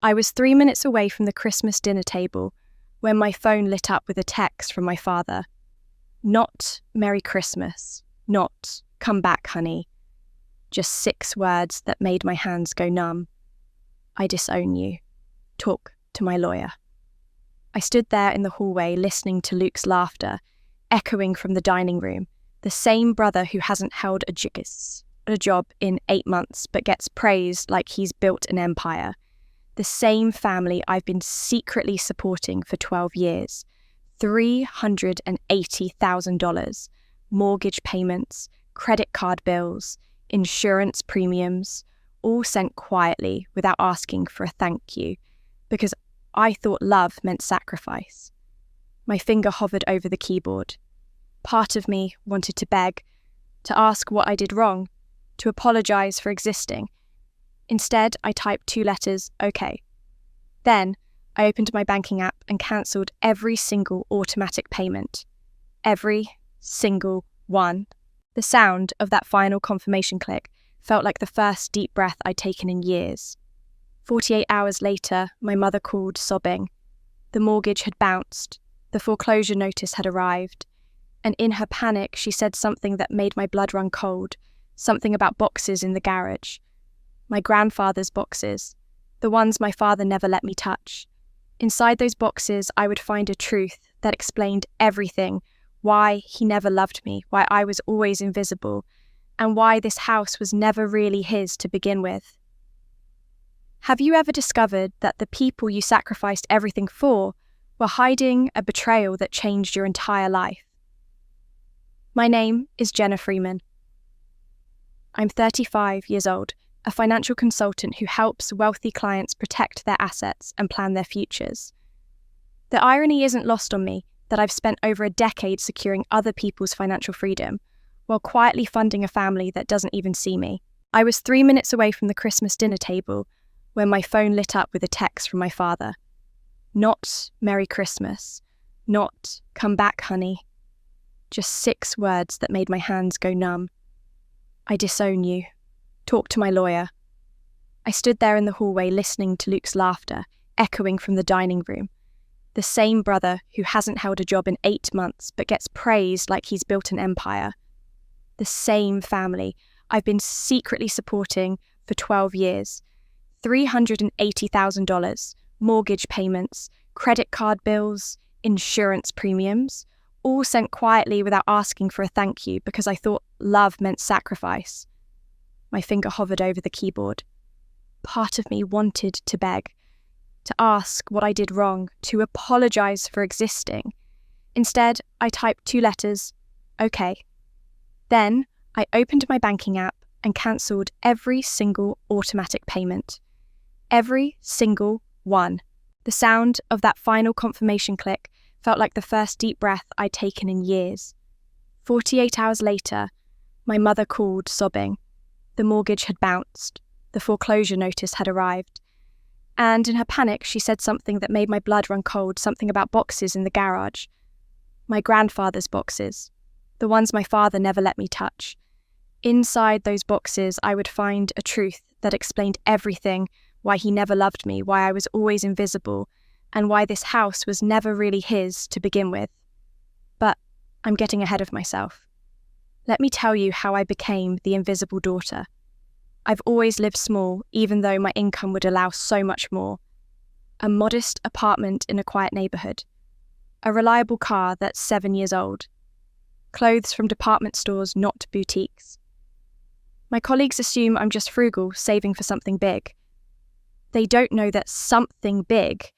I was 3 minutes away from the Christmas dinner table when my phone lit up with a text from my father. Not Merry Christmas, not Come back, honey. Just 6 words that made my hands go numb. I disown you. Talk to my lawyer. I stood there in the hallway listening to Luke's laughter, echoing from the dining room, the same brother who hasn't held a job in 8 months but gets praised like he's built an empire. The same family I've been secretly supporting for 12 years. $380,000, mortgage payments, credit card bills, insurance premiums, all sent quietly without asking for a thank you, because I thought love meant sacrifice. My finger hovered over the keyboard. Part of me wanted to beg, to ask what I did wrong, to apologize for existing. Instead, I typed 2 letters, OK. Then, I opened my banking app and cancelled every single automatic payment. Every single one. The sound of that final confirmation click felt like the first deep breath I'd taken in years. 48 hours later, my mother called, sobbing. The mortgage had bounced. The foreclosure notice had arrived. And in her panic, she said something that made my blood run cold, something about boxes in the garage. My grandfather's boxes, the ones my father never let me touch. Inside those boxes, I would find a truth that explained everything, why he never loved me, why I was always invisible, and why this house was never really his to begin with. Have you ever discovered that the people you sacrificed everything for were hiding a betrayal that changed your entire life? My name is Jenna Freeman. I'm 35 years old, a financial consultant who helps wealthy clients protect their assets and plan their futures. The irony isn't lost on me that I've spent over a decade securing other people's financial freedom, while quietly funding a family that doesn't even see me. I was 3 minutes away from the Christmas dinner table when my phone lit up with a text from my father. Not Merry Christmas, not Come back, honey. Just 6 words that made my hands go numb. I disown you. Talk to my lawyer. I stood there in the hallway listening to Luke's laughter, echoing from the dining room. The same brother who hasn't held a job in 8 months but gets praised like he's built an empire. The same family I've been secretly supporting for 12 years. $380,000, mortgage payments, credit card bills, insurance premiums, all sent quietly without asking for a thank you because I thought love meant sacrifice. My finger hovered over the keyboard. Part of me wanted to beg, to ask what I did wrong, to apologize for existing. Instead, I typed 2 letters, OK. Then, I opened my banking app and cancelled every single automatic payment. Every single one. The sound of that final confirmation click felt like the first deep breath I'd taken in years. 48 hours later, my mother called, sobbing. The mortgage had bounced. The foreclosure notice had arrived. And in her panic, she said something that made my blood run cold, something about boxes in the garage. My grandfather's boxes. The ones my father never let me touch. Inside those boxes, I would find a truth that explained everything, why he never loved me, why I was always invisible, and why this house was never really his to begin with. But I'm getting ahead of myself. Let me tell you how I became the invisible daughter. I've always lived small, even though my income would allow so much more. A modest apartment in a quiet neighbourhood. A reliable car that's 7 years old. Clothes from department stores, not boutiques. My colleagues assume I'm just frugal, saving for something big. They don't know that something big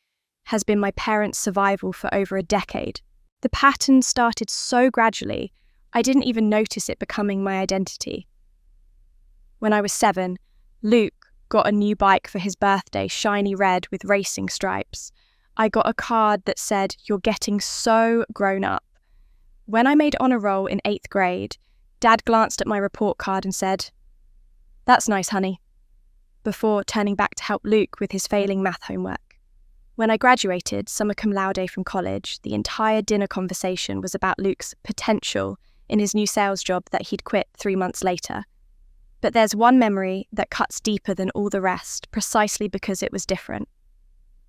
has been my parents' survival for over a decade. The pattern started so gradually, I didn't even notice it becoming my identity. When I was 7, Luke got a new bike for his birthday, shiny red with racing stripes. I got a card that said, "You're getting so grown up." When I made honour roll in 8th grade, Dad glanced at my report card and said, "That's nice, honey," before turning back to help Luke with his failing math homework. When I graduated, summa cum laude from college, the entire dinner conversation was about Luke's potential in his new sales job that he'd quit 3 months later. But there's one memory that cuts deeper than all the rest, precisely because it was different.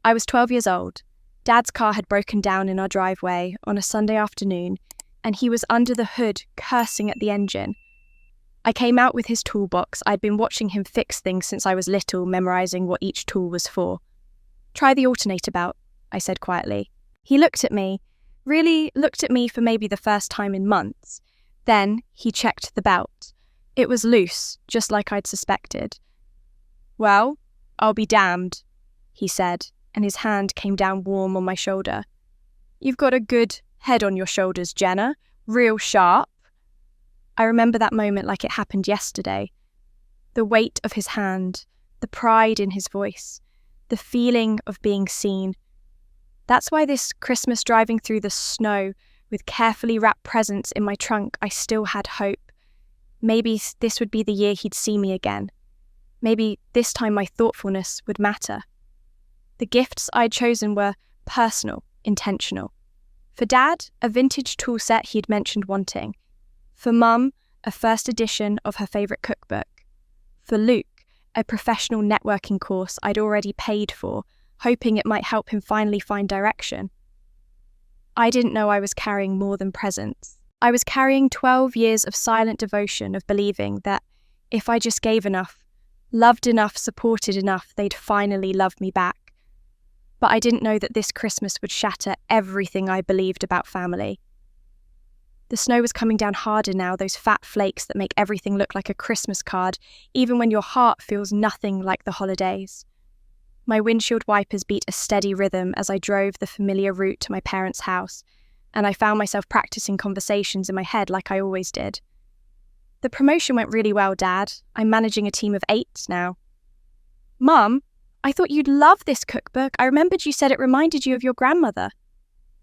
I was 12 years old. Dad's car had broken down in our driveway on a Sunday afternoon, and he was under the hood cursing at the engine. I came out with his toolbox. I'd been watching him fix things since I was little, memorising what each tool was for. "Try the alternator belt," I said quietly. He looked at me, really looked at me for maybe the first time in months. Then he checked the belt. It was loose, just like I'd suspected. "Well, I'll be damned," he said, and his hand came down warm on my shoulder. "You've got a good head on your shoulders, Jenna. Real sharp." I remember that moment like it happened yesterday. The weight of his hand, the pride in his voice, the feeling of being seen. That's why this Christmas, driving through the snow with carefully wrapped presents in my trunk, I still had hope. Maybe this would be the year he'd see me again. Maybe this time my thoughtfulness would matter. The gifts I'd chosen were personal, intentional. For Dad, a vintage tool set he'd mentioned wanting. For Mum, a first edition of her favourite cookbook. For Luke, a professional networking course I'd already paid for, hoping it might help him finally find direction. I didn't know I was carrying more than presents. I was carrying 12 years of silent devotion, of believing that if I just gave enough, loved enough, supported enough, they'd finally love me back. But I didn't know that this Christmas would shatter everything I believed about family. The snow was coming down harder now, those fat flakes that make everything look like a Christmas card, even when your heart feels nothing like the holidays. My windshield wipers beat a steady rhythm as I drove the familiar route to my parents' house, and I found myself practicing conversations in my head like I always did. "The promotion went really well, Dad. I'm managing a team of 8 now." "Mum, I thought you'd love this cookbook. I remembered you said it reminded you of your grandmother."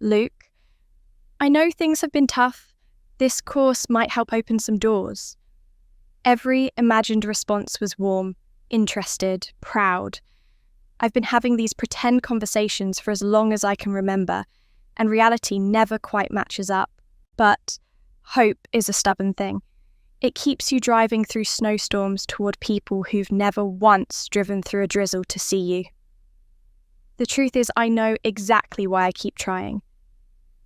"Luke, I know things have been tough. This course might help open some doors." Every imagined response was warm, interested, proud. I've been having these pretend conversations for as long as I can remember, and reality never quite matches up. But hope is a stubborn thing. It keeps you driving through snowstorms toward people who've never once driven through a drizzle to see you. The truth is, I know exactly why I keep trying.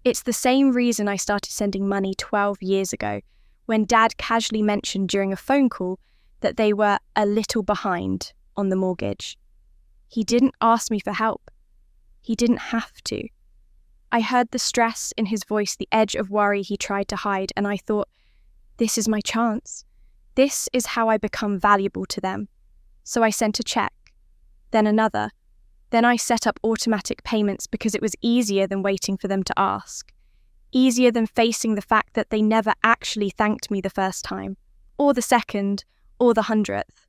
It's the same reason I started sending money 12 years ago, when Dad casually mentioned during a phone call that they were a little behind on the mortgage. He didn't ask me for help. He didn't have to. I heard the stress in his voice, the edge of worry he tried to hide, and I thought, this is my chance. This is how I become valuable to them. So I sent a check, then another. Then I set up automatic payments because it was easier than waiting for them to ask. Easier than facing the fact that they never actually thanked me the first time, or the second, or the 100th.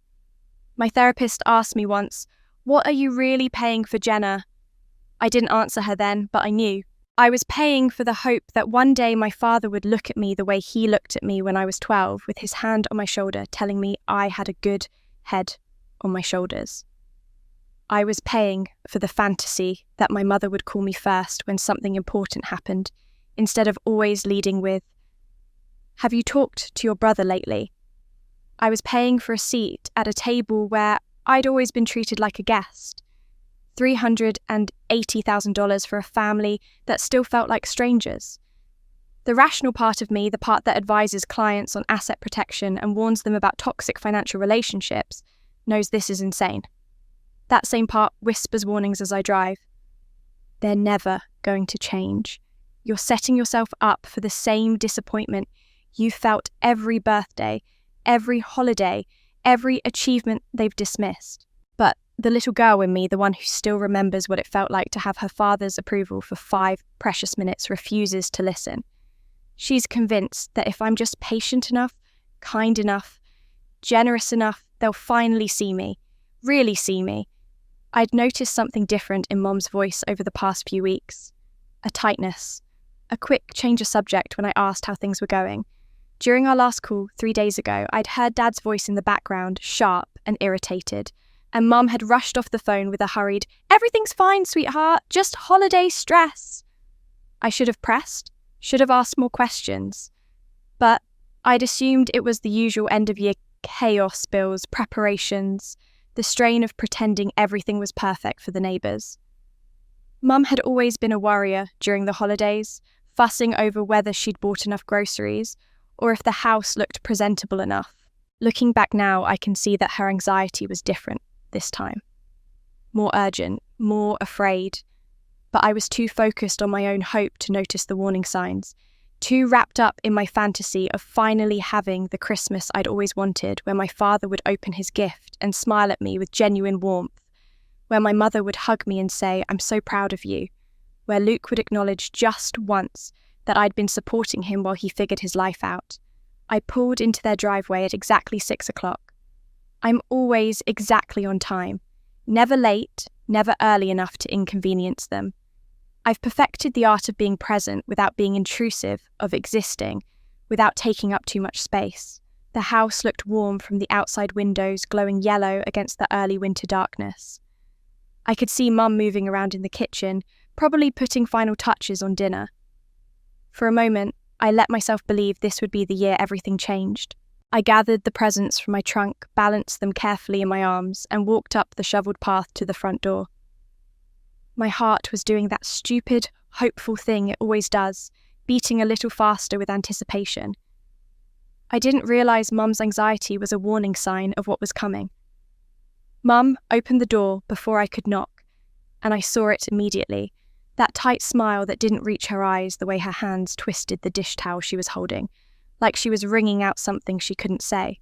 My therapist asked me once, "What are you really paying for, Jenna?" I didn't answer her then, but I knew. I was paying for the hope that one day my father would look at me the way he looked at me when I was 12, with his hand on my shoulder, telling me I had a good head on my shoulders. I was paying for the fantasy that my mother would call me first when something important happened, instead of always leading with, "Have you talked to your brother lately?" I was paying for a seat at a table where I'd always been treated like a guest. $380,000 for a family that still felt like strangers. The rational part of me, the part that advises clients on asset protection and warns them about toxic financial relationships, knows this is insane. That same part whispers warnings as I drive. They're never going to change. You're setting yourself up for the same disappointment you felt every birthday, every holiday, every achievement they've dismissed. But the little girl in me, the one who still remembers what it felt like to have her father's approval for 5 precious minutes, refuses to listen. She's convinced that if I'm just patient enough, kind enough, generous enough, they'll finally see me, really see me. I'd noticed something different in Mom's voice over the past few weeks. A tightness, a quick change of subject when I asked how things were going. During our last call 3 days ago, I'd heard Dad's voice in the background, sharp and irritated, and Mum had rushed off the phone with a hurried, "Everything's fine, sweetheart, just holiday stress." I should have pressed, should have asked more questions, but I'd assumed it was the usual end-of-year chaos, bills, preparations, the strain of pretending everything was perfect for the neighbours. Mum had always been a worrier during the holidays, fussing over whether she'd bought enough groceries or if the house looked presentable enough. Looking back now, I can see that her anxiety was different this time. More urgent, more afraid. But I was too focused on my own hope to notice the warning signs, too wrapped up in my fantasy of finally having the Christmas I'd always wanted, where my father would open his gift and smile at me with genuine warmth, where my mother would hug me and say, "I'm so proud of you," where Luke would acknowledge just once that I'd been supporting him while he figured his life out. I pulled into their driveway at exactly 6 o'clock. I'm always exactly on time, never late, never early enough to inconvenience them. I've perfected the art of being present without being intrusive, of existing, without taking up too much space. The house looked warm from the outside windows, glowing yellow against the early winter darkness. I could see Mum moving around in the kitchen, probably putting final touches on dinner. For a moment, I let myself believe this would be the year everything changed. I gathered the presents from my trunk, balanced them carefully in my arms, and walked up the shoveled path to the front door. My heart was doing that stupid, hopeful thing it always does, beating a little faster with anticipation. I didn't realise Mum's anxiety was a warning sign of what was coming. Mum opened the door before I could knock, and I saw it immediately, that tight smile that didn't reach her eyes, the way her hands twisted the dish towel she was holding, like she was wringing out something she couldn't say.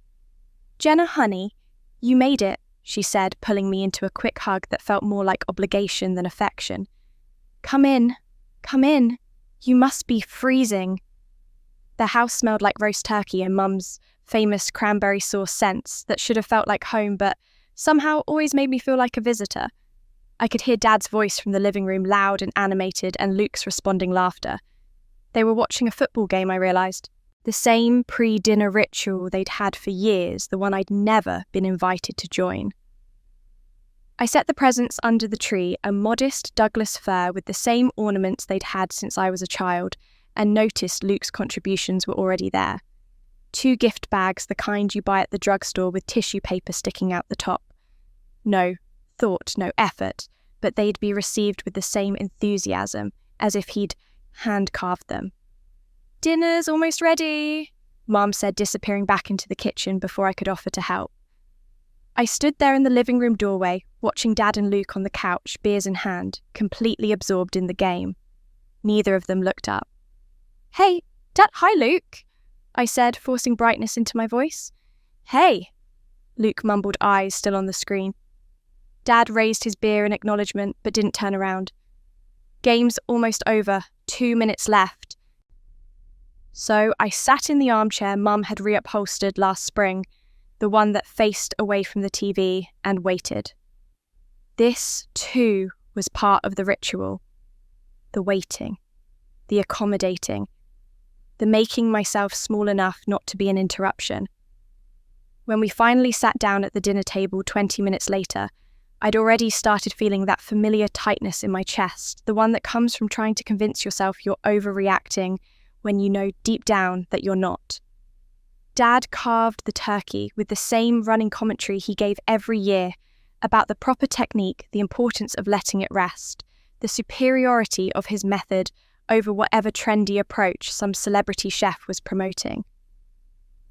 "Jenna, honey, you made it," she said, pulling me into a quick hug that felt more like obligation than affection. Come in. You must be freezing." The house smelled like roast turkey and Mum's famous cranberry sauce scents that should have felt like home but somehow always made me feel like a visitor. I could hear Dad's voice from the living room, loud and animated, and Luke's responding laughter. They were watching a football game, I realised. The same pre-dinner ritual they'd had for years, the one I'd never been invited to join. I set the presents under the tree, a modest Douglas fir with the same ornaments they'd had since I was a child, and noticed Luke's contributions were already there. 2 gift bags, the kind you buy at the drugstore with tissue paper sticking out the top. No thought, no effort, but they'd be received with the same enthusiasm, as if he'd hand-carved them. "Dinner's almost ready," Mum said, disappearing back into the kitchen before I could offer to help. I stood there in the living room doorway, watching Dad and Luke on the couch, beers in hand, completely absorbed in the game. Neither of them looked up. "Hey, Dad, hi Luke," I said, forcing brightness into my voice. "Hey," Luke mumbled, eyes still on the screen. Dad raised his beer in acknowledgement, but didn't turn around. Game's almost over, 2 minutes left. So I sat in the armchair Mum had reupholstered last spring, the one that faced away from the TV, and waited. This, too, was part of the ritual. The waiting, the accommodating, the making myself small enough not to be an interruption. When we finally sat down at the dinner table 20 minutes later, I'd already started feeling that familiar tightness in my chest, the one that comes from trying to convince yourself you're overreacting when you know deep down that you're not. Dad carved the turkey with the same running commentary he gave every year about the proper technique, the importance of letting it rest, the superiority of his method over whatever trendy approach some celebrity chef was promoting.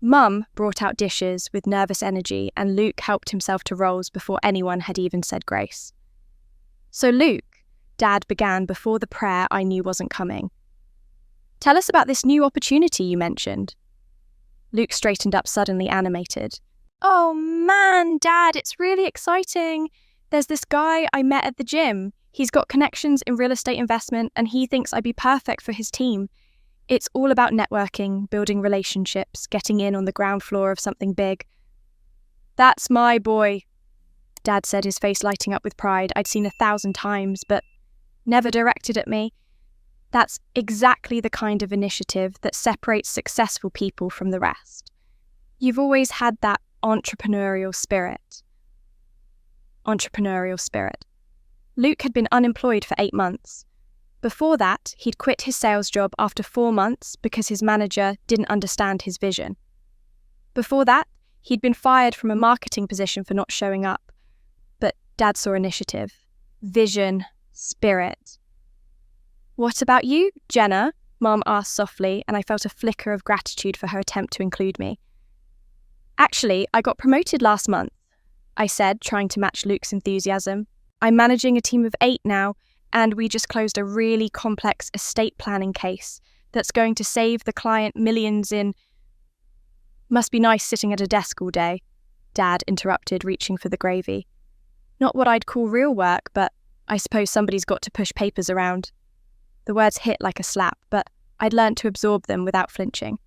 Mum brought out dishes with nervous energy, and Luke helped himself to rolls before anyone had even said grace. "So Luke," Dad began before the prayer I knew wasn't coming. "Tell us about this new opportunity you mentioned." Luke straightened up, suddenly animated. "Oh man, Dad, it's really exciting. There's this guy I met at the gym. He's got connections in real estate investment and he thinks I'd be perfect for his team. It's all about networking, building relationships, getting in on the ground floor of something big." "That's my boy," Dad said, his face lighting up with pride I'd seen 1,000 times, but never directed at me. That's exactly the kind of initiative that separates successful people from the rest. You've always had that entrepreneurial spirit. Luke had been unemployed for 8 months. Before that, he'd quit his sales job after 4 months because his manager didn't understand his vision. Before that, he'd been fired from a marketing position for not showing up. But Dad saw initiative, vision, spirit. What about you, Jenna? Mom asked softly, and I felt a flicker of gratitude for her attempt to include me. Actually, I got promoted last month, I said, trying to match Luke's enthusiasm. I'm managing a team of 8 now, and we just closed a really complex estate planning case that's going to save the client millions in... Must be nice sitting at a desk all day, Dad interrupted, reaching for the gravy. Not what I'd call real work, but I suppose somebody's got to push papers around. The words hit like a slap, but I'd learnt to absorb them without flinching.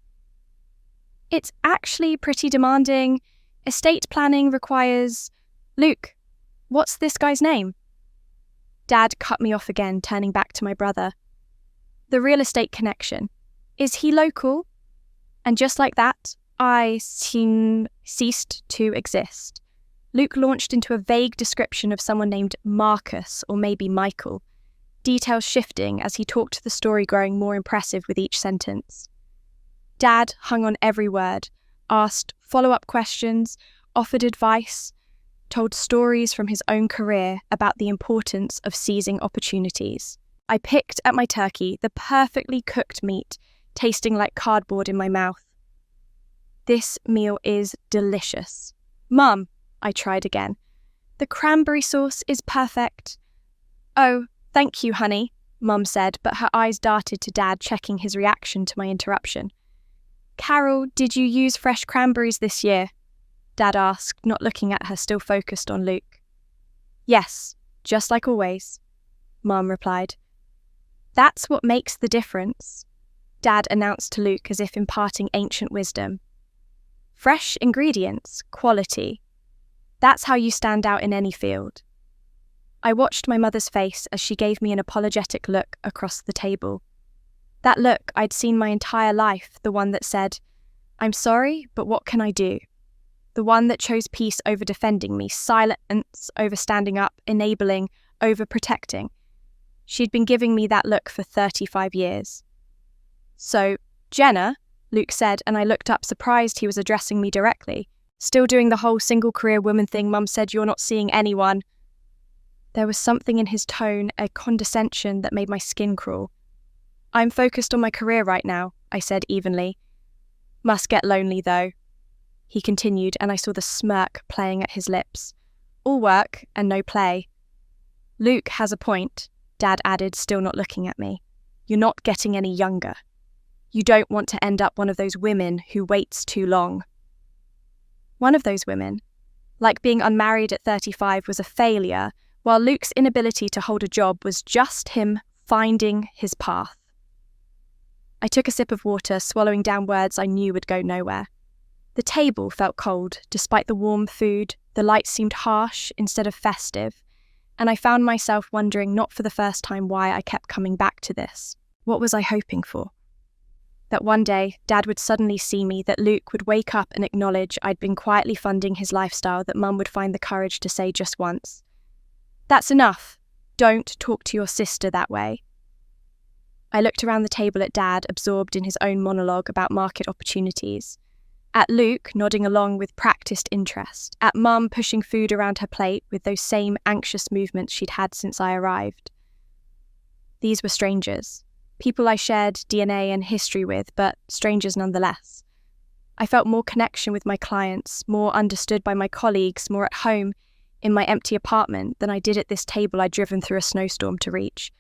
It's actually pretty demanding. Estate planning requires... Luke, what's this guy's name? Dad cut me off again, turning back to my brother. The real estate connection. Is he local? And just like that, I ceased to exist. Luke launched into a vague description of someone named Marcus, or maybe Michael, details shifting as he talked, the story growing more impressive with each sentence. Dad hung on every word, asked follow-up questions, offered advice, told stories from his own career about the importance of seizing opportunities. I picked at my turkey, the perfectly cooked meat, tasting like cardboard in my mouth. This meal is delicious. Mum, I tried again. The cranberry sauce is perfect. Oh, thank you, honey, Mum said, but her eyes darted to Dad, checking his reaction to my interruption. Carol, did you use fresh cranberries this year? Dad asked, not looking at her, still focused on Luke. Yes, just like always, Mum replied. That's what makes the difference, Dad announced to Luke as if imparting ancient wisdom. Fresh ingredients, quality. That's how you stand out in any field. I watched my mother's face as she gave me an apologetic look across the table. That look I'd seen my entire life, the one that said, I'm sorry, but what can I do? The one that chose peace over defending me, silence over standing up, enabling over protecting. She'd been giving me that look for 35 years. So, Jenna, Luke said, and I looked up surprised he was addressing me directly. Still doing the whole single career woman thing. Mum said you're not seeing anyone. There was something in his tone, a condescension that made my skin crawl. I'm focused on my career right now, I said evenly. Must get lonely though, he continued, and I saw the smirk playing at his lips. All work and no play. Luke has a point, Dad added, still not looking at me. You're not getting any younger. You don't want to end up one of those women who waits too long. One of those women, like being unmarried at 35, was a failure, while Luke's inability to hold a job was just him finding his path. I took a sip of water, swallowing down words I knew would go nowhere. The table felt cold, despite the warm food. The lights seemed harsh instead of festive, and I found myself wondering, not for the first time, why I kept coming back to this. What was I hoping for? That one day, Dad would suddenly see me, that Luke would wake up and acknowledge I'd been quietly funding his lifestyle, that Mum would find the courage to say just once, "That's enough. Don't talk to your sister that way." I looked around the table at Dad, absorbed in his own monologue about market opportunities. At Luke, nodding along with practiced interest. At Mum, pushing food around her plate with those same anxious movements she'd had since I arrived. These were strangers. People I shared DNA and history with, but strangers nonetheless. I felt more connection with my clients, more understood by my colleagues, more at home in my empty apartment than I did at this table I'd driven through a snowstorm to reach.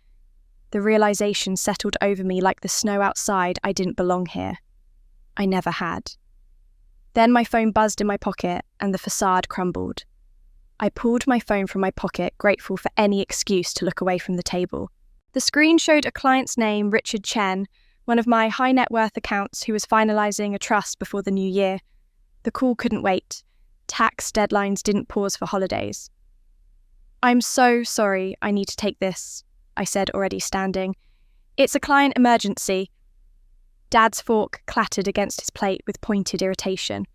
The realization settled over me like the snow outside. I didn't belong here. I never had. Then my phone buzzed in my pocket and the facade crumbled. I pulled my phone from my pocket, grateful for any excuse to look away from the table. The screen showed a client's name, Richard Chen, one of my high net worth accounts who was finalizing a trust before the new year. The call couldn't wait. Tax deadlines didn't pause for holidays. "I'm so sorry, I need to take this," I said, already standing. "It's a client emergency." Dad's fork clattered against his plate with pointed irritation.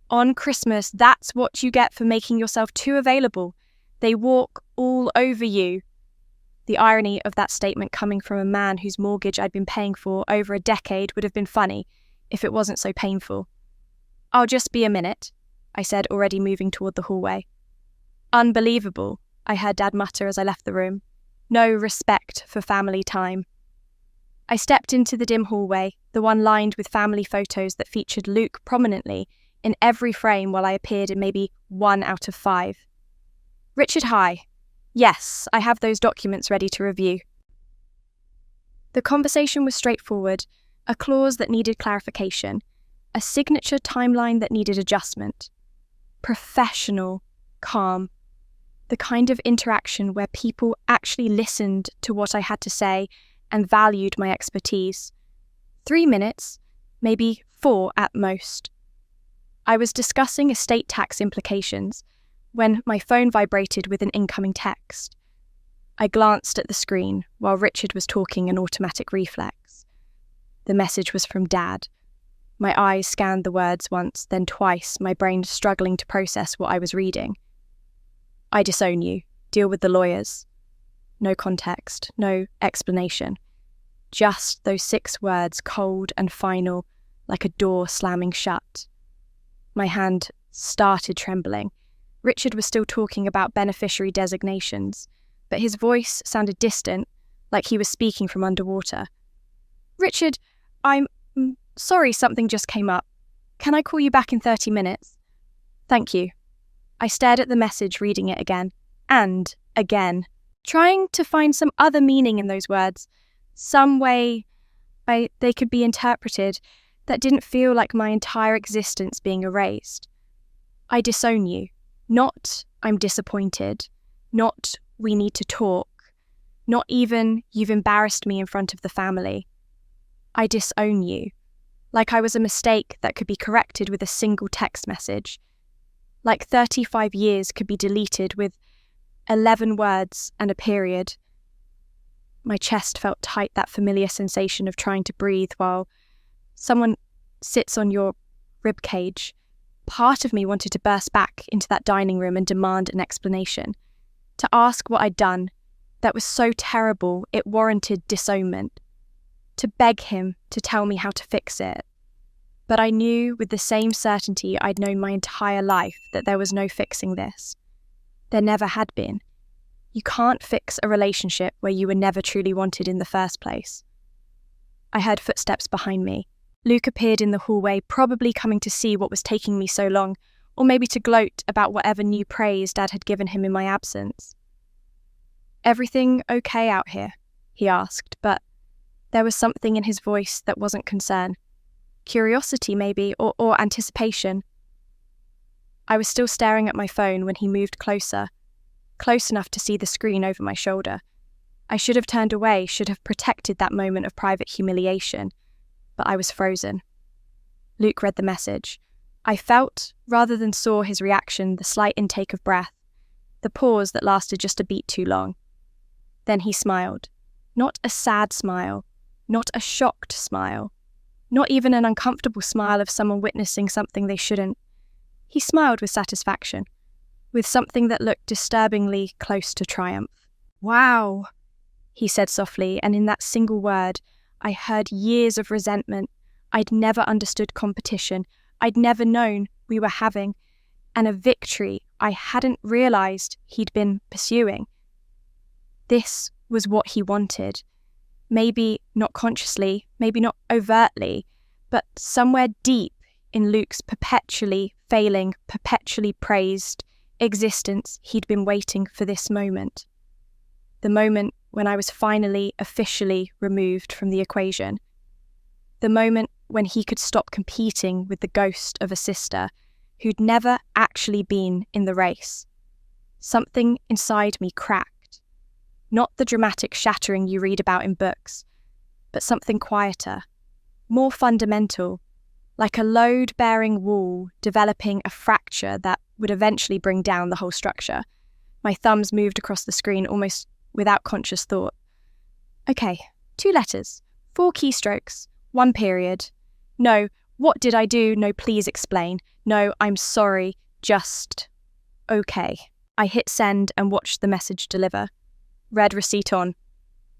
"On Christmas, that's what you get for making yourself too available. They walk all over you." The irony of that statement coming from a man whose mortgage I'd been paying for over a decade would have been funny if it wasn't so painful. "I'll just be a minute," I said, already moving toward the hallway. "Unbelievable," I heard Dad mutter as I left the room. "No respect for family time." I stepped into the dim hallway, the one lined with family photos that featured Luke prominently in every frame while I appeared in maybe 1 out of 5. Richard, hi. Yes, I have those documents ready to review. The conversation was straightforward, a clause that needed clarification, a signature timeline that needed adjustment. Professional, calm. The kind of interaction where people actually listened to what I had to say and valued my expertise. 3 minutes, maybe 4 at most. I was discussing estate tax implications when my phone vibrated with an incoming text. I glanced at the screen while Richard was talking an automatic reflex. The message was from Dad. My eyes scanned the words once, then twice, my brain struggling to process what I was reading. I disown you. Deal with the lawyers. No context, no explanation. Just those 6 words, cold and final, like a door slamming shut. My hand started trembling. Richard was still talking about beneficiary designations, but his voice sounded distant, like he was speaking from underwater. Richard, I'm sorry, something just came up. Can I call you back in 30 minutes? Thank you. I stared at the message, reading it again, and again, trying to find some other meaning in those words, some way they could be interpreted that didn't feel like my entire existence being erased. I disown you. Not I'm disappointed. Not we need to talk. Not even you've embarrassed me in front of the family. I disown you. Like I was a mistake that could be corrected with a single text message. Like 35 years could be deleted with 11 words and a period. My chest felt tight, that familiar sensation of trying to breathe while someone sits on your rib cage. Part of me wanted to burst back into that dining room and demand an explanation. To ask what I'd done that was so terrible it warranted disownment. To beg him to tell me how to fix it. But I knew with the same certainty I'd known my entire life that there was no fixing this. There never had been. You can't fix a relationship where you were never truly wanted in the first place. I heard footsteps behind me. Luke appeared in the hallway, probably coming to see what was taking me so long, or maybe to gloat about whatever new praise Dad had given him in my absence. Everything okay out here? He asked, but there was something in his voice that wasn't concern. Curiosity, maybe, or anticipation. I was still staring at my phone when he moved closer, close enough to see the screen over my shoulder. I should have turned away, should have protected that moment of private humiliation, but I was frozen. Luke read the message. I felt, rather than saw, his reaction, the slight intake of breath, the pause that lasted just a beat too long. Then he smiled. Not a sad smile, not a shocked smile. Not even an uncomfortable smile of someone witnessing something they shouldn't. He smiled with satisfaction, with something that looked disturbingly close to triumph. Wow, he said softly, and in that single word, I heard years of resentment. I'd never understood competition. I'd never known we were having, and a victory I hadn't realised he'd been pursuing. This was what he wanted. Maybe not consciously, maybe not overtly, but somewhere deep in Luke's perpetually failing, perpetually praised existence, he'd been waiting for this moment. The moment when I was finally, officially removed from the equation. The moment when he could stop competing with the ghost of a sister who'd never actually been in the race. Something inside me cracked. Not the dramatic shattering you read about in books, but something quieter, more fundamental, like a load-bearing wall developing a fracture that would eventually bring down the whole structure. My thumbs moved across the screen almost without conscious thought. Okay, 2 letters, 4 keystrokes, 1 period. No, what did I do? No, please explain. No, I'm sorry, just okay. I hit send and watched the message deliver. Read receipt on.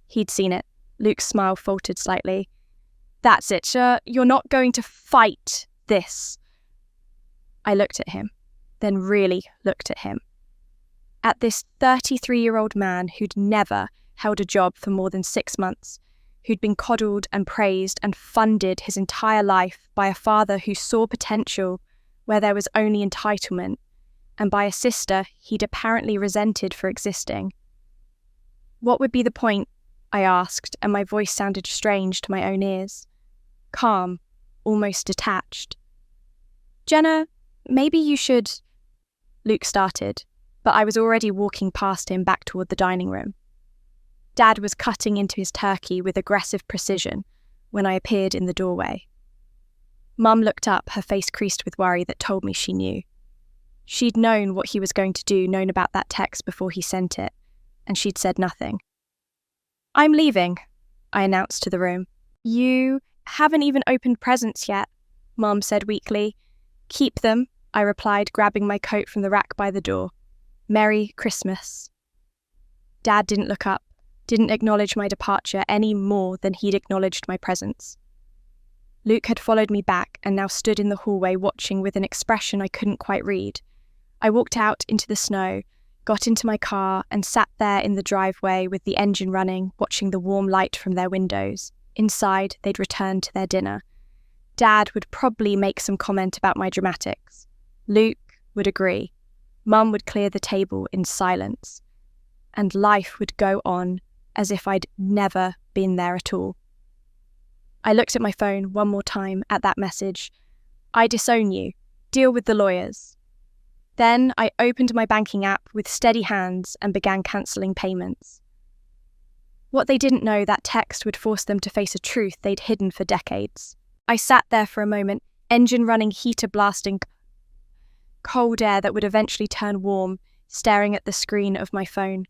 He'd seen it. Luke's smile faltered slightly. That's it. You're not going to fight this. I looked at him, then really looked at him. At this 33-year-old man who'd never held a job for more than 6 months, who'd been coddled and praised and funded his entire life by a father who saw potential where there was only entitlement, and by a sister he'd apparently resented for existing. What would be the point? I asked, and my voice sounded strange to my own ears. Calm, almost detached. Jenna, maybe you should... Luke started, but I was already walking past him back toward the dining room. Dad was cutting into his turkey with aggressive precision when I appeared in the doorway. Mum looked up, her face creased with worry that told me she knew. She'd known what he was going to do, known about that text before he sent it, and she'd said nothing. I'm leaving, I announced to the room. You haven't even opened presents yet, Mum said weakly. Keep them, I replied, grabbing my coat from the rack by the door. Merry Christmas. Dad didn't look up, didn't acknowledge my departure any more than he'd acknowledged my presence. Luke had followed me back and now stood in the hallway watching with an expression I couldn't quite read. I walked out into the snow, got into my car and sat there in the driveway with the engine running, watching the warm light from their windows. Inside, they'd returned to their dinner. Dad would probably make some comment about my dramatics. Luke would agree. Mum would clear the table in silence. And life would go on as if I'd never been there at all. I looked at my phone one more time at that message. I disown you. Deal with the lawyers. Then I opened my banking app with steady hands and began cancelling payments. What they didn't know, that text would force them to face a truth they'd hidden for decades. I sat there for a moment, engine running, heater blasting, cold air that would eventually turn warm, staring at the screen of my phone.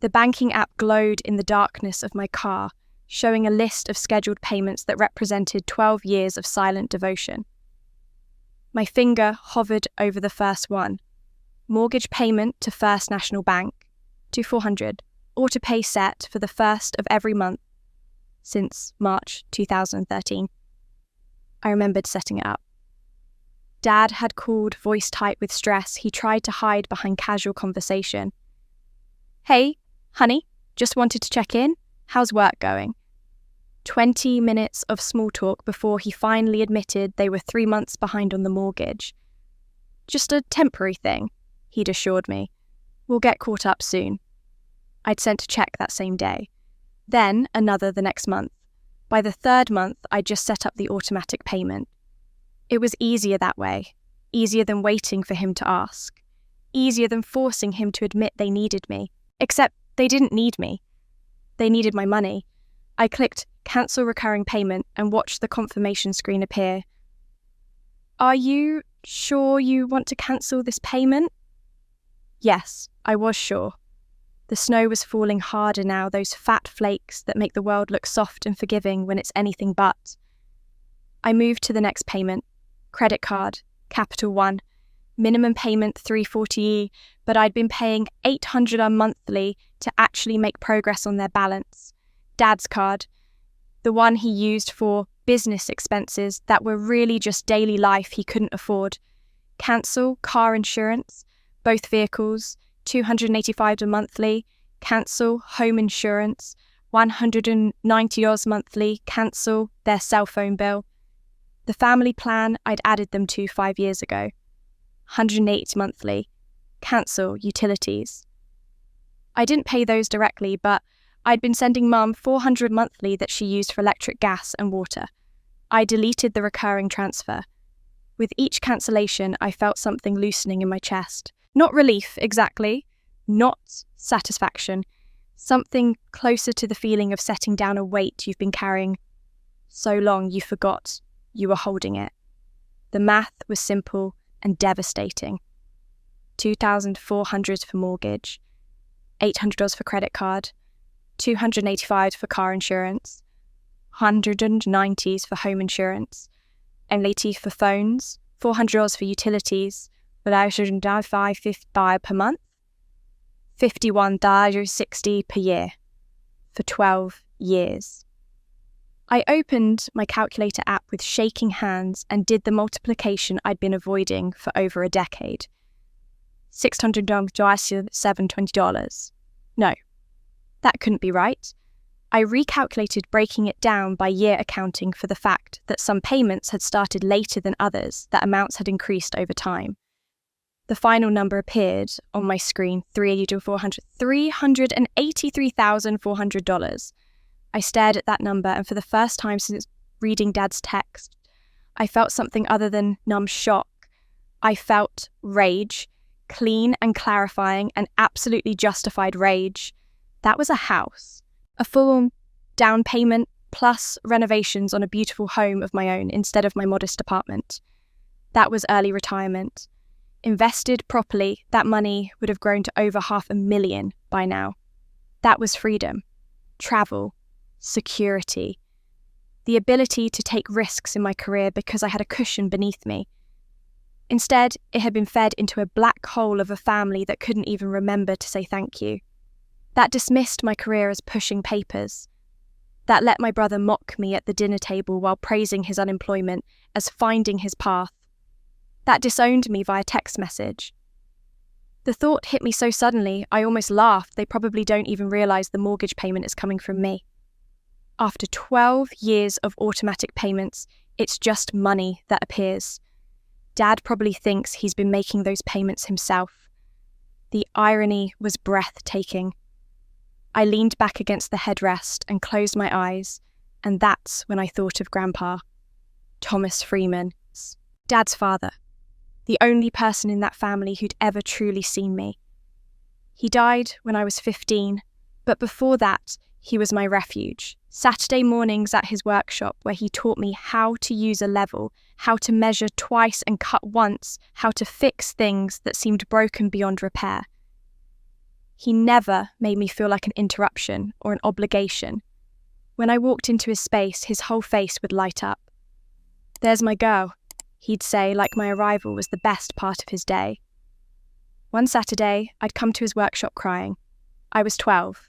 The banking app glowed in the darkness of my car, showing a list of scheduled payments that represented 12 years of silent devotion. My finger hovered over the first one. Mortgage payment to First National Bank, to $400, auto-pay set for the first of every month since March 2013. I remembered setting it up. Dad had called, voice tight with stress. He tried to hide behind casual conversation. Hey, honey, just wanted to check in. How's work going? 20 minutes of small talk before he finally admitted they were 3 months behind on the mortgage. Just a temporary thing, he'd assured me. We'll get caught up soon. I'd sent a check that same day. Then another the next month. By the third month, I'd just set up the automatic payment. It was easier that way. Easier than waiting for him to ask. Easier than forcing him to admit they needed me. Except they didn't need me. They needed my money. I clicked cancel recurring payment and watched the confirmation screen appear. Are you sure you want to cancel this payment? Yes, I was sure. The snow was falling harder now, those fat flakes that make the world look soft and forgiving when it's anything but. I moved to the next payment. Credit card, Capital One. Minimum payment $340, but I'd been paying $800 monthly to actually make progress on their balance. Dad's card, the one he used for business expenses that were really just daily life he couldn't afford. Cancel car insurance, both vehicles, $285 monthly. Cancel home insurance, $190 monthly. Cancel their cell phone bill. The family plan I'd added them to 5 years ago, $180 monthly. Cancel utilities. I didn't pay those directly, but I'd been sending Mum $400 monthly that she used for electric, gas and water. I deleted the recurring transfer. With each cancellation, I felt something loosening in my chest. Not relief, exactly. Not satisfaction. Something closer to the feeling of setting down a weight you've been carrying so long you forgot you were holding it. The math was simple and devastating. $2,400 for mortgage, $800 for credit card, $285 for car insurance, $190 for home insurance, $80 for phones, $400 for utilities, $555 per month, $51.60 per year for 12 years. I opened my calculator app with shaking hands and did the multiplication I'd been avoiding for over a decade. $600 to $720. No, that couldn't be right. I recalculated breaking it down by year, accounting for the fact that some payments had started later than others, that amounts had increased over time. The final number appeared on my screen, $383,400. I stared at that number, and for the first time since reading Dad's text, I felt something other than numb shock. I felt rage, clean and clarifying and absolutely justified rage. That was a house. A full down payment plus renovations on a beautiful home of my own instead of my modest apartment. That was early retirement. Invested properly, that money would have grown to over $500,000 by now. That was freedom, travel, security, the ability to take risks in my career because I had a cushion beneath me. Instead, it had been fed into a black hole of a family that couldn't even remember to say thank you. That dismissed my career as pushing papers. That let my brother mock me at the dinner table while praising his unemployment as finding his path. That disowned me via text message. The thought hit me so suddenly, I almost laughed. They probably don't even realise the mortgage payment is coming from me. After 12 years of automatic payments, it's just money that appears. Dad probably thinks he's been making those payments himself. The irony was breathtaking. I leaned back against the headrest and closed my eyes, and that's when I thought of Grandpa, Thomas Freeman, Dad's father, the only person in that family who'd ever truly seen me. He died when I was 15, but before that, he was my refuge. Saturday mornings at his workshop where he taught me how to use a level, how to measure twice and cut once, how to fix things that seemed broken beyond repair. He never made me feel like an interruption or an obligation. When I walked into his space, his whole face would light up. "There's my girl," he'd say, like my arrival was the best part of his day. One Saturday, I'd come to his workshop crying. I was 12.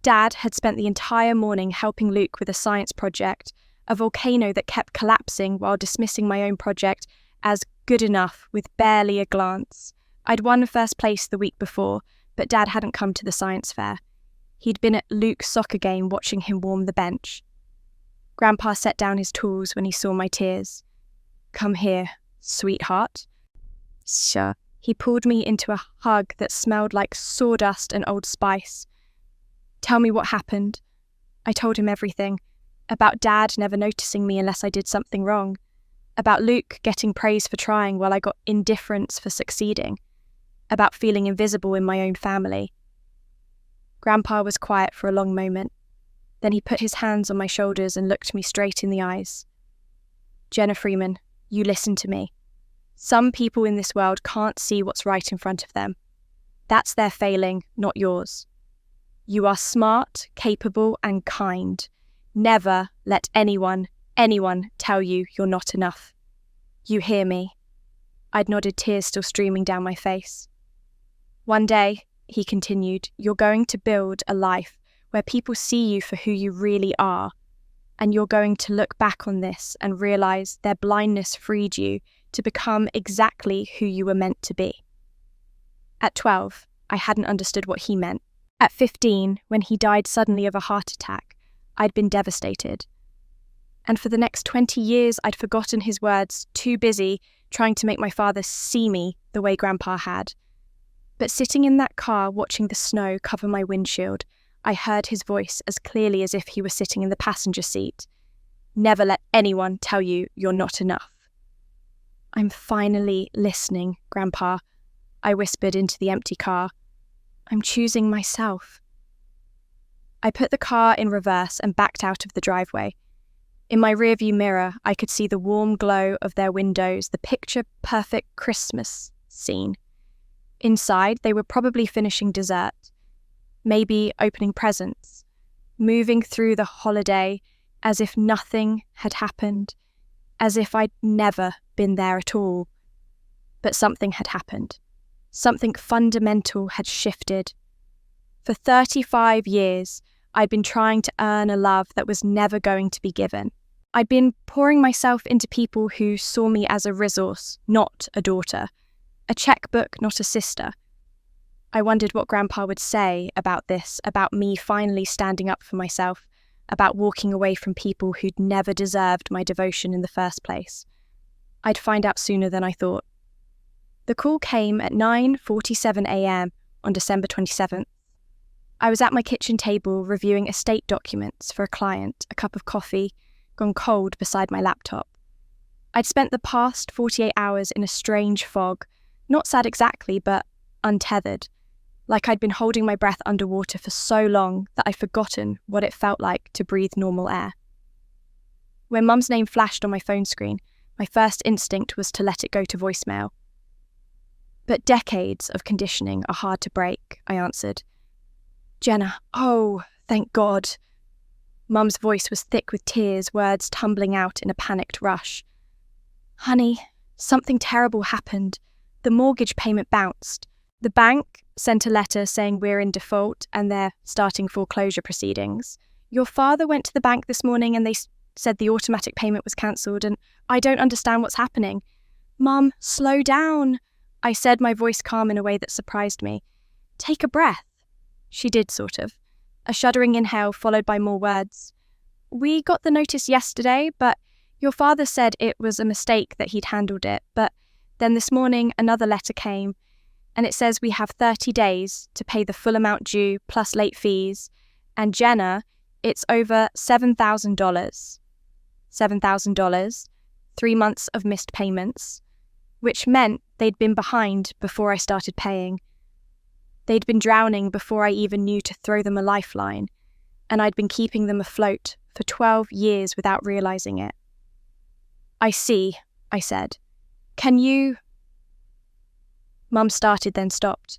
Dad had spent the entire morning helping Luke with a science project, a volcano that kept collapsing while dismissing my own project as good enough with barely a glance. I'd won first place the week before, but Dad hadn't come to the science fair. He'd been at Luke's soccer game watching him warm the bench. Grandpa set down his tools when he saw my tears. "Come here, sweetheart." Sure. He pulled me into a hug that smelled like sawdust and Old Spice. "Tell me what happened." I told him everything. About Dad never noticing me unless I did something wrong. About Luke getting praise for trying while I got indifference for succeeding. About feeling invisible in my own family. Grandpa was quiet for a long moment. Then he put his hands on my shoulders and looked me straight in the eyes. "Jenna Freeman, you listen to me. Some people in this world can't see what's right in front of them. That's their failing, not yours. You are smart, capable, and kind. Never let anyone tell you you're not enough. You hear me?" I'd nodded, tears still streaming down my face. "One day," he continued, "you're going to build a life where people see you for who you really are, and you're going to look back on this and realise their blindness freed you to become exactly who you were meant to be." At 12, I hadn't understood what he meant. At 15, when he died suddenly of a heart attack, I'd been devastated. And for the next 20 years, I'd forgotten his words, too busy trying to make my father see me the way Grandpa had. But sitting in that car watching the snow cover my windshield, I heard his voice as clearly as if he were sitting in the passenger seat. "Never let anyone tell you you're not enough." "I'm finally listening, Grandpa," I whispered into the empty car. "I'm choosing myself." I put the car in reverse and backed out of the driveway. In my rearview mirror, I could see the warm glow of their windows, the picture-perfect Christmas scene. Inside, they were probably finishing dessert, maybe opening presents, moving through the holiday as if nothing had happened, as if I'd never been there at all. But something had happened. Something fundamental had shifted. For 35 years, I'd been trying to earn a love that was never going to be given. I'd been pouring myself into people who saw me as a resource, not a daughter, a checkbook, not a sister. I wondered what Grandpa would say about this, about me finally standing up for myself, about walking away from people who'd never deserved my devotion in the first place. I'd find out sooner than I thought. The call came at 9:47 a.m. on December 27th. I was at my kitchen table reviewing estate documents for a client, a cup of coffee, gone cold beside my laptop. I'd spent the past 48 hours in a strange fog, not sad exactly, but untethered, like I'd been holding my breath underwater for so long that I'd forgotten what it felt like to breathe normal air. When Mum's name flashed on my phone screen, my first instinct was to let it go to voicemail. But decades of conditioning are hard to break, I answered. Jenna, oh, thank God. Mum's voice was thick with tears, words tumbling out in a panicked rush. Honey, something terrible happened. The mortgage payment bounced. The bank sent a letter saying we're in default and they're starting foreclosure proceedings. Your father went to the bank this morning and they said the automatic payment was cancelled and I don't understand what's happening. Mum, slow down, I said, my voice calm in a way that surprised me. Take a breath. She did, sort of. A shuddering inhale followed by more words. We got the notice yesterday, but your father said it was a mistake that he'd handled it. But then this morning another letter came, and it says we have 30 days to pay the full amount due plus late fees. And Jenna, it's over $7,000. $7,000, 3 months of missed payments, which meant they'd been behind before I started paying. They'd been drowning before I even knew to throw them a lifeline, and I'd been keeping them afloat for 12 years without realising it. I see, I said. Can you... Mum started, then stopped.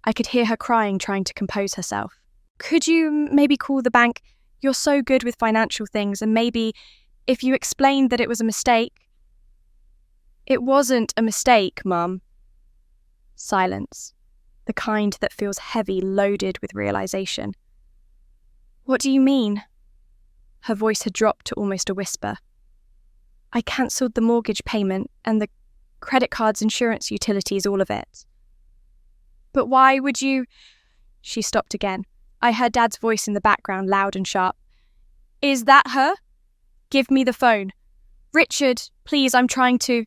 I could hear her crying, trying to compose herself. Could you maybe call the bank? You're so good with financial things, and maybe if you explained that it was a mistake... It wasn't a mistake, Mum. Silence. The kind that feels heavy, loaded with realisation. What do you mean? Her voice had dropped to almost a whisper. I cancelled the mortgage payment and the credit cards, insurance, utilities, all of it. But why would you... She stopped again. I heard Dad's voice in the background, loud and sharp. Is that her? Give me the phone. Richard, please, I'm trying to...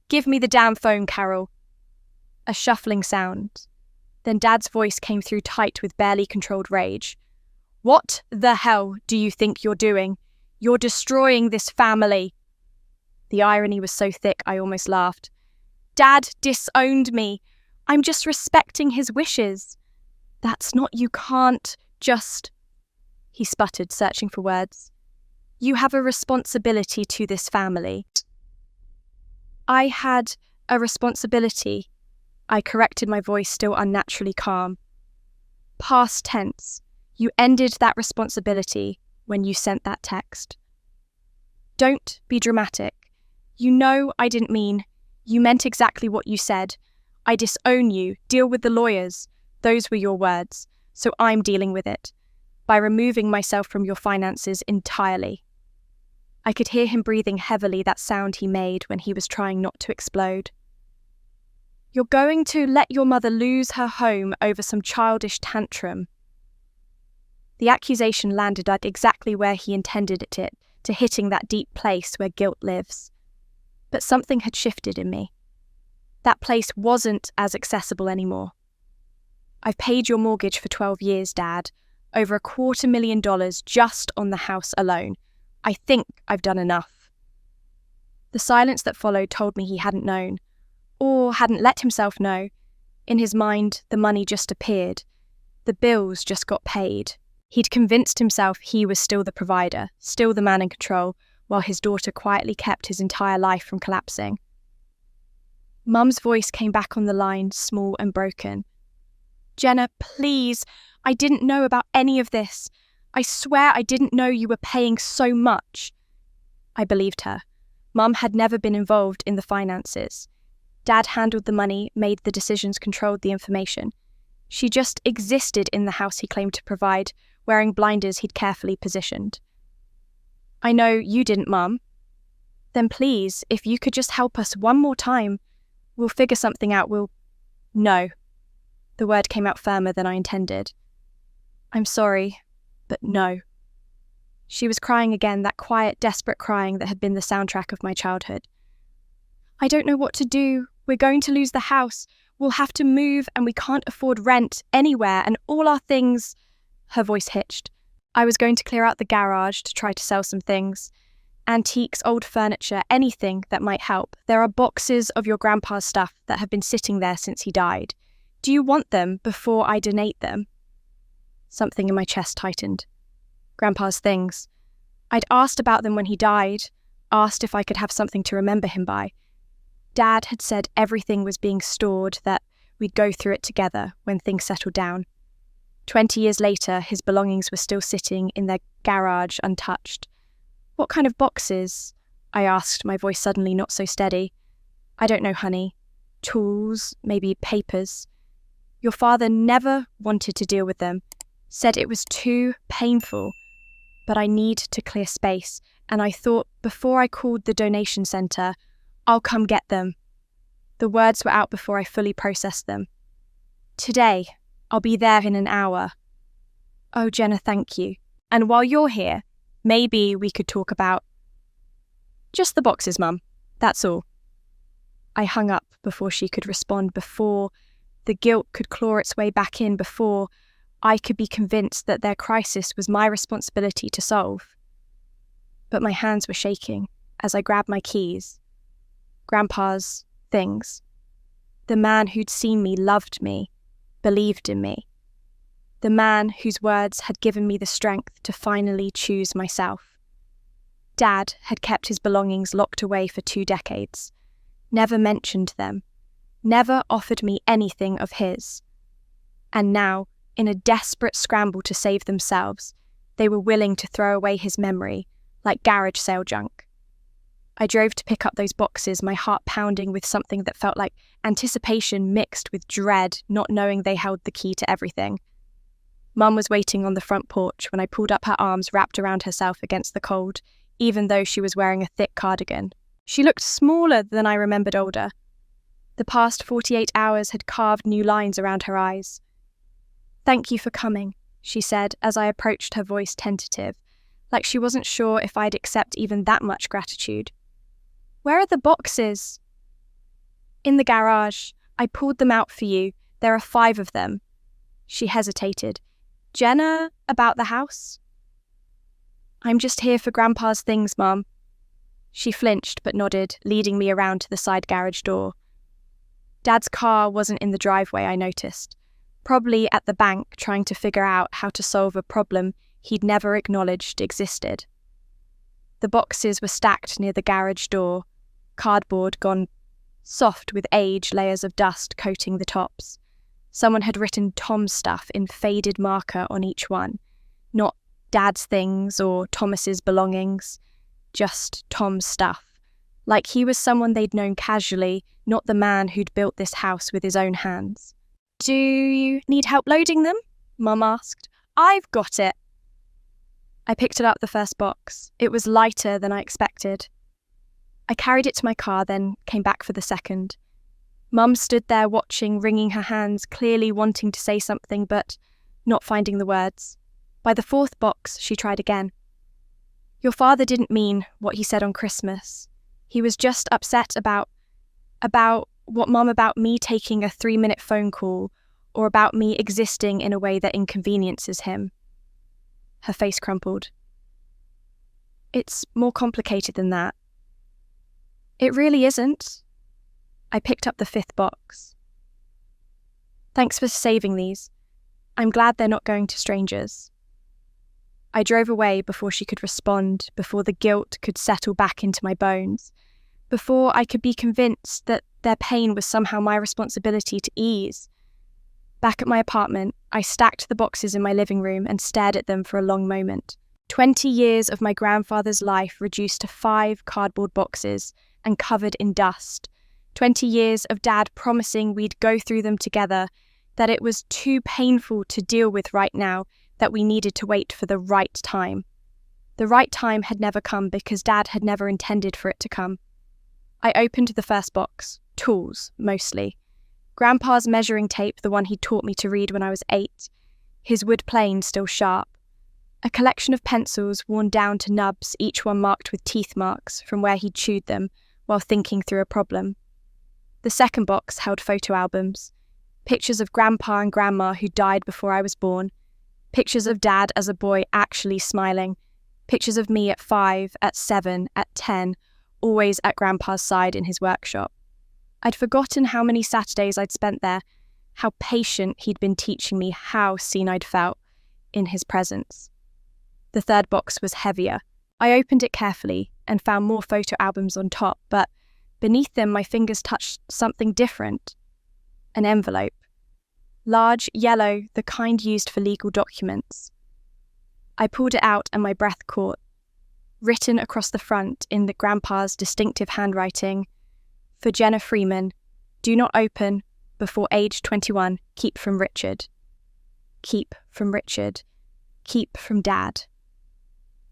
Give me the damn phone, Carol. A shuffling sound. Then Dad's voice came through tight with barely controlled rage. What the hell do you think you're doing? You're destroying this family. The irony was so thick I almost laughed. Dad disowned me. I'm just respecting his wishes. That's not, you can't just... He sputtered, searching for words. You have a responsibility to this family. I had a responsibility. I corrected, my voice still unnaturally calm. Past tense. You ended that responsibility when you sent that text. Don't be dramatic. You know I didn't mean. You meant exactly what you said. I disown you. Deal with the lawyers. Those were your words. So I'm dealing with it. By removing myself from your finances entirely. I could hear him breathing heavily, that sound he made when he was trying not to explode. You're going to let your mother lose her home over some childish tantrum. The accusation landed at exactly where he intended it to, hitting that deep place where guilt lives. But something had shifted in me. That place wasn't as accessible anymore. I've paid your mortgage for 12 years, Dad. Over $250,000 just on the house alone. I think I've done enough. The silence that followed told me he hadn't known, or hadn't let himself know. In his mind, the money just appeared. The bills just got paid. He'd convinced himself he was still the provider, still the man in control, while his daughter quietly kept his entire life from collapsing. Mum's voice came back on the line, small and broken. Jenna, please, I didn't know about any of this. I swear I didn't know you were paying so much. I believed her. Mum had never been involved in the finances. Dad handled the money, made the decisions, controlled the information. She just existed in the house he claimed to provide, wearing blinders he'd carefully positioned. I know you didn't, Mum. Then please, if you could just help us one more time, we'll figure something out, No. The word came out firmer than I intended. I'm sorry, but no. She was crying again, that quiet, desperate crying that had been the soundtrack of my childhood. I don't know what to do. We're going to lose the house. We'll have to move and we can't afford rent anywhere and all our things... Her voice hitched. I was going to clear out the garage to try to sell some things. Antiques, old furniture, anything that might help. There are boxes of your grandpa's stuff that have been sitting there since he died. Do you want them before I donate them? Something in my chest tightened. Grandpa's things. I'd asked about them when he died, asked if I could have something to remember him by. Dad had said everything was being stored, that we'd go through it together when things settled down. 20 years later, his belongings were still sitting in their garage untouched. What kind of boxes? I asked, my voice suddenly not so steady. I don't know, honey. Tools, maybe papers. Your father never wanted to deal with them, said it was too painful. But I need to clear space, and I thought before I called the donation centre, I'll come get them. The words were out before I fully processed them. Today, I'll be there in an hour. Oh, Jenna, thank you. And while you're here, maybe we could talk about... Just the boxes, Mum. That's all. I hung up before she could respond, before the guilt could claw its way back in, before I could be convinced that their crisis was my responsibility to solve. But my hands were shaking as I grabbed my keys. Grandpa's things. The man who'd seen me loved me, believed in me. The man whose words had given me the strength to finally choose myself. Dad had kept his belongings locked away for 2 decades, never mentioned them, never offered me anything of his. And now, in a desperate scramble to save themselves, they were willing to throw away his memory like garage sale junk. I drove to pick up those boxes, my heart pounding with something that felt like anticipation mixed with dread, not knowing they held the key to everything. Mum was waiting on the front porch when I pulled up her arms wrapped around herself against the cold, even though she was wearing a thick cardigan. She looked smaller than I remembered older. The past 48 hours had carved new lines around her eyes. Thank you for coming, she said as I approached, her voice tentative, like she wasn't sure if I'd accept even that much gratitude. Where are the boxes? In the garage. I pulled them out for you. There are 5 of them. She hesitated. Jenna, about the house? I'm just here for Grandpa's things, Mum. She flinched but nodded, leading me around to the side garage door. Dad's car wasn't in the driveway, I noticed. Probably at the bank trying to figure out how to solve a problem he'd never acknowledged existed. The boxes were stacked near the garage door, cardboard gone soft with age, layers of dust coating the tops. Someone had written Tom's stuff in faded marker on each one, not Dad's things or Thomas's belongings, just Tom's stuff, like he was someone they'd known casually, not the man who'd built this house with his own hands. Do you need help loading them? Mum asked. I've got it. I picked it up the first box. It was lighter than I expected. I carried it to my car, then came back for the second. Mum stood there watching, wringing her hands, clearly wanting to say something, but not finding the words. By the 4th box, she tried again. Your father didn't mean what he said on Christmas. He was just upset about what Mum, about me taking a 3-minute phone call, or about me existing in a way that inconveniences him. Her face crumpled. It's more complicated than that. It really isn't. I picked up the 5th box. Thanks for saving these. I'm glad they're not going to strangers. I drove away before she could respond, before the guilt could settle back into my bones, before I could be convinced that their pain was somehow my responsibility to ease. Back at my apartment, I stacked the boxes in my living room and stared at them for a long moment. 20 years of my grandfather's life reduced to 5 cardboard boxes and covered in dust. 20 years of Dad promising we'd go through them together, that it was too painful to deal with right now, that we needed to wait for the right time. The right time had never come because Dad had never intended for it to come. I opened the first box, tools, mostly. Grandpa's measuring tape, the one he'd taught me to read when I was 8, his wood plane still sharp. A collection of pencils worn down to nubs, each one marked with teeth marks from where he'd chewed them while thinking through a problem. The second box held photo albums, pictures of Grandpa and Grandma who died before I was born, pictures of Dad as a boy actually smiling, pictures of me at 5, at 7, at 10, always at Grandpa's side in his workshop. I'd forgotten how many Saturdays I'd spent there, how patient he'd been teaching me how seen I'd felt in his presence. The third box was heavier. I opened it carefully and found more photo albums on top, but beneath them my fingers touched something different. An envelope. Large, yellow, the kind used for legal documents. I pulled it out and my breath caught. Written across the front in the Grandpa's distinctive handwriting, "For Jenna Freeman, do not open before age 21, keep from Richard. Keep from Richard. Keep from Dad."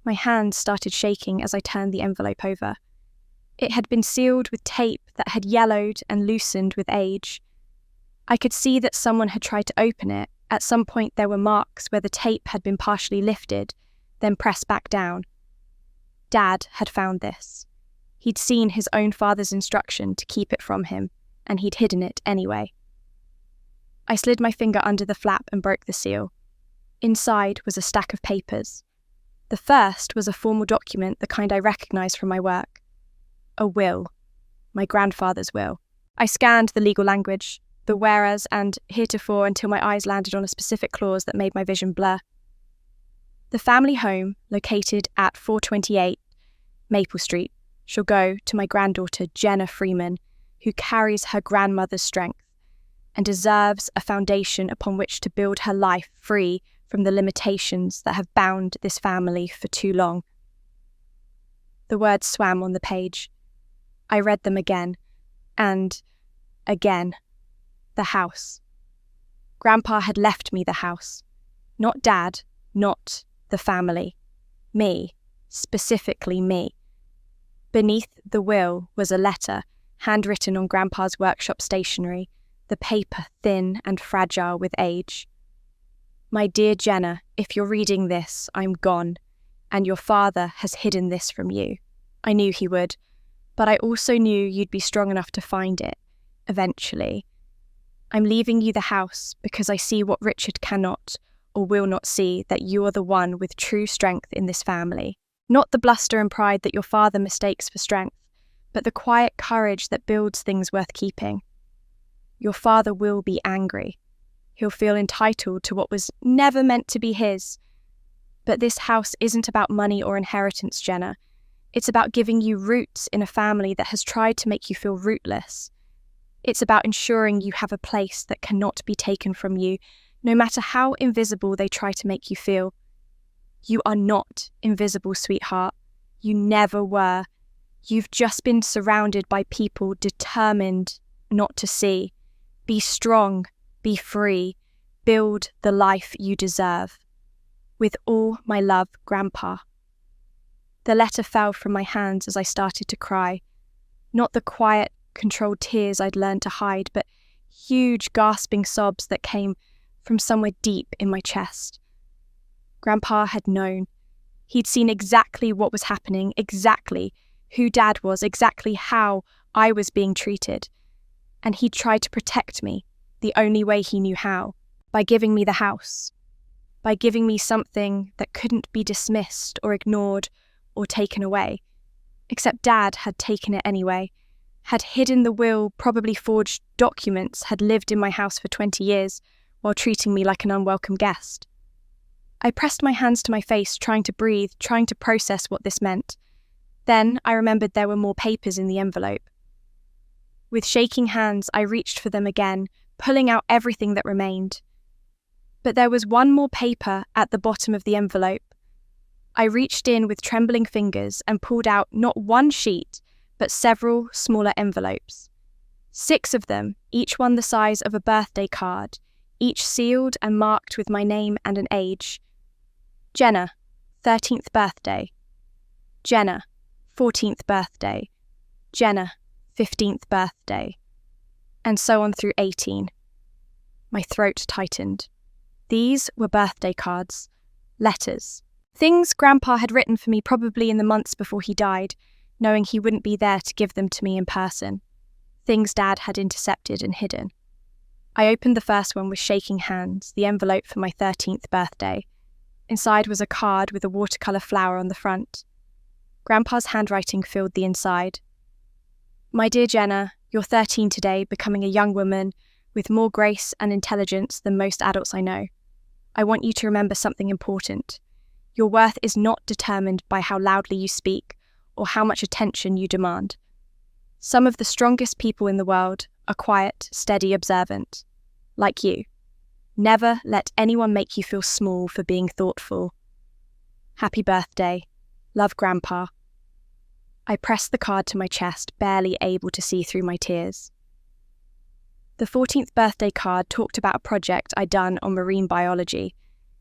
My hands started shaking as I turned the envelope over. It had been sealed with tape that had yellowed and loosened with age. I could see that someone had tried to open it. At some point there were marks where the tape had been partially lifted, then pressed back down. Dad had found this. He'd seen his own father's instruction to keep it from him, and he'd hidden it anyway. I slid my finger under the flap and broke the seal. Inside was a stack of papers. The first was a formal document, the kind I recognised from my work. A will. My grandfather's will. I scanned the legal language, the whereas and heretofore, until my eyes landed on a specific clause that made my vision blur. The family home, located at 428 Maple Street, shall go to my granddaughter Jenna Freeman, who carries her grandmother's strength and deserves a foundation upon which to build her life free from the limitations that have bound this family for too long. The words swam on the page. I read them again, and again. The house. Grandpa had left me the house. Not Dad, not the family. Me, specifically me. Beneath the will was a letter, handwritten on Grandpa's workshop stationery, the paper thin and fragile with age. "My dear Jenna, if you're reading this, I'm gone, and your father has hidden this from you." I knew he would, but I also knew you'd be strong enough to find it, eventually. I'm leaving you the house because I see what Richard cannot or will not see, that you are the one with true strength in this family. Not the bluster and pride that your father mistakes for strength, but the quiet courage that builds things worth keeping. Your father will be angry. He'll feel entitled to what was never meant to be his. But this house isn't about money or inheritance, Jenna. It's about giving you roots in a family that has tried to make you feel rootless. It's about ensuring you have a place that cannot be taken from you, no matter how invisible they try to make you feel. You are not invisible, sweetheart. You never were. You've just been surrounded by people determined not to see. Be strong, be free, build the life you deserve. With all my love, Grandpa. The letter fell from my hands as I started to cry. Not the quiet, controlled tears I'd learned to hide, but huge gasping sobs that came from somewhere deep in my chest. Grandpa had known. He'd seen exactly what was happening, exactly who Dad was, exactly how I was being treated. And he'd tried to protect me, the only way he knew how, by giving me the house, by giving me something that couldn't be dismissed or ignored or taken away. Except Dad had taken it anyway, had hidden the will, probably forged documents, had lived in my house for 20 years while treating me like an unwelcome guest. I pressed my hands to my face, trying to breathe, trying to process what this meant. Then I remembered there were more papers in the envelope. With shaking hands, I reached for them again, pulling out everything that remained. But there was one more paper at the bottom of the envelope. I reached in with trembling fingers and pulled out not one sheet, but several smaller envelopes. 6 of them, each one the size of a birthday card, each sealed and marked with my name and an age. Jenna, 13th birthday. Jenna, 14th birthday. Jenna, 15th birthday. And so on through 18. My throat tightened. These were birthday cards, letters, things Grandpa had written for me probably in the months before he died, knowing he wouldn't be there to give them to me in person. Things Dad had intercepted and hidden. I opened the first one with shaking hands, the envelope for my 13th birthday. Inside was a card with a watercolour flower on the front. Grandpa's handwriting filled the inside. My dear Jenna, you're 13 today, becoming a young woman with more grace and intelligence than most adults I know. I want you to remember something important. Your worth is not determined by how loudly you speak or how much attention you demand. Some of the strongest people in the world are quiet, steady, observant, like you. Never let anyone make you feel small for being thoughtful. Happy birthday. Love, Grandpa. I pressed the card to my chest, barely able to see through my tears. The 14th birthday card talked about a project I'd done on marine biology,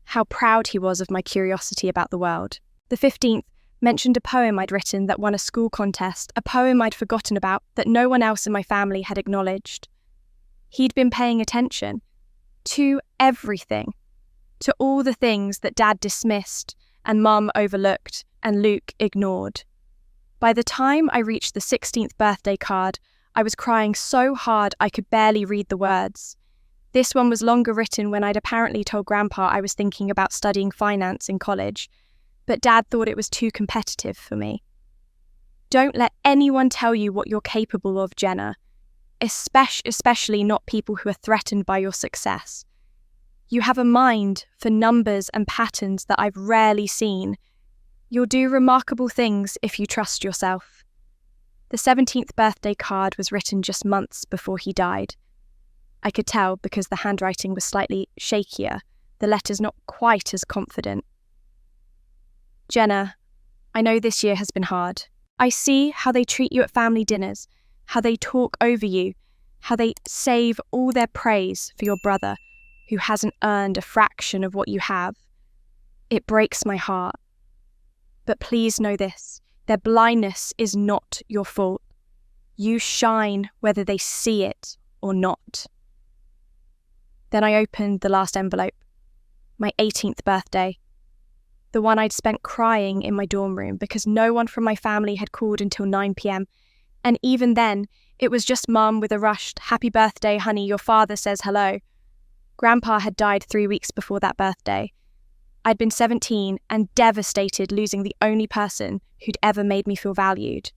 how proud he was of my curiosity about the world. The 15th mentioned a poem I'd written that won a school contest, a poem I'd forgotten about that no one else in my family had acknowledged. He'd been paying attention to everything, to all the things that Dad dismissed and Mum overlooked and Luke ignored. By the time I reached the 16th birthday card, I was crying so hard I could barely read the words. This one was longer written when I'd apparently told Grandpa I was thinking about studying finance in college, but Dad thought it was too competitive for me. Don't let anyone tell you what you're capable of, Jenna, especially not people who are threatened by your success. You have a mind for numbers and patterns that I've rarely seen. You'll do remarkable things if you trust yourself. The 17th birthday card was written just months before he died. I could tell because the handwriting was slightly shakier, the letters not quite as confident. Jenna, I know this year has been hard. I see how they treat you at family dinners, how they talk over you, how they save all their praise for your brother, who hasn't earned a fraction of what you have. It breaks my heart. But please know this, their blindness is not your fault. You shine whether they see it or not. Then I opened the last envelope, my 18th birthday, the one I'd spent crying in my dorm room because no one from my family had called until 9 p.m, and even then, it was just Mum with a rushed, "Happy birthday, honey, your father says hello." Grandpa had died 3 weeks before that birthday. I'd been 17 and devastated losing the only person who'd ever made me feel valued,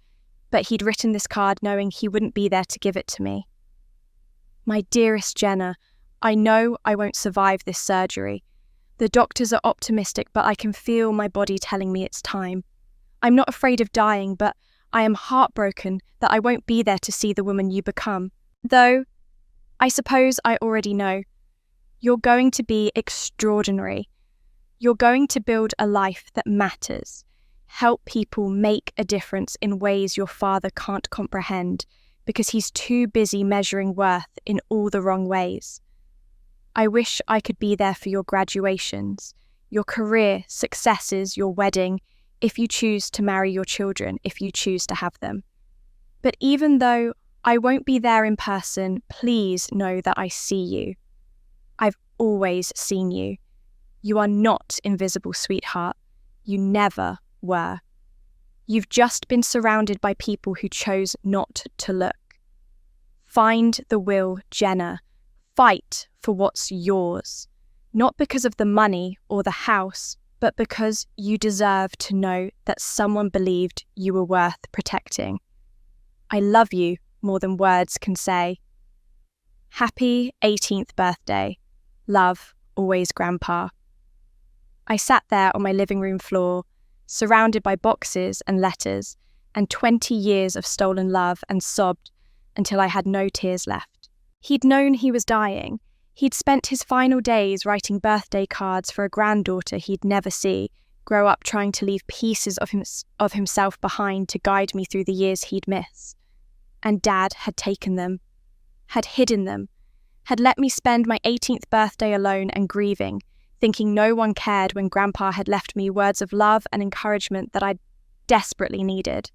but he'd written this card knowing he wouldn't be there to give it to me. My dearest Jenna, I know I won't survive this surgery. The doctors are optimistic, but I can feel my body telling me it's time. I'm not afraid of dying, but I am heartbroken that I won't be there to see the woman you become. Though, I suppose I already know. You're going to be extraordinary. You're going to build a life that matters. Help people make a difference in ways your father can't comprehend because he's too busy measuring worth in all the wrong ways. I wish I could be there for your graduations, your career successes, your wedding, if you choose to marry your children, if you choose to have them. But even though I won't be there in person, please know that I see you. I've always seen you. You are not invisible, sweetheart. You never were. You've just been surrounded by people who chose not to look. Find the will, Jenna. Fight for what's yours. Not because of the money or the house, but because you deserve to know that someone believed you were worth protecting. I love you more than words can say. Happy 18th birthday. Love, always, Grandpa. I sat there on my living room floor, surrounded by boxes and letters, and 20 years of stolen love, and sobbed until I had no tears left. He'd known he was dying. He'd spent his final days writing birthday cards for a granddaughter he'd never see, grow up trying to leave pieces of himself behind to guide me through the years he'd miss. And Dad had taken them, had hidden them, had let me spend my 18th birthday alone and grieving, thinking no one cared when Grandpa had left me words of love and encouragement that I desperately needed.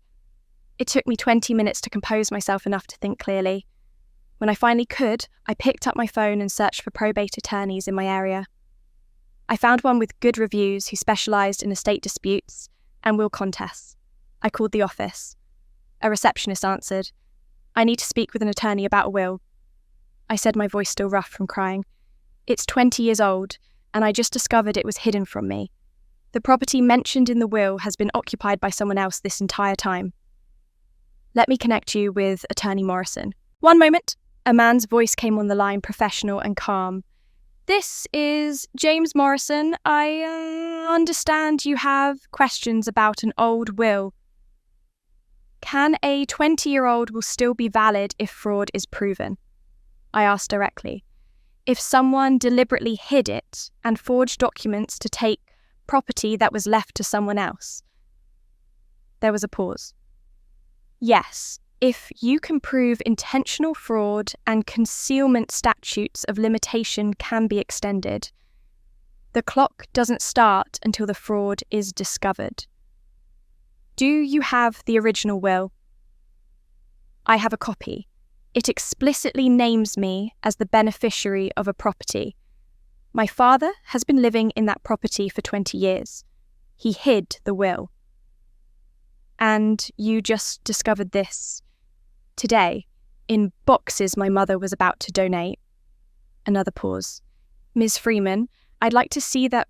It took me 20 minutes to compose myself enough to think clearly. When I finally could, I picked up my phone and searched for probate attorneys in my area. I found one with good reviews who specialised in estate disputes and will contests. I called the office. A receptionist answered. "I need to speak with an attorney about a will." I said, my voice still rough from crying. "It's 20 years old, and I just discovered it was hidden from me. The property mentioned in the will has been occupied by someone else this entire time." "Let me connect you with Attorney Morrison." "One moment." A man's voice came on the line, professional and calm. "This is James Morrison. I understand you have questions about an old will. Can a 20-year-old will still be valid if fraud is proven?" I asked directly. "If someone deliberately hid it and forged documents to take property that was left to someone else?" There was a pause. "Yes, if you can prove intentional fraud and concealment, statutes of limitation can be extended. The clock doesn't start until the fraud is discovered." "Do you have the original will?" "I have a copy. It explicitly names me as the beneficiary of a property. My father has been living in that property for 20 years. He hid the will." "And you just discovered this today, in boxes my mother was about to donate?" Another pause. "Ms. Freeman, I'd like to see that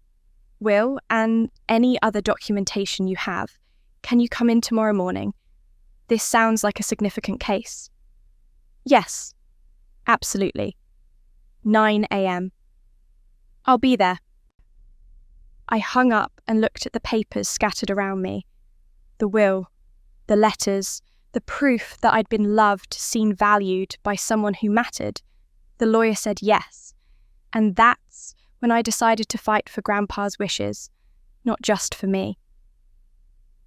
will and any other documentation you have. Can you come in tomorrow morning? This sounds like a significant case." "Yes, absolutely. 9 a.m. I'll be there." I hung up and looked at the papers scattered around me. The will, the letters, the proof that I'd been loved, seen, valued by someone who mattered. The lawyer said yes. And that's when I decided to fight for Grandpa's wishes, not just for me.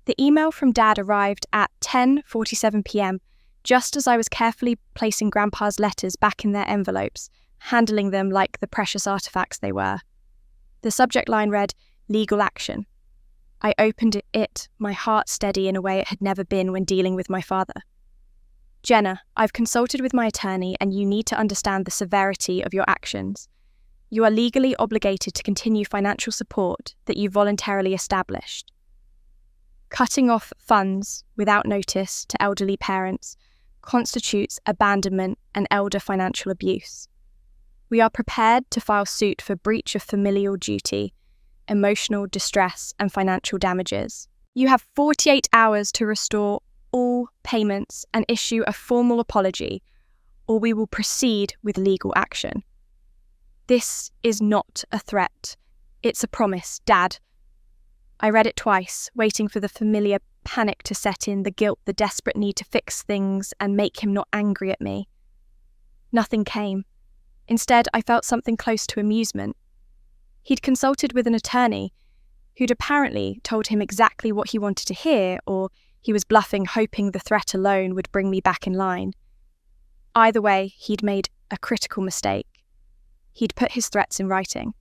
The email from Dad arrived at 10:47 p.m, just as I was carefully placing Grandpa's letters back in their envelopes, handling them like the precious artifacts they were. The subject line read, "Legal action." I opened it, my heart steady in a way it had never been when dealing with my father. "Jenna, I've consulted with my attorney and you need to understand the severity of your actions. You are legally obligated to continue financial support that you voluntarily established. Cutting off funds without notice to elderly parents constitutes abandonment and elder financial abuse. We are prepared to file suit for breach of familial duty, emotional distress, and financial damages. You have 48 hours to restore all payments and issue a formal apology, or we will proceed with legal action." This is not a threat. It's a promise, Dad. I read it twice, waiting for the familiar panic to set in, the guilt, the desperate need to fix things and make him not angry at me. Nothing came. Instead, I felt something close to amusement. He'd consulted with an attorney who'd apparently told him exactly what he wanted to hear, or he was bluffing, hoping the threat alone would bring me back in line. Either way, he'd made a critical mistake. He'd put his threats in writing.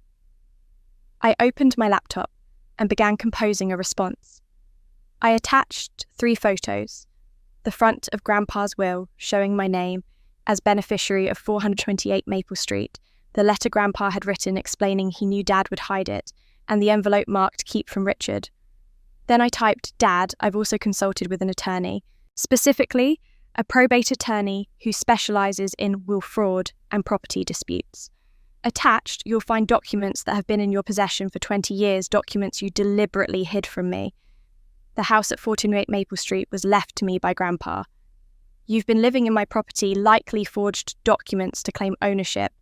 I opened my laptop and began composing a response. I attached 3 photos, the front of Grandpa's will showing my name as beneficiary of 428 Maple Street, the letter Grandpa had written explaining he knew Dad would hide it, and the envelope marked "Keep from Richard." Then I typed, "Dad, I've also consulted with an attorney, specifically a probate attorney who specialises in will fraud and property disputes. Attached, you'll find documents that have been in your possession for 20 years, documents you deliberately hid from me. The house at 428 Maple Street was left to me by Grandpa. You've been living in my property, likely forged documents to claim ownership,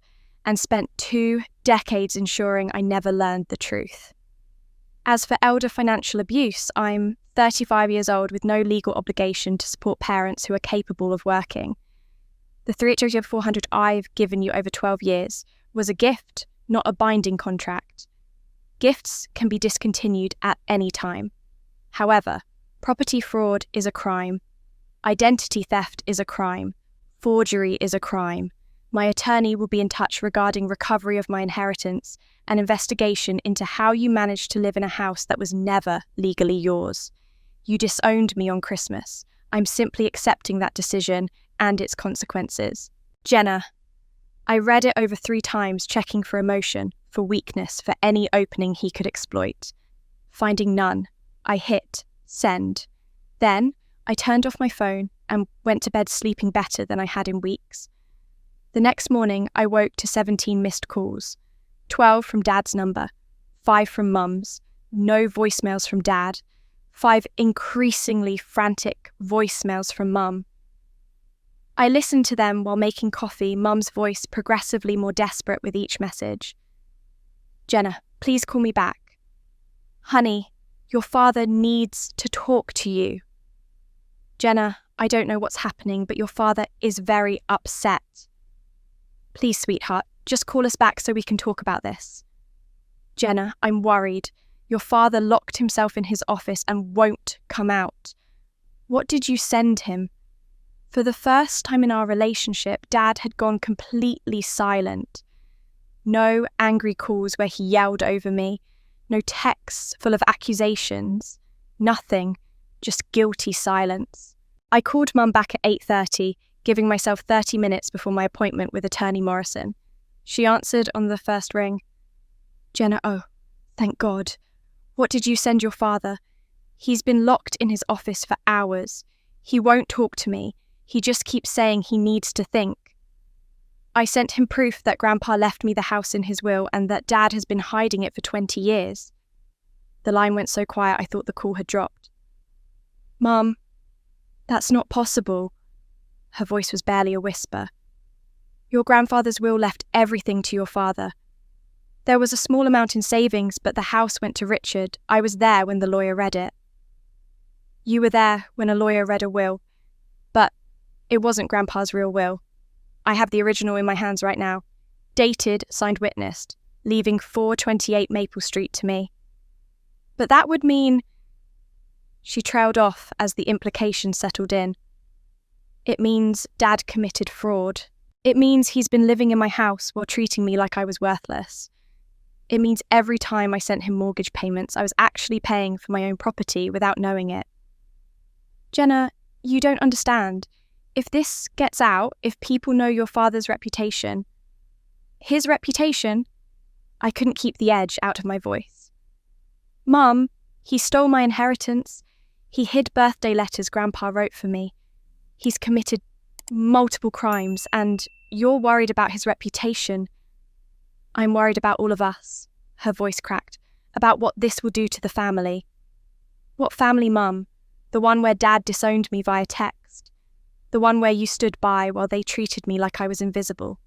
and spent 2 decades ensuring I never learned the truth. As for elder financial abuse, I'm 35 years old with no legal obligation to support parents who are capable of working. The 300,400 I've given you over 12 years was a gift, not a binding contract. Gifts can be discontinued at any time. However, property fraud is a crime. Identity theft is a crime. Forgery is a crime. My attorney will be in touch regarding recovery of my inheritance and investigation into how you managed to live in a house that was never legally yours. You disowned me on Christmas. I'm simply accepting that decision and its consequences. Jenna. I read it over 3 times, checking for emotion, for weakness, for any opening he could exploit. Finding none, I hit send. Then I turned off my phone and went to bed sleeping better than I had in weeks. The next morning, I woke to 17 missed calls. 12 from Dad's number, 5 from Mum's, no voicemails from Dad, 5 increasingly frantic voicemails from Mum. I listened to them while making coffee, Mum's voice progressively more desperate with each message. Jenna, please call me back. Honey, your father needs to talk to you. Jenna, I don't know what's happening, but your father is very upset. Please, sweetheart, just call us back so we can talk about this. Jenna, I'm worried. Your father locked himself in his office and won't come out. What did you send him? For the first time in our relationship, Dad had gone completely silent. No angry calls where he yelled over me, no texts full of accusations, nothing, just guilty silence. I called Mum back at 8:30, giving myself 30 minutes before my appointment with Attorney Morrison. She answered on the first ring. Jenna, oh, thank God. What did you send your father? He's been locked in his office for hours. He won't talk to me. He just keeps saying he needs to think. I sent him proof that Grandpa left me the house in his will and that Dad has been hiding it for 20 years. The line went so quiet I thought the call had dropped. Mum, that's not possible. Her voice was barely a whisper. Your grandfather's will left everything to your father. There was a small amount in savings, but the house went to Richard. I was there when the lawyer read it. You were there when a lawyer read a will, but it wasn't Grandpa's real will. I have the original in my hands right now. Dated, signed, witnessed, leaving 428 Maple Street to me. But that would mean... She trailed off as the implication settled in. It means Dad committed fraud. It means he's been living in my house while treating me like I was worthless. It means every time I sent him mortgage payments, I was actually paying for my own property without knowing it. Jenna, you don't understand. If this gets out, if people know your father's reputation, his reputation, I couldn't keep the edge out of my voice. Mum, he stole my inheritance. He hid birthday letters Grandpa wrote for me. He's committed multiple crimes, and you're worried about his reputation. I'm worried about all of us, her voice cracked, about what this will do to the family. What family, Mum? The one where Dad disowned me via text. The one where you stood by while they treated me like I was invisible.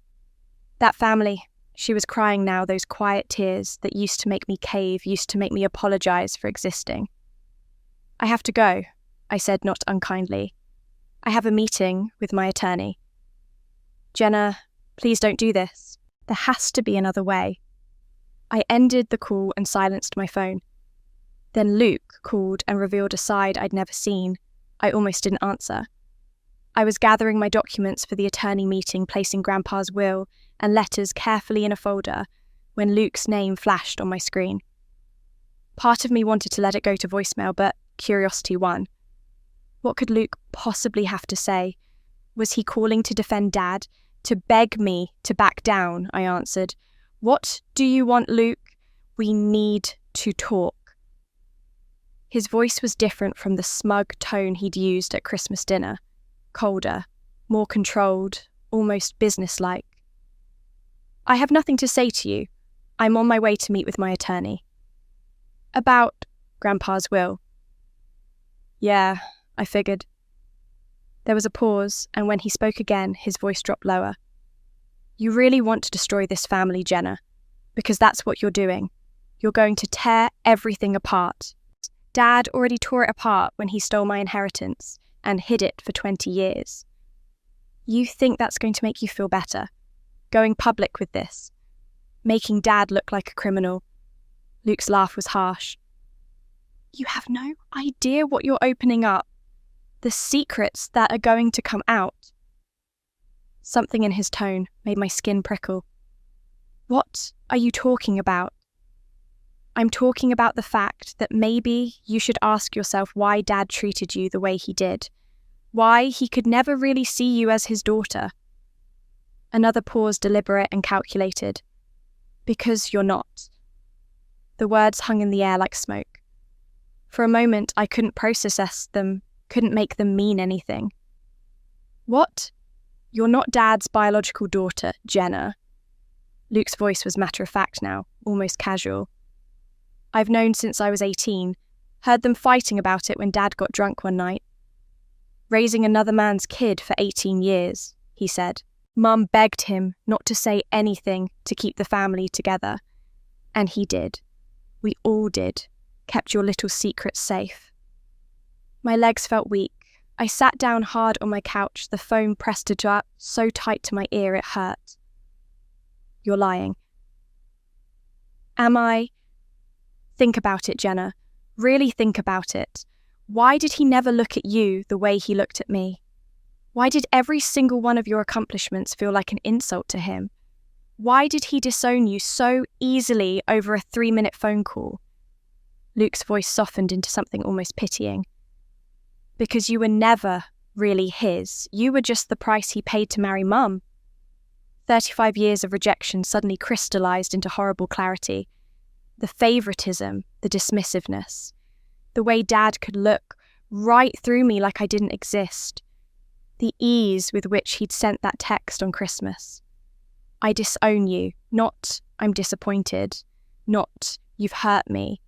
That family, she was crying now, those quiet tears that used to make me cave, used to make me apologize for existing. I have to go, I said not unkindly. I have a meeting with my attorney. Jenna, please don't do this. There has to be another way. I ended the call and silenced my phone. Then Luke called and revealed a side I'd never seen. I almost didn't answer. I was gathering my documents for the attorney meeting, placing Grandpa's will and letters carefully in a folder, when Luke's name flashed on my screen. Part of me wanted to let it go to voicemail, but curiosity won. What could Luke possibly have to say? Was he calling to defend Dad? To beg me to back down, I answered. What do you want, Luke? We need to talk. His voice was different from the smug tone he'd used at Christmas dinner. Colder, more controlled, almost businesslike. I have nothing to say to you. I'm on my way to meet with my attorney. About Grandpa's will. Yeah, I figured. There was a pause, and when he spoke again, his voice dropped lower. You really want to destroy this family, Jenna, because that's what you're doing. You're going to tear everything apart. Dad already tore it apart when he stole my inheritance and hid it for 20 years. You think that's going to make you feel better, going public with this, making Dad look like a criminal. Luke's laugh was harsh. You have no idea what you're opening up. The secrets that are going to come out. Something in his tone made my skin prickle. What are you talking about? I'm talking about the fact that maybe you should ask yourself why Dad treated you the way he did. Why he could never really see you as his daughter. Another pause, deliberate and calculated. Because you're not. The words hung in the air like smoke. For a moment, I couldn't process them, couldn't make them mean anything. What? You're not Dad's biological daughter, Jenna. Luke's voice was matter-of-fact now, almost casual. I've known since I was 18, heard them fighting about it when Dad got drunk one night. Raising another man's kid for 18 years, he said. Mum begged him not to say anything to keep the family together. And he did. We all did. Kept your little secrets safe. My legs felt weak. I sat down hard on my couch, the foam pressed so tight to my ear it hurt. You're lying. Am I? Think about it, Jenna. Really think about it. Why did he never look at you the way he looked at me? Why did every single one of your accomplishments feel like an insult to him? Why did he disown you so easily over a 3-minute phone call? Luke's voice softened into something almost pitying. Because you were never really his. You were just the price he paid to marry Mum. 35 years of rejection suddenly crystallized into horrible clarity. The favoritism, the dismissiveness. The way Dad could look right through me like I didn't exist. The ease with which he'd sent that text on Christmas. I disown you, not I'm disappointed, not you've hurt me.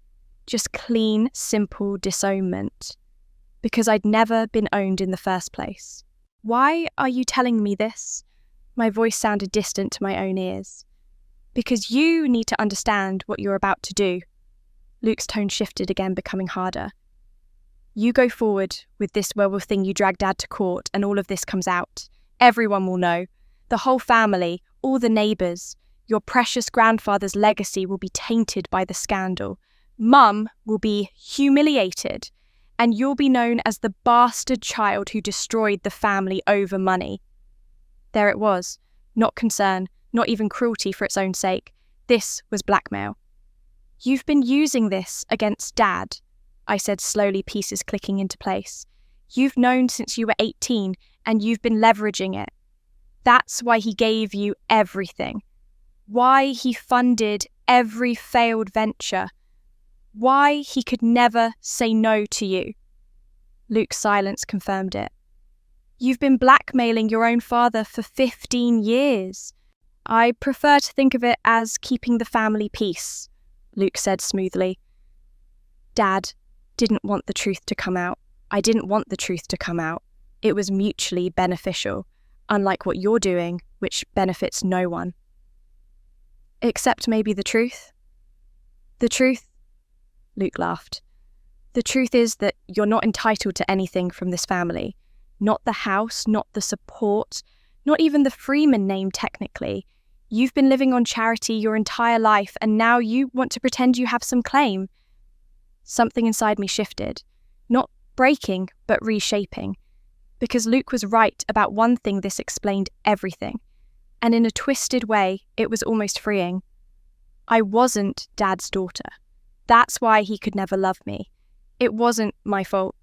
Just clean, simple disownment. Because I'd never been owned in the first place. Why are you telling me this? My voice sounded distant to my own ears. Because you need to understand what you're about to do. Luke's tone shifted again, becoming harder. You go forward with this werewolf thing you drag Dad to court and all of this comes out. Everyone will know. The whole family, all the neighbours. Your precious grandfather's legacy will be tainted by the scandal. Mum will be humiliated. And you'll be known as the bastard child who destroyed the family over money. There it was. Not concern, not even cruelty for its own sake. This was blackmail. You've been using this against Dad, I said slowly, pieces clicking into place. You've known since you were 18 and you've been leveraging it. That's why he gave you everything. Why he funded every failed venture. Why he could never say no to you. Luke's silence confirmed it. You've been blackmailing your own father for 15 years. I prefer to think of it as keeping the family peace, Luke said smoothly. Dad didn't want the truth to come out. I didn't want the truth to come out. It was mutually beneficial, unlike what you're doing, which benefits no one. Except maybe the truth? The truth? Luke laughed. The truth is that you're not entitled to anything from this family. Not the house, not the support, not even the Freeman name technically. You've been living on charity your entire life and now you want to pretend you have some claim. Something inside me shifted. Not breaking, but reshaping. Because Luke was right about one thing, this explained everything. And in a twisted way, it was almost freeing. I wasn't Dad's daughter. That's why he could never love me. It wasn't my fault.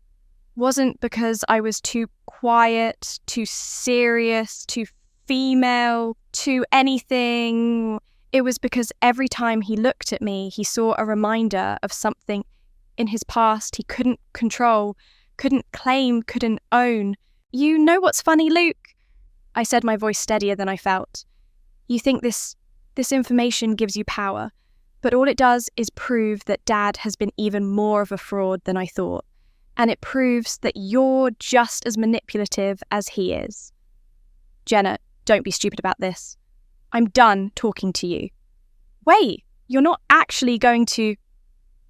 Wasn't because I was too quiet, too serious, too female, too anything. It was because every time he looked at me, he saw a reminder of something in his past he couldn't control, couldn't claim, couldn't own. You know what's funny, Luke? I said, my voice steadier than I felt. You think this information gives you power, but all it does is prove that Dad has been even more of a fraud than I thought. And it proves that you're just as manipulative as he is. Jenna, don't be stupid about this. I'm done talking to you. Wait, you're not actually going to...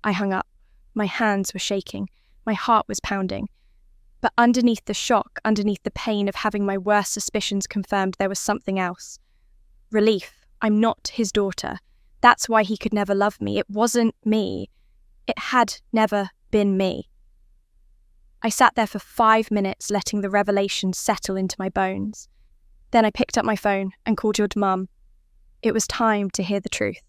I hung up. My hands were shaking. My heart was pounding. But underneath the shock, underneath the pain of having my worst suspicions confirmed, there was something else. Relief. I'm not his daughter. That's why he could never love me. It wasn't me. It had never been me. I sat there for 5 minutes, letting the revelation settle into my bones. Then I picked up my phone and called your mum. It was time to hear the truth.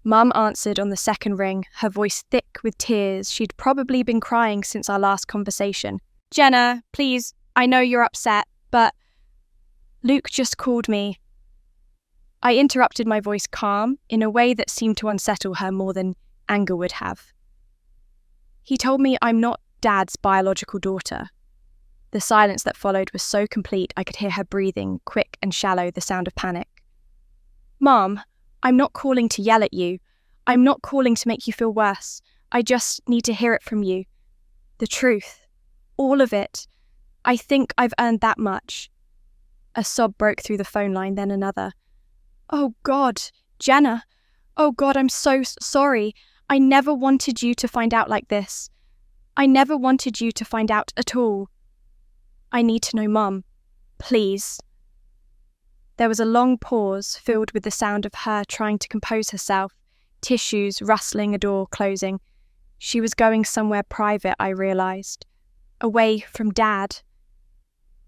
Mum answered on the second ring, her voice thick with tears. She'd probably been crying since our last conversation. Jenna, please, I know you're upset, but... Luke just called me. I interrupted, my voice calm, in a way that seemed to unsettle her more than anger would have. He told me I'm not Dad's biological daughter. The silence that followed was so complete I could hear her breathing, quick and shallow, the sound of panic. Mom, I'm not calling to yell at you. I'm not calling to make you feel worse. I just need to hear it from you. The truth. All of it. I think I've earned that much. A sob broke through the phone line, then another. Oh God, Jenna. Oh God, I'm so sorry. I never wanted you to find out like this. I never wanted you to find out at all. I need to know, Mum. Please. There was a long pause filled with the sound of her trying to compose herself, tissues rustling, a door closing. She was going somewhere private, I realised. Away from Dad.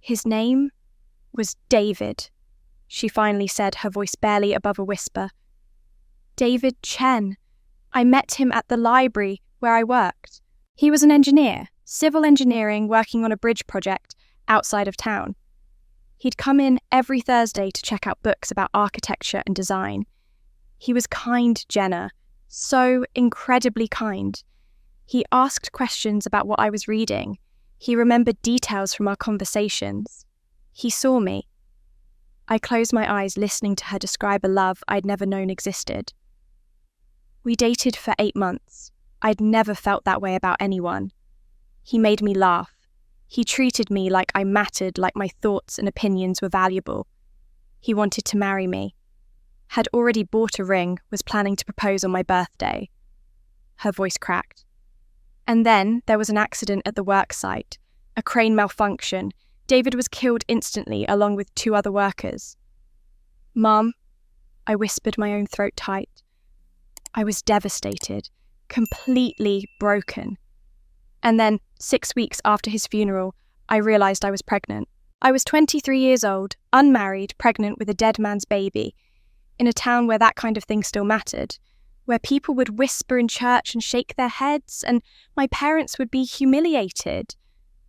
His name was David, she finally said, her voice barely above a whisper. David Chen. I met him at the library where I worked. He was an engineer, civil engineering, working on a bridge project outside of town. He'd come in every Thursday to check out books about architecture and design. He was kind, Jenna, so incredibly kind. He asked questions about what I was reading. He remembered details from our conversations. He saw me. I closed my eyes, listening to her describe a love I'd never known existed. We dated for 8 months. I'd never felt that way about anyone. He made me laugh. He treated me like I mattered, like my thoughts and opinions were valuable. He wanted to marry me. Had already bought a ring, was planning to propose on my birthday. Her voice cracked. And then there was an accident at the work site, a crane malfunction. David was killed instantly, along with 2 other workers. Mum, I whispered, my own throat tight. I was devastated, completely broken. And then, 6 weeks after his funeral, I realised I was pregnant. I was 23 years old, unmarried, pregnant with a dead man's baby, in a town where that kind of thing still mattered, where people would whisper in church and shake their heads, and my parents would be humiliated.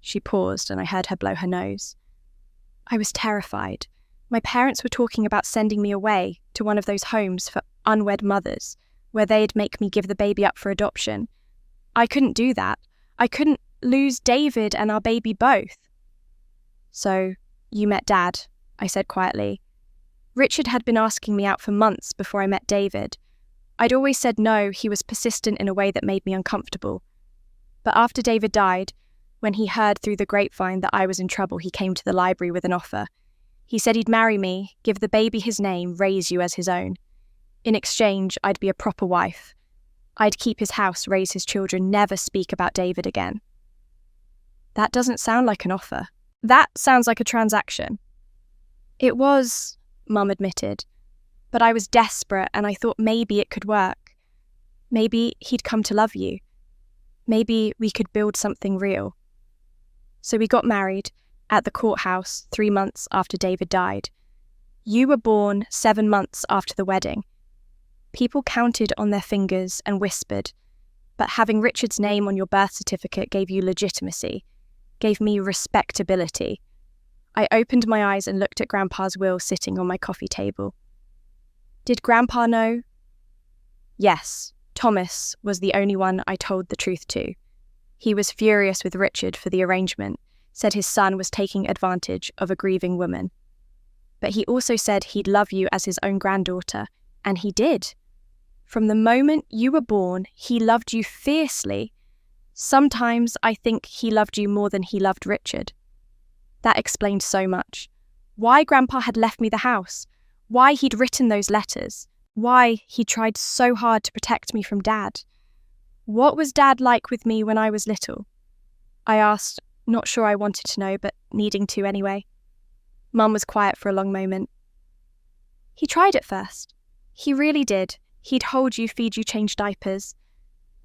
She paused, and I heard her blow her nose. I was terrified. My parents were talking about sending me away to one of those homes for unwed mothers, where they'd make me give the baby up for adoption. I couldn't do that. I couldn't lose David and our baby both. So, you met Dad, I said quietly. Richard had been asking me out for months before I met David. I'd always said no. He was persistent in a way that made me uncomfortable. But after David died, when he heard through the grapevine that I was in trouble, he came to the library with an offer. He said he'd marry me, give the baby his name, raise you as his own. In exchange, I'd be a proper wife. I'd keep his house, raise his children, never speak about David again. That doesn't sound like an offer. That sounds like a transaction. It was, Mum admitted, but I was desperate and I thought maybe it could work. Maybe he'd come to love you. Maybe we could build something real. So we got married at the courthouse 3 months after David died. You were born 7 months after the wedding. People counted on their fingers and whispered, but having Richard's name on your birth certificate gave you legitimacy, gave me respectability. I opened my eyes and looked at Grandpa's will sitting on my coffee table. Did Grandpa know? Yes, Thomas was the only one I told the truth to. He was furious with Richard for the arrangement, said his son was taking advantage of a grieving woman. But he also said he'd love you as his own granddaughter, and he did. From the moment you were born, he loved you fiercely. Sometimes I think he loved you more than he loved Richard. That explained so much. Why Grandpa had left me the house, why he'd written those letters, why he tried so hard to protect me from Dad. What was Dad like with me when I was little? I asked, not sure I wanted to know, but needing to anyway. Mum was quiet for a long moment. He tried at first. He really did. He'd hold you, feed you, change diapers.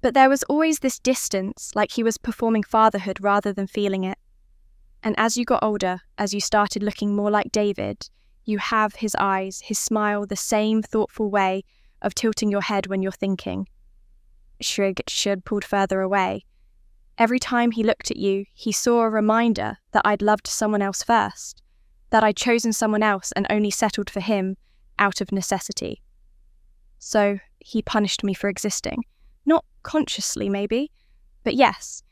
But there was always this distance, like he was performing fatherhood rather than feeling it. And as you got older, as you started looking more like David, you have his eyes, his smile, the same thoughtful way of tilting your head when you're thinking. Shrig pulled further away. Every time he looked at you, he saw a reminder that I'd loved someone else first, that I'd chosen someone else and only settled for him, out of necessity. So he punished me for existing. Not consciously, maybe, but yes,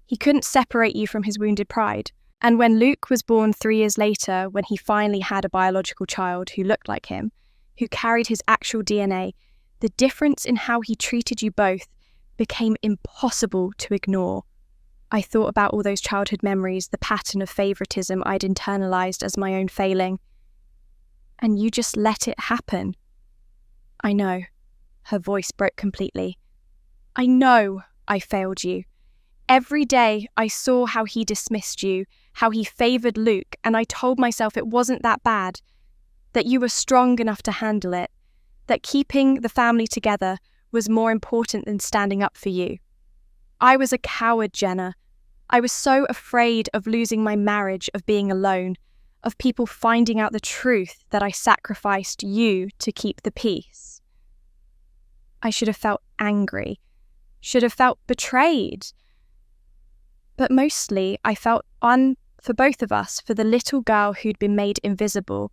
he couldn't separate you from his wounded pride. And when Luke was born 3 years later, when he finally had a biological child who looked like him, who carried his actual DNA, the difference in how he treated you both became impossible to ignore. I thought about all those childhood memories, the pattern of favoritism I'd internalized as my own failing. And you just let it happen. I know. Her voice broke completely. I know I failed you. Every day I saw how he dismissed you, how he favored Luke, and I told myself it wasn't that bad, that you were strong enough to handle it, that keeping the family together was more important than standing up for you. I was a coward, Jenna. I was so afraid of losing my marriage, of being alone, of people finding out the truth that I sacrificed you to keep the peace. I should have felt angry, should have felt betrayed. But mostly I felt for both of us, for the little girl who'd been made invisible,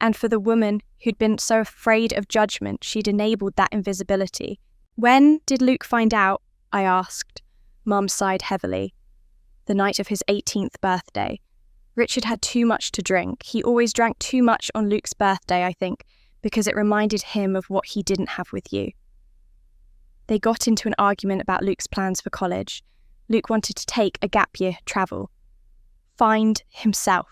and for the woman who'd been so afraid of judgment she'd enabled that invisibility. When did Luke find out? I asked. Mum sighed heavily. The night of his 18th birthday. Richard had too much to drink. He always drank too much on Luke's birthday, I think, because it reminded him of what he didn't have with you. They got into an argument about Luke's plans for college. Luke wanted to take a gap year travel. Find himself.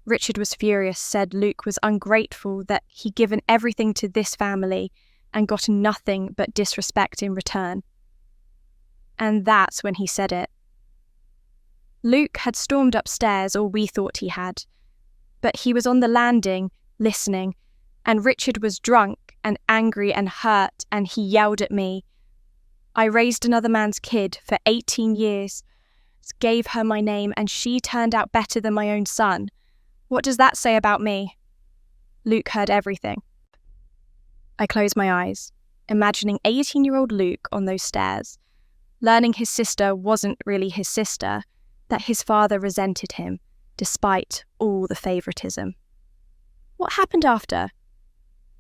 Richard was furious, said Luke was ungrateful, that he'd given everything to this family and gotten nothing but disrespect in return. And that's when he said it. Luke had stormed upstairs, or we thought he had, but he was on the landing, listening, and Richard was drunk and angry and hurt, and he yelled at me. I raised another man's kid for 18 years, gave her my name, and she turned out better than my own son. What does that say about me? Luke heard everything. I closed my eyes, imagining 18-year-old Luke on those stairs, learning his sister wasn't really his sister, that his father resented him, despite all the favoritism. What happened after?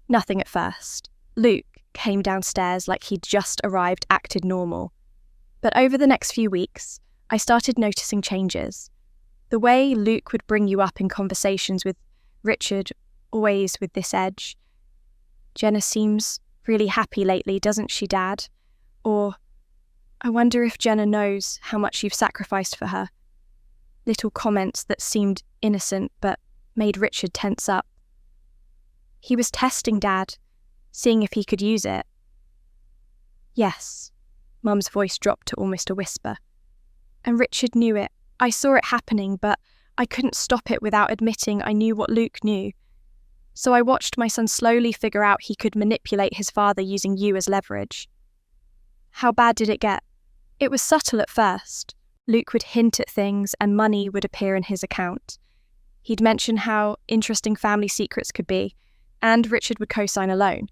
Nothing at first. Luke came downstairs like he'd just arrived, acted normal. But over the next few weeks, I started noticing changes. The way Luke would bring you up in conversations with Richard, always with this edge. Jenna seems really happy lately, doesn't she, Dad? Or, I wonder if Jenna knows how much you've sacrificed for her. Little comments that seemed innocent but made Richard tense up. He was testing Dad, seeing if he could use it. Yes, Mum's voice dropped to almost a whisper. And Richard knew it. I saw it happening, but I couldn't stop it without admitting I knew what Luke knew. So I watched my son slowly figure out he could manipulate his father using you as leverage. How bad did it get? It was subtle at first. Luke would hint at things and money would appear in his account. He'd mention how interesting family secrets could be, and Richard would co-sign a loan.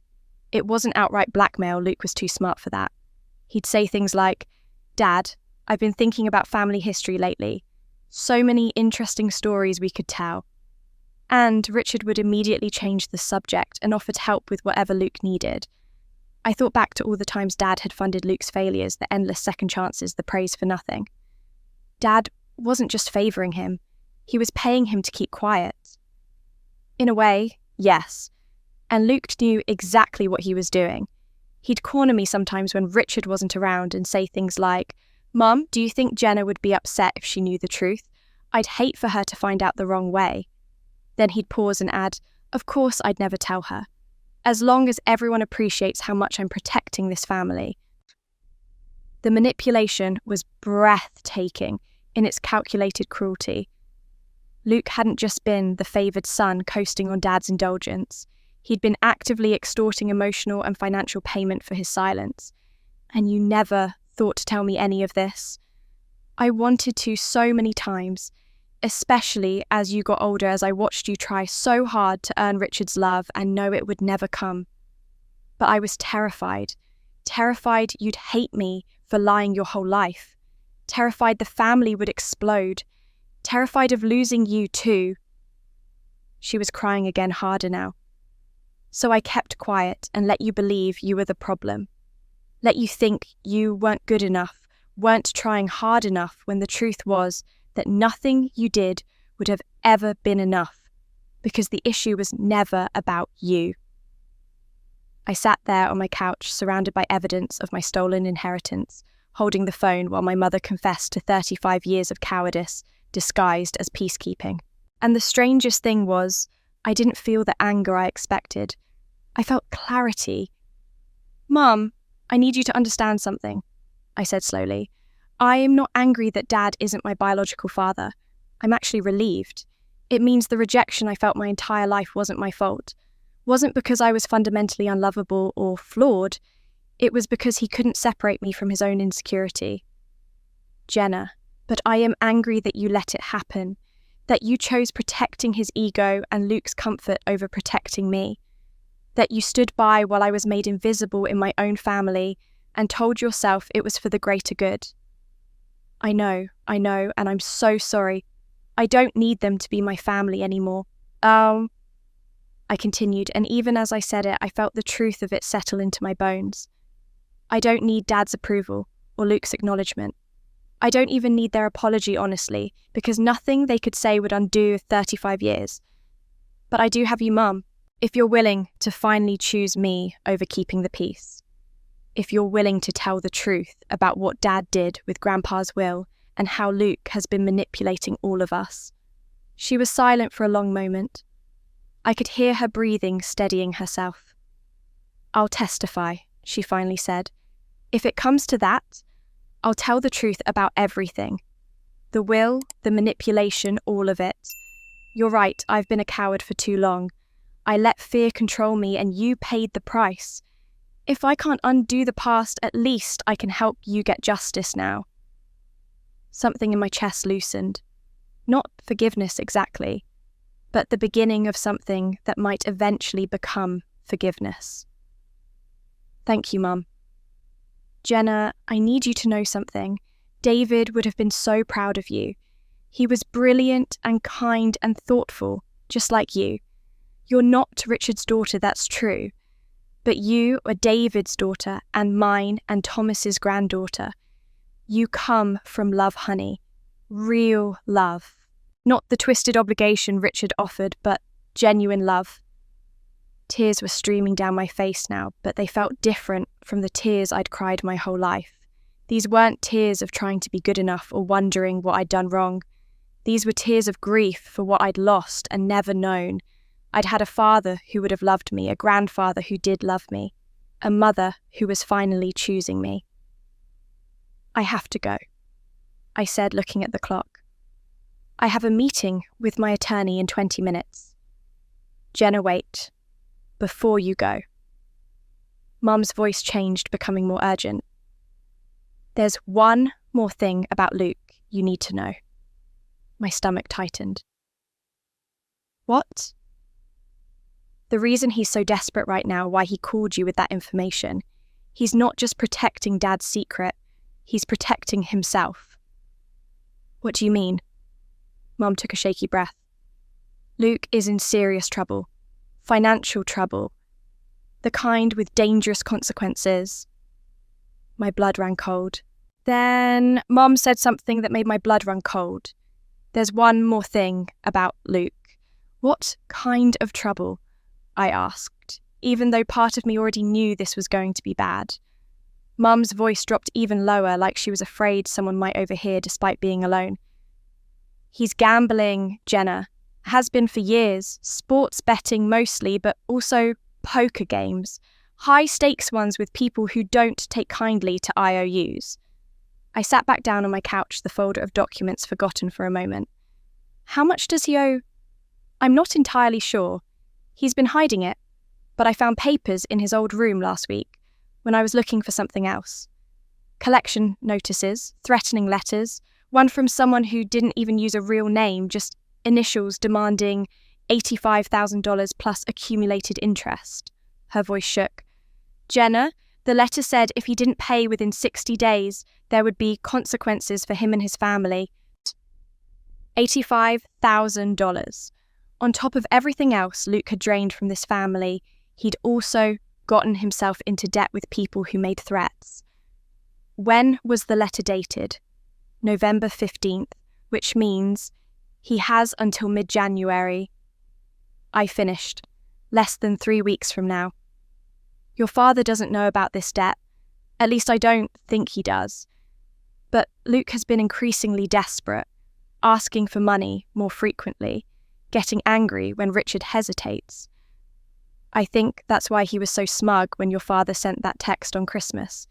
It wasn't outright blackmail, Luke was too smart for that. He'd say things like, Dad, I've been thinking about family history lately. So many interesting stories we could tell. And Richard would immediately change the subject and offered help with whatever Luke needed. I thought back to all the times Dad had funded Luke's failures, the endless second chances, the praise for nothing. Dad wasn't just favouring him, he was paying him to keep quiet. In a way, yes, and Luke knew exactly what he was doing. He'd corner me sometimes when Richard wasn't around and say things like, Mum, do you think Jenna would be upset if she knew the truth? I'd hate for her to find out the wrong way. Then he'd pause and add, Of course I'd never tell her. As long as everyone appreciates how much I'm protecting this family. The manipulation was breathtaking in its calculated cruelty. Luke hadn't just been the favoured son coasting on Dad's indulgence. He'd been actively extorting emotional and financial payment for his silence. And you never thought to tell me any of this. I wanted to so many times, especially as you got older, as I watched you try so hard to earn Richard's love and know it would never come. But I was terrified you'd hate me for lying your whole life, terrified the family would explode, terrified of losing you too. She was crying again, harder now. So I kept quiet and let you believe you were the problem. Let you think you weren't good enough, weren't trying hard enough, when the truth was that nothing you did would have ever been enough, because the issue was never about you. I sat there on my couch, surrounded by evidence of my stolen inheritance, holding the phone while my mother confessed to 35 years of cowardice disguised as peacekeeping. And the strangest thing was, I didn't feel the anger I expected. I felt clarity. "Mum, I need you to understand something," I said slowly. "I am not angry that Dad isn't my biological father. I'm actually relieved. It means the rejection I felt my entire life wasn't my fault. Wasn't because I was fundamentally unlovable or flawed. It was because he couldn't separate me from his own insecurity. Jenna, but I am angry that you let it happen, that you chose protecting his ego and Luke's comfort over protecting me, that you stood by while I was made invisible in my own family and told yourself it was for the greater good. I know, and I'm so sorry. I don't need them to be my family anymore." I continued, and even as I said it, I felt the truth of it settle into my bones. I don't need Dad's approval or Luke's acknowledgement. I don't even need their apology, honestly, because nothing they could say would undo 35 years. But I do have you, Mum, if you're willing to finally choose me over keeping the peace. If you're willing to tell the truth about what Dad did with Grandpa's will and how Luke has been manipulating all of us. She was silent for a long moment. I could hear her breathing, steadying herself. "I'll testify," she finally said. "If it comes to that, I'll tell the truth about everything. The will, the manipulation, all of it. You're right, I've been a coward for too long. I let fear control me and you paid the price. If I can't undo the past, at least I can help you get justice now." Something in my chest loosened. Not forgiveness exactly, but the beginning of something that might eventually become forgiveness. "Thank you, Mum." "Jenna, I need you to know something. David would have been so proud of you. He was brilliant and kind and thoughtful, just like you. You're not Richard's daughter, that's true. But you are David's daughter and mine and Thomas's granddaughter. You come from love, honey. Real love. Not the twisted obligation Richard offered, but genuine love." Tears were streaming down my face now, but they felt different from the tears I'd cried my whole life. These weren't tears of trying to be good enough or wondering what I'd done wrong. These were tears of grief for what I'd lost and never known. I'd had a father who would have loved me, a grandfather who did love me, a mother who was finally choosing me. "I have to go," I said, looking at the clock. "I have a meeting with my attorney in 20 minutes. Jenna, wait. Before you go." Mum's voice changed, becoming more urgent. "There's one more thing about Luke you need to know." My stomach tightened. "What?" "The reason he's so desperate right now, why he called you with that information. He's not just protecting Dad's secret, he's protecting himself." "What do you mean?" Mum took a shaky breath. "Luke is in serious trouble. Financial trouble. The kind with dangerous consequences." My blood ran cold. Then Mum said something that made my blood run cold. "There's one more thing about Luke." "What kind of trouble?" I asked, even though part of me already knew this was going to be bad. Mum's voice dropped even lower, like she was afraid someone might overhear despite being alone. "He's gambling, Jenna. Has been for years. Sports betting mostly, but also poker games. High-stakes ones with people who don't take kindly to IOUs. I sat back down on my couch, the folder of documents forgotten for a moment. "How much does he owe?" "I'm not entirely sure. He's been hiding it, but I found papers in his old room last week when I was looking for something else. Collection notices, threatening letters, one from someone who didn't even use a real name, just initials demanding $85,000 plus accumulated interest." Her voice shook. "Jenna, the letter said if he didn't pay within 60 days, there would be consequences for him and his family. $85,000. On top of everything else Luke had drained from this family, he'd also gotten himself into debt with people who made threats. When was the letter dated? November 15th, which means he has until mid-January. I finished. Less than 3 weeks from now. Your father doesn't know about this debt. At least I don't think he does. But Luke has been increasingly desperate, asking for money more frequently, getting angry when Richard hesitates. I think that's why he was so smug when your father sent that text on Christmas.